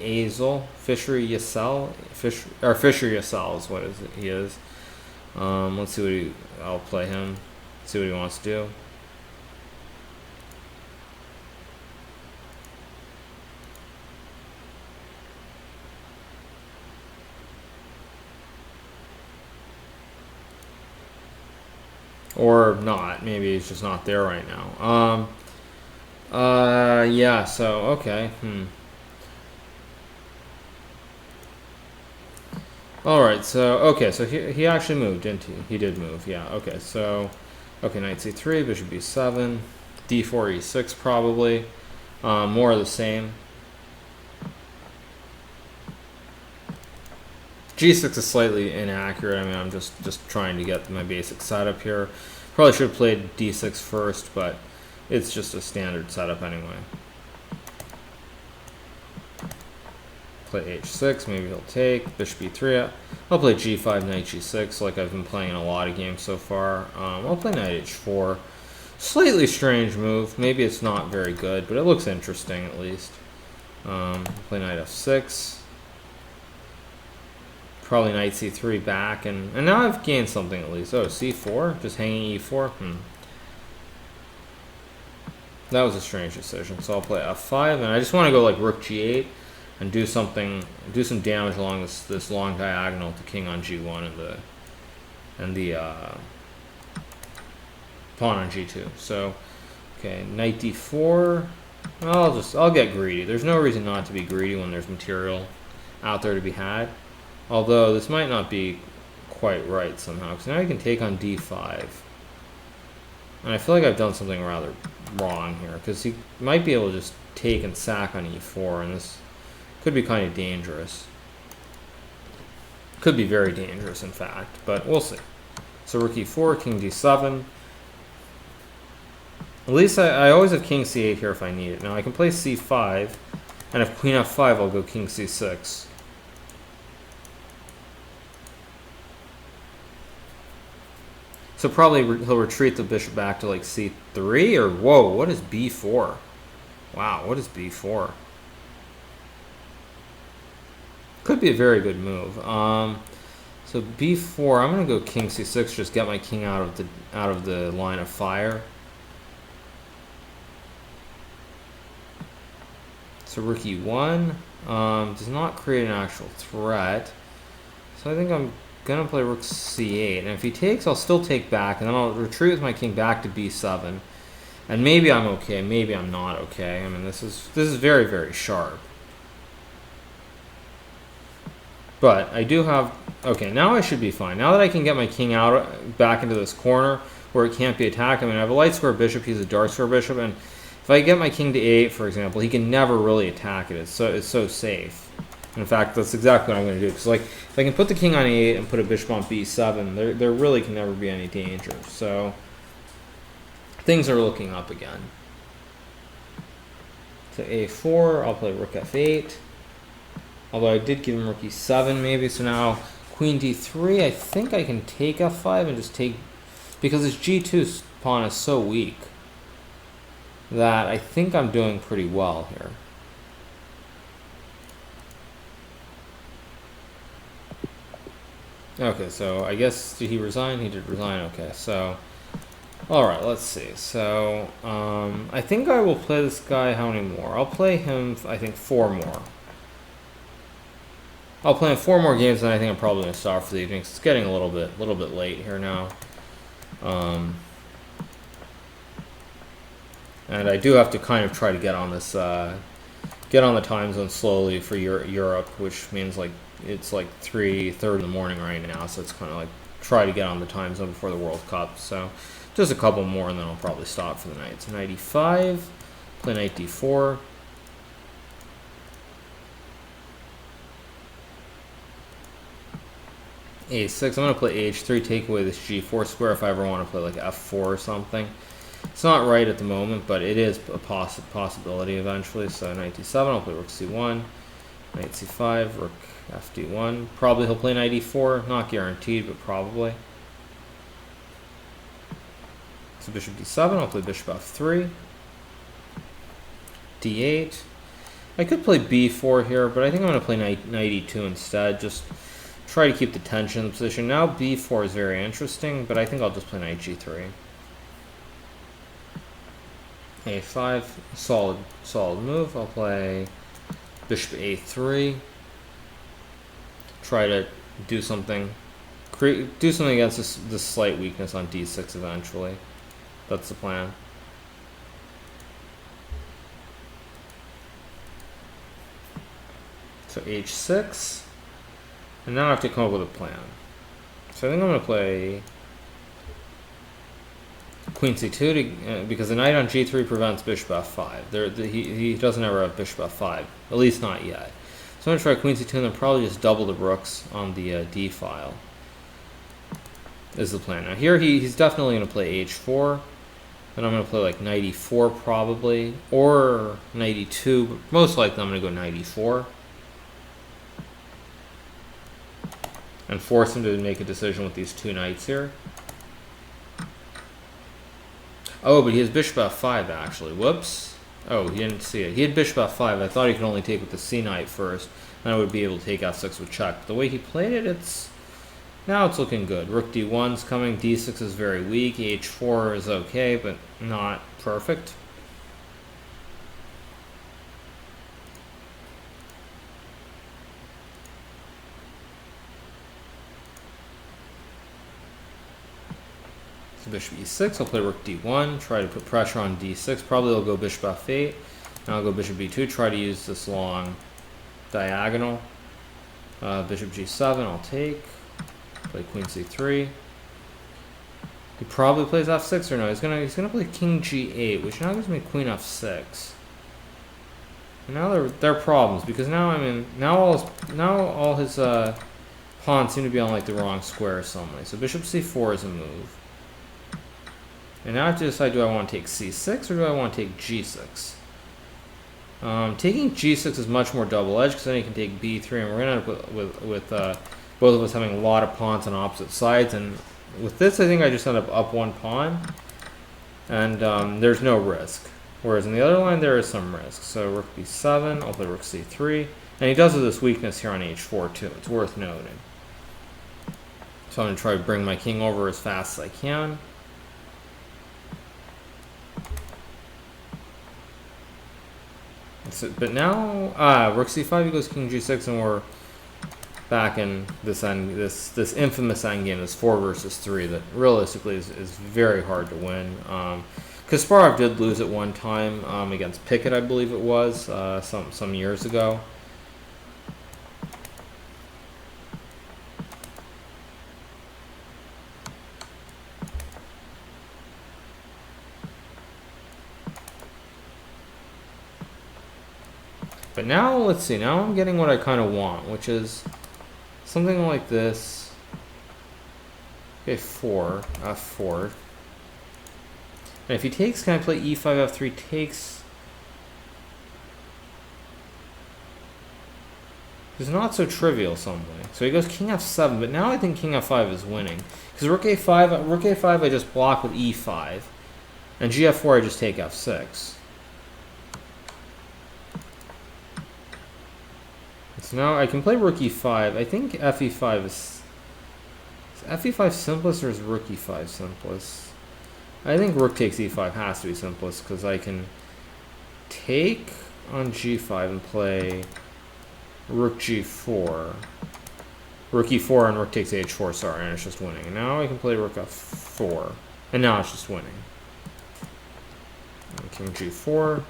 Azel, Fishery Yasel, Fishery Yasel is what he is. Let's see what I'll play him. See what he wants to do. Or not. Maybe he's just not there right now. Yeah, so, okay. Alright, so he actually moved, didn't he? He did move, yeah, okay, so, okay, knight c3, bishop b7, d4, e6 probably, more of the same. g6 is slightly inaccurate. I mean, I'm just trying to get my basic setup here. Probably should have played d6 first, but it's just a standard setup anyway. Play h6, maybe he'll take. Bishop e3. I'll play g5, knight g6, like I've been playing in a lot of games so far. I'll play knight h4. Slightly strange move. Maybe it's not very good, but it looks interesting at least. Play knight f6. Probably knight c3 back, and now I've gained something at least. Oh, c4? Just hanging e4? That was a strange decision. So I'll play f5, and I just want to go like rook g8 and do some damage along this long diagonal to king on g1 and the pawn on g2. So, okay, knight d4. I'll get greedy. There's no reason not to be greedy when there's material out there to be had. Although this might not be quite right somehow, because now you can take on d5. And I feel like I've done something rather wrong here, because he might be able to just take and sack on e4, and this could be kind of dangerous. Could be very dangerous, in fact, but we'll see. So rook e4, king d7. At least I always have king c8 here if I need it. Now I can play c5, and if queen f5, I'll go king c6. So probably he'll retreat the bishop back to like c3, or whoa, what is b4? Wow, what is b4? Could be a very good move. So b4, I'm gonna go king c6, just get my king out of the line of fire. So rook e1 does not create an actual threat. So I think I'm gonna play rook c8, and if he takes, I'll still take back, and then I'll retreat with my king back to b7, and maybe I'm okay, maybe I'm not okay. I mean, this is very, very sharp. But I do have, okay, now I should be fine. Now that I can get my king out back into this corner where it can't be attacked. I mean, I have a light square bishop, he's a dark square bishop, and if I get my king to a8, for example, he can never really attack it. It's so safe. In fact, that's exactly what I'm going to do. Because like, if I can put the king on e8 and put a bishop on b7, there really can never be any danger. So things are looking up again. So a4, I'll play rook f8. Although I did give him rook e7 maybe. So now queen d3, I think I can take f5 and just take, because this g2 pawn is so weak that I think I'm doing pretty well here. Okay, so I guess, did he resign? He did resign, okay, so, alright, let's see. So, I think I will play this guy how many more? I'll play him, I think, 4 more. I'll play him 4 more games, and I think I'm probably going to stop for the evening, 'cause it's getting a little bit late here now. And I do have to kind of try to get on this, get on the time zone slowly for Europe, which means like, it's like 3:30 in the morning right now, so it's kind of like try to get on the time zone before the World Cup. So just a couple more, and then I'll probably stop for the night. So knight e5, play knight d4. a6. I'm going to play h3, take away this g4 square if I ever want to play like f4 or something. It's not right at the moment, but it is a possibility eventually. So knight d7, I'll play rook c1, knight c5, rook fd1. Probably he'll play knight e4, not guaranteed, but probably. So bishop d7, I'll play bishop f3, d8. I could play b4 here, but I think I'm going to play knight e2 instead. Just try to keep the tension in the position. Now b4 is very interesting, but I think I'll just play knight g3. a5, solid move. I'll play bishop a3. Try to do something against this slight weakness on d6 eventually. That's the plan. So h6, and now I have to come up with a plan. So I think I'm going to play queen c2 because the knight on g3 prevents bishop f5. He doesn't ever have bishop f5, at least not yet. So I'm going to try queen c2 and then probably just double the rooks on the d file is the plan. Now here he's definitely going to play h4. Then I'm going to play like knight e4 probably, or knight e2, but most likely I'm going to go knight e4. And force him to make a decision with these two knights here. Oh, but he has bishop f5 actually. Whoops. Oh, he didn't see it. He had bishop f5. I thought he could only take with the c knight first, and I would be able to take f6 with check. But the way he played it, now it's looking good. Rook d1's coming. d6 is very weak. h4 is okay, but not perfect. Bishop e6, I'll play rook d1, try to put pressure on d6. Probably I'll go bishop f8. Now I'll go bishop b2, try to use this long diagonal. Bishop g7, I'll take. Play queen c3. He probably plays f6 or no? He's gonna play king g8, which now gives me queen f6. And now there are problems because now all his pawns seem to be on like the wrong square or something. So bishop c4 is a move. And now I have to decide, do I want to take c6 or do I want to take g6? Taking g6 is much more double-edged because then you can take b3, and we're going to end up with both of us having a lot of pawns on opposite sides. And with this, I think I just end up one pawn, and there's no risk. Whereas in the other line, there is some risk. So rook b7, I'll play rook c3. And he does have this weakness here on h4 too. It's worth noting. So I'm going to try to bring my king over as fast as I can. So, but now, rook c5, he goes king g6, and we're back in this infamous endgame, this 4 versus 3, that realistically is very hard to win. Kasparov did lose at one time against Pickett, I believe it was, some years ago. But now, let's see, now I'm getting what I kind of want, which is something like this. Okay, f4. And if he takes, can I play e5, f3, takes? It's not so trivial some way. So he goes king f7, but now I think king f5 is winning. Because rook a5 I just block with e5, and gf4 I just take f6. So now I can play rook e5. I think fe5 is fe5 simplest, or is rook e5 simplest? I think rook takes e5 has to be simplest because I can take on g5 and play rook g4. Rook e4 and rook takes h4, sorry, and it's just winning. And now I can play rook f4, and now it's just winning. And king g4.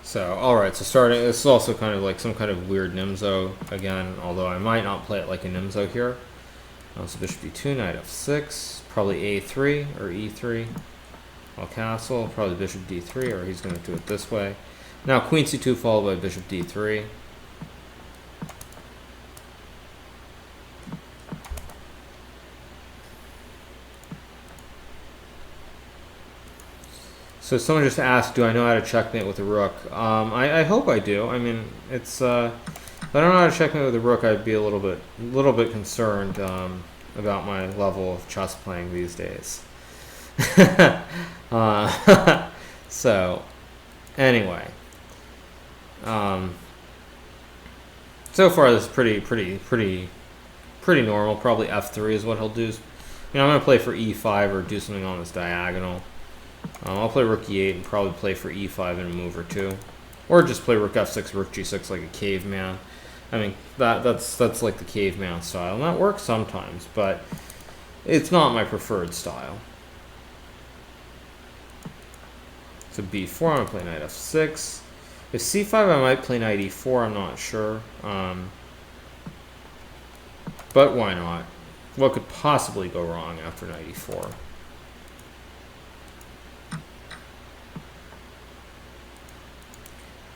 So, alright, so starting, this is also kind of like some kind of weird Nimzo again, although I might not play it like a Nimzo here. So bishop d2, knight f6, probably a3 or e3. I'll castle, probably bishop d3, or he's going to do it this way. Now queen c2 followed by bishop d3. So someone just asked, do I know how to checkmate with a rook? I hope I do. I mean, it's if I don't know how to checkmate with a rook, I'd be a little bit concerned about my level of chess playing these days. So anyway, so far this is pretty normal. Probably f3 is what he'll do. I'm gonna play for e5 or do something on this diagonal. I'll play rook e8 and probably play for e5 in a move or two, or just play rook f6, rook g6 like a caveman. I mean that's like the caveman style, and that works sometimes, but it's not my preferred style. So b4, I'm gonna play knight f6. If c5, I might play knight e4. I'm not sure, but why not? What could possibly go wrong after knight e4?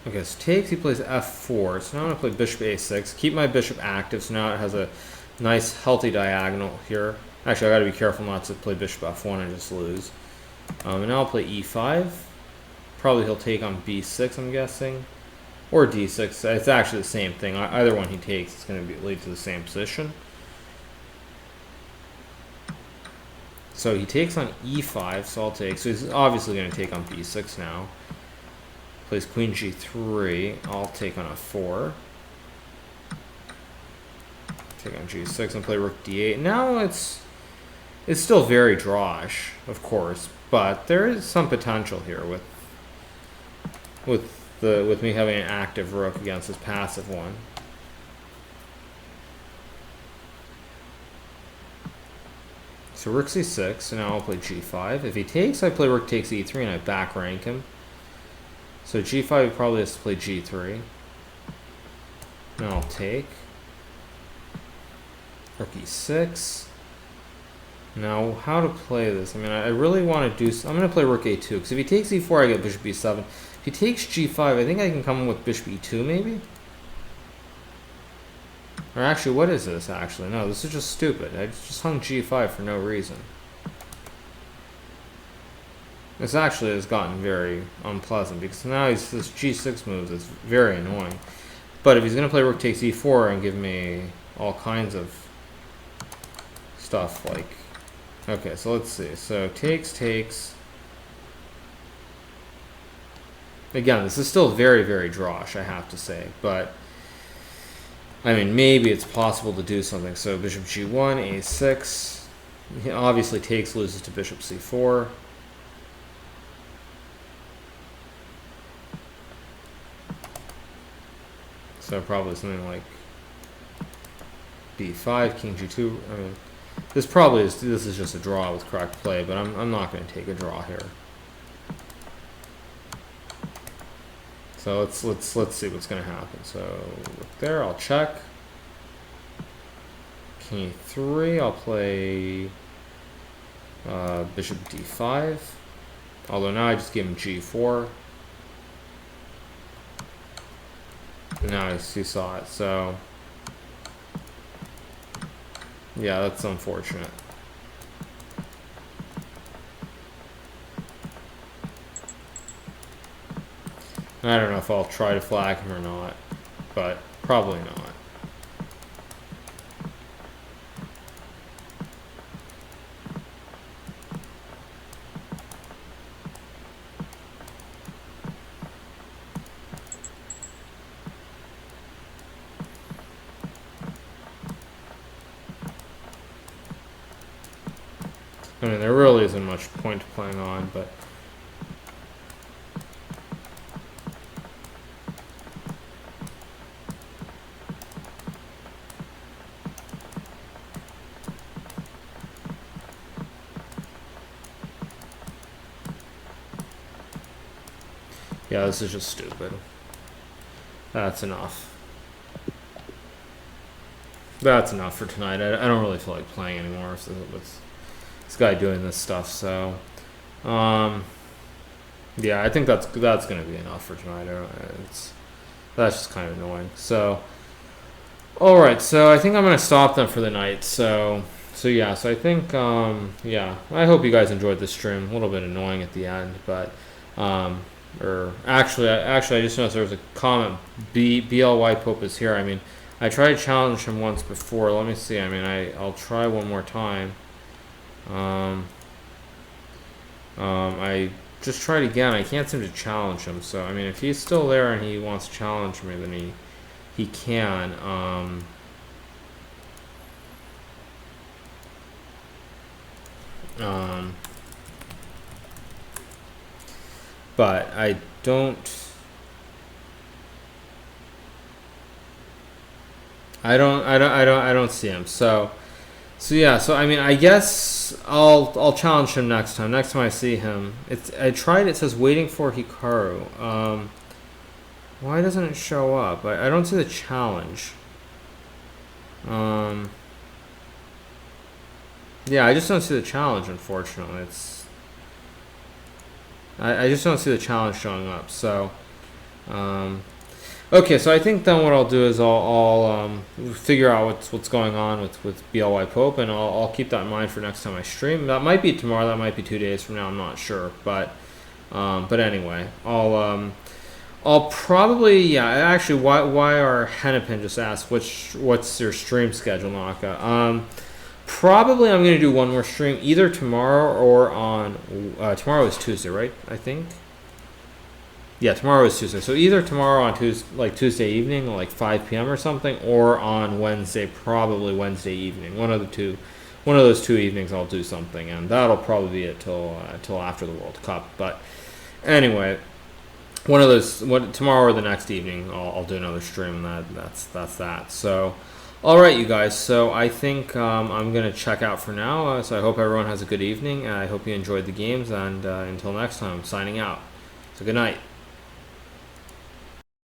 Okay, so takes, he plays f4. So now I'm going to play bishop a6. Keep my bishop active, so now it has a nice, healthy diagonal here. Actually, I got to be careful not to play bishop f1 and just lose. And now I'll play e5. Probably he'll take on b6, I'm guessing. Or d6. It's actually the same thing. Either one he takes, it's going to lead to the same position. So he takes on e5, so I'll take. So he's obviously going to take on b6 now. Plays queen g3. I'll take on f4. Take on g6 and play rook d8. Now it's still very drawish, of course, but there is some potential here with me having an active rook against his passive one. So rook c6, so now I'll play g5. If he takes, I play rook takes e3 and I back rank him. So g5 probably has to play g3. Now I'll take. Rook e6. Now how to play this? I mean, I really want to do... I'm going to play rook a2, because if he takes e4, I get bishop e7. If he takes g5, I think I can come in with bishop e2, maybe? Or actually, what is this, actually? No, this is just stupid. I just hung g5 for no reason. This actually has gotten very unpleasant, because now this g6 move is very annoying. But if he's going to play rook takes e4 and give me all kinds of stuff, like... Okay, so let's see. So takes... Again, this is still very, very drawish, I have to say. But, I mean, maybe it's possible to do something. So bishop g1, a6. He obviously takes, loses to bishop c4. So probably something like b5, king g2. I mean, this is just a draw with correct play, but I'm not going to take a draw here. So let's see what's going to happen. So there, I'll check. King e3, I'll play bishop d5. Although now I just give him g4. Now he saw it, so yeah, that's unfortunate. I don't know if I'll try to flag him or not, but probably not. I mean, there really isn't much point to playing on, but yeah, this is just stupid. That's enough. That's enough for tonight. I don't really feel like playing anymore with this guy doing this stuff, so Yeah, I think that's gonna be enough for tonight. That's just kind of annoying. So, all right. So I think I'm gonna stop them for the night. So yeah. So I think yeah. I hope you guys enjoyed this stream. A little bit annoying at the end, but or actually, I just noticed there was a comment. BLY Pope is here. I mean, I tried to challenge him once before. Let me see. I mean, I'll try one more time. I just tried again. I can't seem to challenge him. So I mean, if he's still there and he wants to challenge me, then he can. But I don't. I don't see him. So yeah. So I mean, I guess I'll challenge him next time. Next time I see him, I tried. It says waiting for Hikaru. Why doesn't it show up? I don't see the challenge. Yeah, I just don't see the challenge. Unfortunately, I just don't see the challenge showing up. So. Okay, so I think then what I'll do is I'll figure out what's going on with BLY Pope, and I'll keep that in mind for next time I stream. That might be tomorrow. That might be 2 days from now. I'm not sure, but anyway, I'll probably, yeah. Actually, why are Hennepin just asked what's your stream schedule, Naka? Probably I'm gonna do one more stream either tomorrow or on tomorrow is Tuesday, right? I think. Yeah, tomorrow is Tuesday. So either tomorrow on Tuesday evening, like 5 p.m. or something, or on Wednesday, probably Wednesday evening. One of those 2 evenings, I'll do something, and that'll probably be it till after the World Cup. But anyway, one of those, tomorrow or the next evening, I'll do another stream, and that's that. So, all right, you guys. So I think I'm gonna check out for now. So I hope everyone has a good evening. I hope you enjoyed the games, and until next time, I'm signing out. So good night.